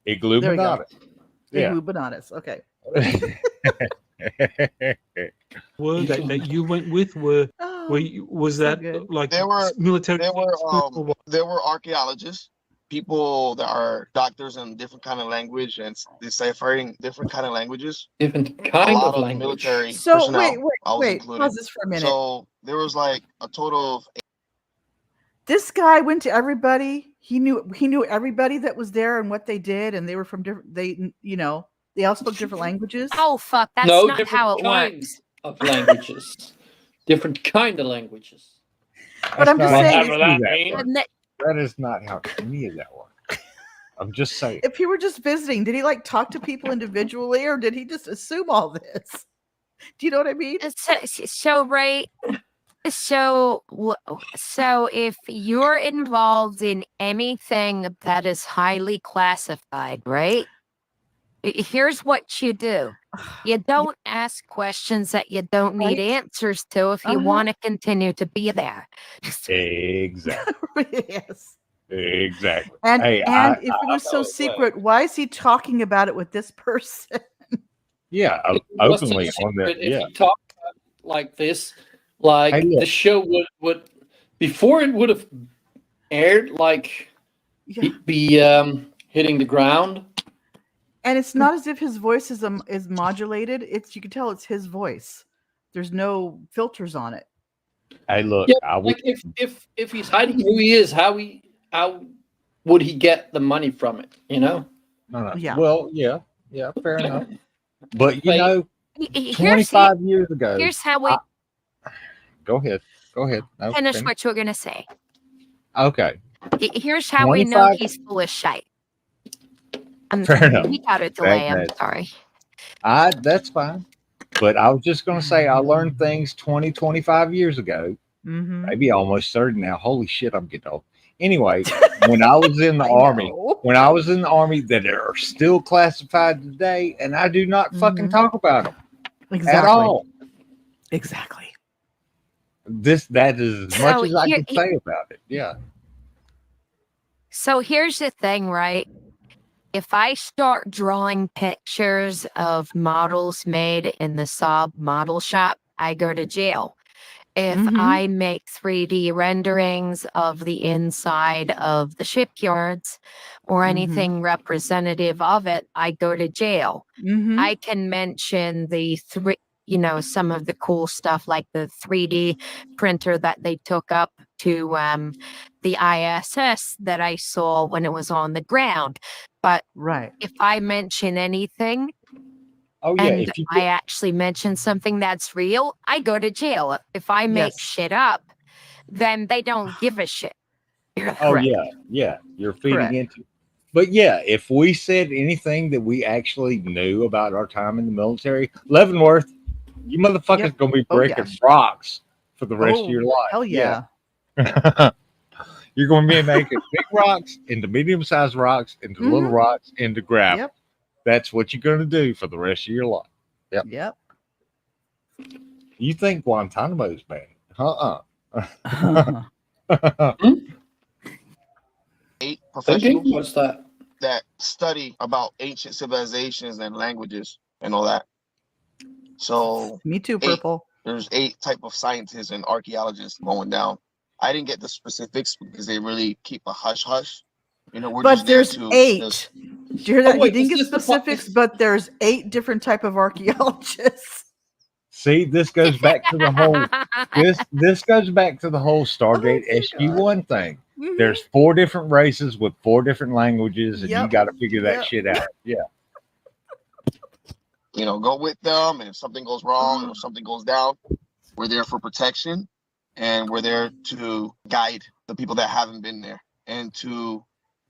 Speaker 3: Igluminatus. Yeah.
Speaker 9: Illuminatus. Okay.
Speaker 13: Were that you went with was
Speaker 9: so
Speaker 13: that
Speaker 9: good.
Speaker 13: like
Speaker 15: There were
Speaker 13: military?
Speaker 15: there were archaeologists, people that are doctors in different kind of language and deciphering different kind of languages.
Speaker 4: Different
Speaker 15: A
Speaker 4: kind
Speaker 15: lot
Speaker 4: of
Speaker 15: of
Speaker 4: language.
Speaker 15: military
Speaker 9: So
Speaker 15: personnel. I was
Speaker 9: wait.
Speaker 15: included.
Speaker 9: Pause this for a minute.
Speaker 15: So there was like a total of
Speaker 9: This guy went to everybody. He knew everybody that was there and what they did, and they were from different. They all spoke different languages.
Speaker 5: Oh fuck! That's
Speaker 4: No,
Speaker 5: not
Speaker 4: different
Speaker 5: how it
Speaker 4: kinds
Speaker 5: works.
Speaker 4: of languages. Different kind of languages.
Speaker 9: But I'm just saying,
Speaker 4: Whatever that means.
Speaker 3: That is not how any of that works. I'm just saying.
Speaker 9: if he were just visiting, did he like talk to people individually, or did he just assume all this? Do you know what I mean?
Speaker 5: So right. So if you're involved in anything that is highly classified, right? Here's what you do. You don't ask questions that you don't need answers to if you want to continue to be there.
Speaker 3: Exactly.
Speaker 9: Yes.
Speaker 3: Exactly.
Speaker 9: And
Speaker 3: Hey,
Speaker 9: if it was so secret, why is he talking about it with this person?
Speaker 3: Yeah,
Speaker 4: What's the
Speaker 3: openly on that.
Speaker 4: secret if
Speaker 3: Yeah.
Speaker 4: you talk like this, like
Speaker 3: Hey, look.
Speaker 4: the show would before it would have aired, like be hitting the ground.
Speaker 9: And it's not as if his voice is modulated. You can tell it's his voice. There's no filters on it.
Speaker 3: Hey, look.
Speaker 4: Yeah, like if he's hiding who he is, how would he get the money from it? You know?
Speaker 3: No.
Speaker 9: Yeah.
Speaker 3: Well, yeah, fair enough. But you
Speaker 4: Like,
Speaker 3: know,
Speaker 5: Here's
Speaker 3: 25 years ago.
Speaker 5: Here's how we
Speaker 3: Go ahead. No,
Speaker 5: finish what you're gonna say.
Speaker 3: Okay.
Speaker 5: Here's how we know
Speaker 3: 25
Speaker 5: he's full of shite.
Speaker 3: Fair enough.
Speaker 5: We got a delay. I'm
Speaker 3: That's-
Speaker 5: sorry.
Speaker 3: That's fine. But I was just going to say, I learned things 20, 25 years ago, maybe almost 30 now. Holy shit, I'm getting old. Anyway, when I was in the army, that are still classified today, and I do not fucking talk about them at all.
Speaker 9: Exactly.
Speaker 3: That is as much as I can say about it. Yeah.
Speaker 5: So here's the thing, right? If I start drawing pictures of models made in the Saab model shop, I go to jail. If I make 3D renderings of the inside of the shipyards or anything representative of it, I go to jail. I can mention some of the cool stuff like the 3D printer that they took up to the ISS that I saw when it was on the ground. But if I mention anything, and I actually mention something that's real, I go to jail. If I make shit up, then they don't give a shit.
Speaker 3: Yeah, you're feeding into it. But yeah, if we said anything that we actually knew about our time in the military, Leavenworth, you motherfuckers gonna be breaking rocks for the rest of your life.
Speaker 9: Hell yeah.
Speaker 3: You're gonna be making big rocks into medium-sized rocks, into little rocks, into gravel.
Speaker 9: Yep.
Speaker 3: That's what you're gonna do for the rest of your life. Yep. You think Guantanamo's bad?
Speaker 15: professionals.
Speaker 4: What's that?
Speaker 15: That study about ancient civilizations and languages and all that. So
Speaker 9: me too, Purple.
Speaker 15: There's 8 type of scientists and archaeologists going down. I didn't get the specifics because they really keep a hush hush. You know, we're
Speaker 9: but
Speaker 15: just there
Speaker 9: there's
Speaker 15: to
Speaker 9: 8.
Speaker 15: just,
Speaker 9: Do you hear that?
Speaker 4: Oh, wait,
Speaker 9: you didn't
Speaker 4: is
Speaker 9: get
Speaker 4: this the
Speaker 9: specifics, but there's 8 different type of archaeologists.
Speaker 3: See, this goes back to the whole this goes back to the whole Stargate SG-1 thing.
Speaker 9: Mhm.
Speaker 3: There's 4 different races with 4 different languages, and you
Speaker 9: Yep.
Speaker 3: got to figure that
Speaker 9: Yep.
Speaker 3: shit out. Yeah.
Speaker 15: you know, go with them. And if something goes wrong or something goes down, we're there for protection, and we're there to guide the people that haven't been there and to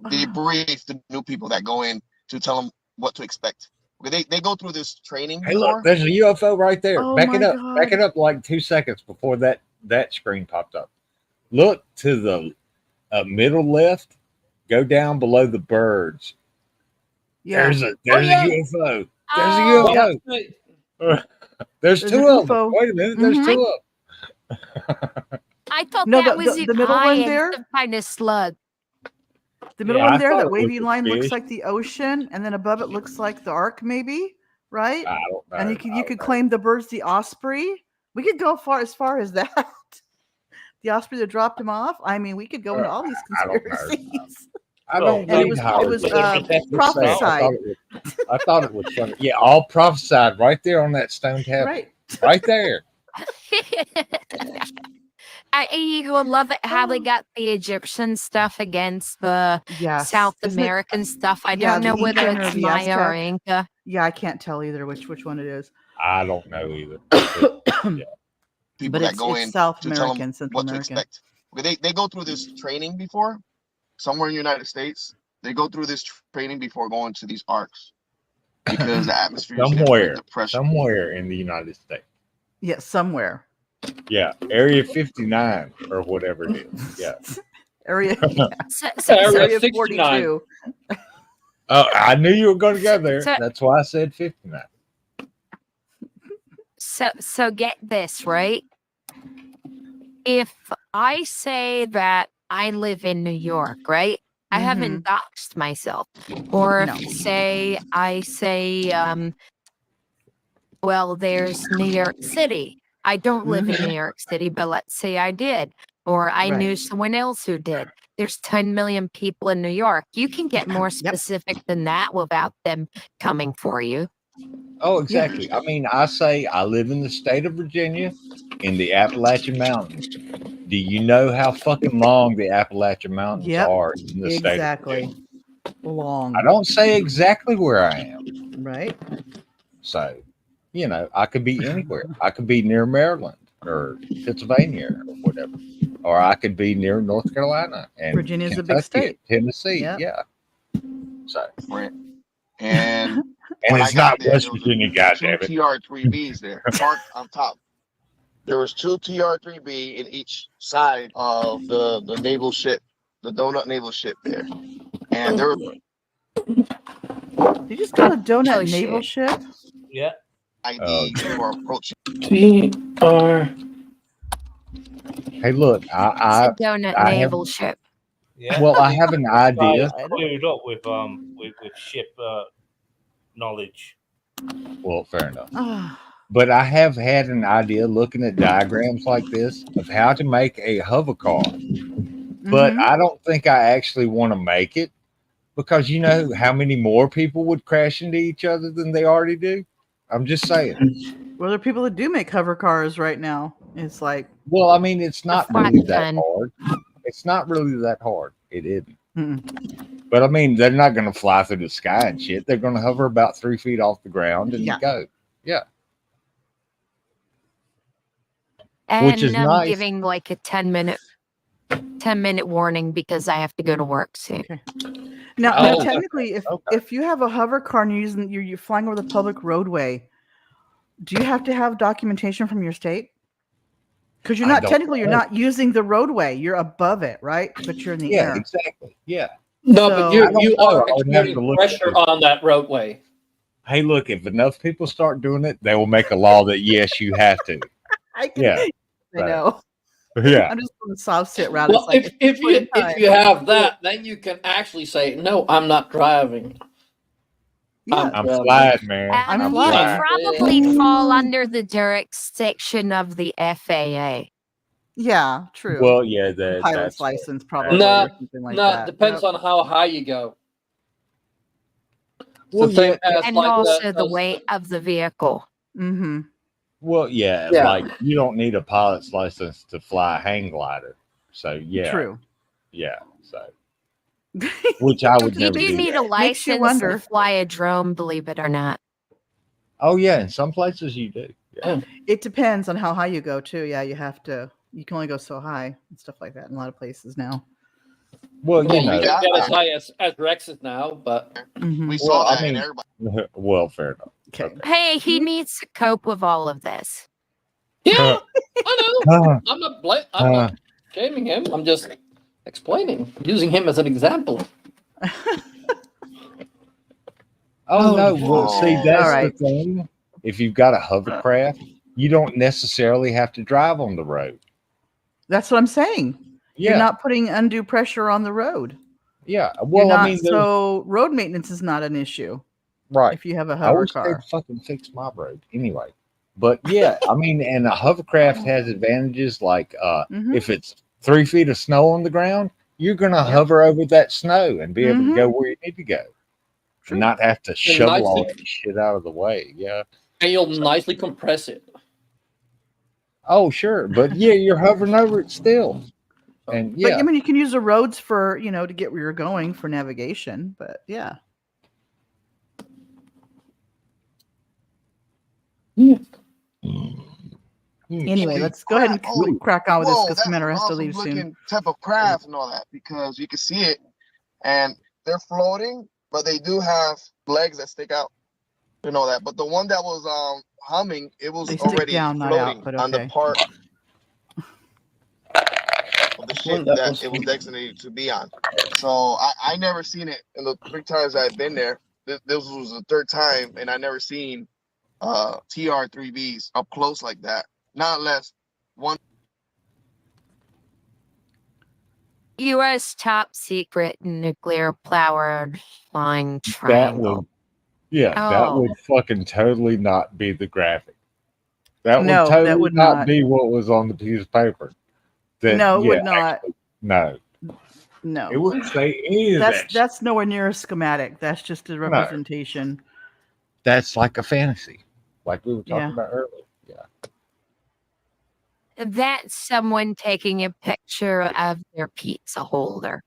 Speaker 15: debrief the new people that go in to tell them what to expect. They go through this training.
Speaker 3: Hey, look, there's a UFO right there.
Speaker 9: Oh
Speaker 3: Back
Speaker 9: my
Speaker 3: it up.
Speaker 9: God.
Speaker 3: Back it up like 2 seconds before that screen popped up. Look to the middle left. Go down below the birds.
Speaker 9: Yeah.
Speaker 3: There's a UFO. There's a
Speaker 5: Oh,
Speaker 3: UFO. There's
Speaker 9: There's
Speaker 3: 2
Speaker 9: an
Speaker 3: of them.
Speaker 9: UFO.
Speaker 3: Wait a minute. There's
Speaker 9: Mhm.
Speaker 3: 2 of them.
Speaker 5: I thought
Speaker 9: No,
Speaker 5: that
Speaker 9: the-
Speaker 5: was
Speaker 9: the
Speaker 5: an
Speaker 9: middle one
Speaker 5: eye
Speaker 9: there?
Speaker 5: and some kind of slug.
Speaker 9: The middle
Speaker 3: Yeah,
Speaker 9: one
Speaker 3: I
Speaker 9: there,
Speaker 3: thought
Speaker 9: that
Speaker 3: it was
Speaker 9: wavy
Speaker 3: a
Speaker 9: line looks
Speaker 3: fish.
Speaker 9: like the ocean, and then above it looks like the ark, maybe, right?
Speaker 3: I don't know.
Speaker 9: And you could claim the bird's the osprey. We could go as far as that. The osprey that dropped him off. I mean, we could go into all these
Speaker 3: I don't know.
Speaker 9: conspiracies.
Speaker 3: I don't
Speaker 9: And it
Speaker 3: need
Speaker 9: was
Speaker 3: Hollywood.
Speaker 9: prophesied.
Speaker 3: I thought it was funny. Yeah, all prophesied right there on that stone tablet.
Speaker 9: Right.
Speaker 3: Right there.
Speaker 5: You will love it how they got the Egyptian stuff against the
Speaker 9: Yes.
Speaker 5: South
Speaker 9: Isn't it-
Speaker 5: American stuff. I
Speaker 9: Yeah,
Speaker 5: don't know
Speaker 9: the
Speaker 5: whether
Speaker 9: Incan or
Speaker 5: it's
Speaker 9: the
Speaker 5: Maya or
Speaker 9: Aztec.
Speaker 5: Inca.
Speaker 9: Yeah, I can't tell either which one it is.
Speaker 3: I don't know either. But, yeah.
Speaker 15: People
Speaker 9: But
Speaker 15: that
Speaker 9: it's-
Speaker 15: go
Speaker 9: it's
Speaker 15: in
Speaker 9: South
Speaker 15: to tell
Speaker 9: American,
Speaker 15: them
Speaker 9: Central
Speaker 15: what
Speaker 9: American.
Speaker 15: to expect. They go through this training before, somewhere in the United States. They go through this training before going to these arcs because the atmosphere is different, the pressure.
Speaker 3: Somewhere in the United States.
Speaker 9: Yeah, somewhere.
Speaker 3: Yeah, Area 59 or whatever it is. Yeah.
Speaker 9: Area
Speaker 4: Area
Speaker 9: 42.
Speaker 4: 69.
Speaker 3: Oh, I knew you were going to go there.
Speaker 5: So-
Speaker 3: That's why I said 59.
Speaker 5: So get this, right? If I say that I live in New York, right? I haven't doxed myself. Or if I say, well, there's New York City. I don't live in New York City, but let's say I did. Or I knew someone else who did. There's 10 million people in New York. You can get more specific than that without them coming for you.
Speaker 3: Oh, exactly. I mean, I say I live in the state of Virginia in the Appalachian Mountains. Do you know how fucking long the Appalachian Mountains are in the state of Virginia?
Speaker 9: Long.
Speaker 3: I don't say exactly where I am.
Speaker 9: Right.
Speaker 3: So, you know, I could be anywhere. I could be near Maryland or Pennsylvania or whatever. Or I could be near North Carolina and
Speaker 9: Virginia's a big
Speaker 3: Kentucky,
Speaker 9: state.
Speaker 3: Tennessee.
Speaker 9: Yep.
Speaker 3: Yeah. So,
Speaker 15: Right. And
Speaker 3: and
Speaker 15: when
Speaker 3: it's
Speaker 15: I got
Speaker 3: not
Speaker 15: there,
Speaker 3: West
Speaker 15: there was
Speaker 3: Virginia,
Speaker 15: two
Speaker 3: goddammit.
Speaker 15: TR-3Bs there, parked on top. There was 2 TR-3B in each side of the naval ship, the donut naval ship there. And there were
Speaker 9: Did you just call a donut naval ship?
Speaker 1: Yeah.
Speaker 15: IDs who are approaching.
Speaker 4: TR.
Speaker 3: Hey, look,
Speaker 5: It's a donut
Speaker 3: I have-
Speaker 5: naval ship.
Speaker 1: Yeah.
Speaker 3: Well, I have an idea.
Speaker 1: Cleared up with ship knowledge.
Speaker 3: Well, fair enough. But I have had an idea looking at diagrams like this of how to make a hover car. But I don't think I actually want to make it because you know how many more people would crash into each other than they already do? I'm just saying.
Speaker 9: Well, there are people that do make hover cars right now. It's like,
Speaker 3: Well, I mean, it's not
Speaker 9: flat
Speaker 3: really that
Speaker 9: gun.
Speaker 3: hard. It's not really that hard. It isn't. But I mean, they're not going to fly through the sky and shit. They're going to hover about 3 feet off the ground and go. Yeah.
Speaker 5: And
Speaker 3: Which is
Speaker 5: I'm
Speaker 3: nice.
Speaker 5: giving like a 10-minute warning because I have to go to work soon.
Speaker 9: now technically, if you have a hover car and you're flying over the public roadway, do you have to have documentation from your state? Because you're
Speaker 3: I
Speaker 9: not
Speaker 3: don't
Speaker 9: technically you're
Speaker 3: know.
Speaker 9: not using the roadway. You're above it, right? But you're in the air.
Speaker 3: Exactly. Yeah.
Speaker 4: No,
Speaker 9: So-
Speaker 4: but
Speaker 3: I
Speaker 4: you
Speaker 3: don't know.
Speaker 4: are
Speaker 3: I would have to
Speaker 4: exerting
Speaker 3: look at
Speaker 4: pressure
Speaker 3: this.
Speaker 4: on that roadway.
Speaker 3: Hey, look, if enough people start doing it, they will make a law that yes, you have to.
Speaker 9: I
Speaker 3: Yeah.
Speaker 9: I know.
Speaker 3: Yeah.
Speaker 9: I'm just going to soft sit around.
Speaker 4: Well,
Speaker 9: It's like,
Speaker 4: if you have that, then you can actually say, "No, I'm not driving.
Speaker 9: Yeah.
Speaker 3: I'm flying, man.
Speaker 9: I'm
Speaker 3: I'm
Speaker 5: You
Speaker 3: flying.
Speaker 5: probably fall under the jurisdiction of the FAA.
Speaker 9: Yeah, true.
Speaker 3: Well, yeah,
Speaker 9: Pilot's
Speaker 3: that's
Speaker 9: license probably
Speaker 4: No,
Speaker 9: or something like
Speaker 4: no,
Speaker 9: that.
Speaker 4: depends
Speaker 9: Yep.
Speaker 4: on how high you go.
Speaker 3: Well,
Speaker 4: the same
Speaker 3: yeah,
Speaker 4: as
Speaker 5: And
Speaker 4: like
Speaker 5: also the weight of the vehicle.
Speaker 9: Mm-hmm.
Speaker 3: Well, yeah,
Speaker 4: Yeah.
Speaker 3: like you don't need a pilot's license to fly a hang glider. So yeah,
Speaker 9: True.
Speaker 3: yeah. So which I would
Speaker 5: You
Speaker 3: never
Speaker 5: do
Speaker 3: do
Speaker 5: need a
Speaker 3: that.
Speaker 9: Makes you
Speaker 5: license
Speaker 9: wonder.
Speaker 5: to fly a drone, believe it or not.
Speaker 3: Oh yeah, in some places you do. Yeah.
Speaker 9: It depends on how high you go too. Yeah, you can only go so high and stuff like that in a lot of places now.
Speaker 3: Well,
Speaker 4: Yeah,
Speaker 3: you know.
Speaker 4: you can get as high as Rex's now, but
Speaker 15: We saw
Speaker 3: Well,
Speaker 15: that
Speaker 3: I
Speaker 15: in
Speaker 3: mean,
Speaker 15: everybody.
Speaker 3: well, fair enough.
Speaker 9: Okay.
Speaker 5: Hey, he needs to cope with all of this.
Speaker 4: yeah, I know. I'm not shaming him. I'm just explaining, using him as an example.
Speaker 3: Oh no!
Speaker 4: Oh,
Speaker 3: Well, see, that's
Speaker 9: All
Speaker 3: the
Speaker 9: right.
Speaker 3: thing. If you've got a hovercraft, you don't necessarily have to drive on the road.
Speaker 9: That's what I'm saying.
Speaker 3: Yeah.
Speaker 9: You're not putting undue pressure on the road.
Speaker 3: Yeah.
Speaker 9: You're
Speaker 3: Well,
Speaker 9: not,
Speaker 3: I mean,
Speaker 9: so road maintenance is not an issue.
Speaker 3: right.
Speaker 9: If you have a
Speaker 3: I
Speaker 9: hover
Speaker 3: wish they'd
Speaker 9: car.
Speaker 3: fucking fix my road anyway. But yeah, I mean, and a hovercraft has advantages like
Speaker 9: Mhm.
Speaker 3: if it's 3 feet of snow on the ground, you're gonna hover over that snow and be able to go where you need to go. And not have to shovel all that shit out of the way. Yeah.
Speaker 4: And you'll nicely compress it.
Speaker 3: Oh, sure. But yeah, you're hovering over it still. And
Speaker 9: But
Speaker 3: yeah.
Speaker 9: I mean, you can use the roads for, to get where you're going for navigation. But yeah. Anyway, let's go ahead and crack on with this because Commander has to leave soon.
Speaker 15: Looking type of craft and all that because you can see it and they're floating, but they do have legs that stick out. You know that. But the one that was humming, it was
Speaker 9: They stick
Speaker 15: already
Speaker 9: down, not
Speaker 15: floating
Speaker 9: out, but
Speaker 15: on the
Speaker 9: okay.
Speaker 15: part of the ship that it was designated to be on. So I never seen it in the 3 times I've been there. This was the 3rd time, and I never seen TR-3Bs up close like that. Not unless one.
Speaker 5: U.S. top secret nuclear powered flying
Speaker 3: That
Speaker 5: triangle.
Speaker 3: would, that would fucking totally not be the graphic. That would
Speaker 9: No, that
Speaker 3: totally
Speaker 9: would
Speaker 3: not
Speaker 9: not.
Speaker 3: be what was on the piece of paper.
Speaker 9: No, it would not.
Speaker 3: Actually, no.
Speaker 9: No.
Speaker 3: It wouldn't say any of that shit.
Speaker 9: That's nowhere near a schematic. That's just a representation.
Speaker 3: That's like a fantasy, like we were talking
Speaker 9: Yeah.
Speaker 3: about earlier. Yeah.
Speaker 5: That's someone taking a picture of their pizza holder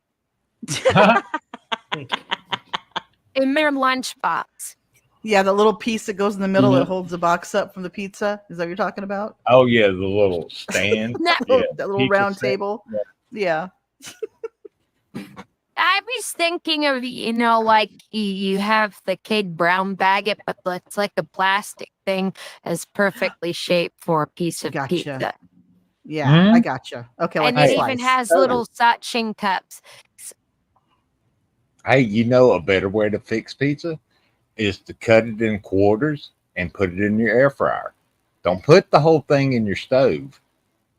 Speaker 5: in their lunchbox.
Speaker 9: Yeah, the little piece that goes in the middle that holds the box up from the pizza. Is that what you're talking about?
Speaker 3: Oh yeah, the little stand.
Speaker 5: No.
Speaker 3: Yeah,
Speaker 9: That little
Speaker 3: pizza
Speaker 9: round
Speaker 3: stand.
Speaker 9: table. Yeah.
Speaker 5: I was thinking of, like you have the kid brown bag it, but it's like a plastic thing as perfectly shaped for a piece of pizza.
Speaker 9: Yeah, I gotcha. Okay, like
Speaker 5: And
Speaker 9: a
Speaker 5: it
Speaker 9: slice.
Speaker 5: even has little suction cups.
Speaker 3: Hey, a better way to fix pizza is to cut it in quarters and put it in your air fryer. Don't put the whole thing in your stove.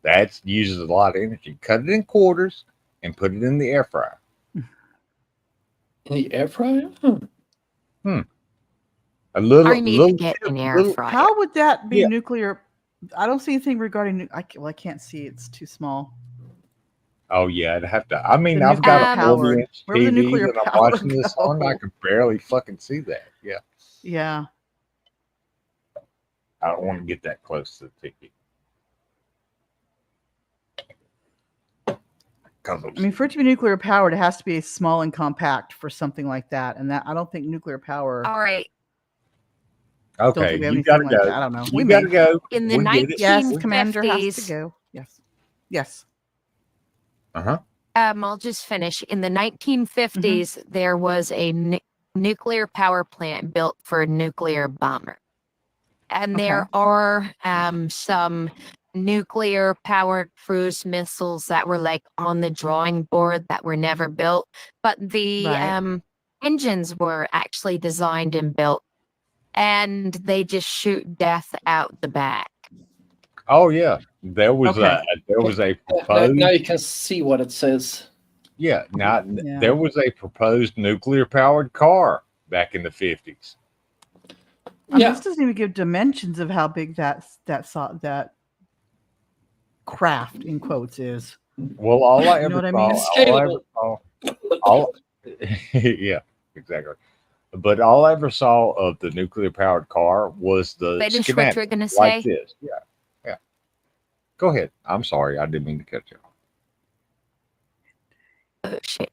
Speaker 3: That uses a lot of energy. Cut it in quarters and put it in the air fryer.
Speaker 4: In the air fryer?
Speaker 3: A little.
Speaker 5: I need to get an air fryer.
Speaker 9: How would that be
Speaker 3: Yeah.
Speaker 9: nuclear? I don't see anything regarding. I can't see. It's too small.
Speaker 3: Oh yeah, I'd have to. I mean,
Speaker 9: The
Speaker 3: I've got
Speaker 9: nuclear
Speaker 3: a
Speaker 9: powered.
Speaker 3: 40-inch
Speaker 9: Where would the
Speaker 3: TV
Speaker 9: nuclear
Speaker 3: that I'm
Speaker 9: power
Speaker 3: watching this on.
Speaker 9: go?
Speaker 3: I can barely fucking see that. Yeah,
Speaker 9: Yeah.
Speaker 3: I don't want to get that close to the TV.
Speaker 9: I mean, for it to be nuclear powered, it has to be small and compact for something like that. And that I don't think nuclear power.
Speaker 5: All right.
Speaker 9: Don't
Speaker 3: Okay,
Speaker 9: think we have
Speaker 3: you gotta
Speaker 9: anything like
Speaker 3: go.
Speaker 9: that. I don't know.
Speaker 3: You
Speaker 9: We
Speaker 3: gotta
Speaker 9: may.
Speaker 3: go.
Speaker 5: In the
Speaker 3: We get it.
Speaker 9: Yes, Commander has to
Speaker 5: 1950s,
Speaker 9: go. Yes. Yes.
Speaker 5: I'll just finish. In the 1950s, there was a nuclear power plant built for a nuclear bomber. And there are some nuclear powered cruise missiles that were like on the drawing board that were never built, but the engines were actually designed and built, and they just shoot death out the back.
Speaker 3: Oh yeah, there was
Speaker 9: Okay.
Speaker 3: a
Speaker 4: Now
Speaker 3: proposed.
Speaker 4: you can see what it says.
Speaker 3: Yeah, now
Speaker 9: Yeah.
Speaker 3: there was a proposed nuclear powered car back in the 50s.
Speaker 9: I mean,
Speaker 4: Yeah.
Speaker 9: this doesn't even give dimensions of how big that craft in quotes is.
Speaker 3: Well, all I
Speaker 9: You know
Speaker 3: ever
Speaker 9: what I
Speaker 3: saw,
Speaker 9: mean?
Speaker 3: all yeah, exactly. But all I ever saw of the nuclear powered car was the
Speaker 5: Finish what
Speaker 3: schematic,
Speaker 5: you're gonna
Speaker 3: like
Speaker 5: say.
Speaker 3: this. Yeah, yeah. Go ahead. I'm sorry, I didn't mean to cut you off.
Speaker 5: Oh, shit.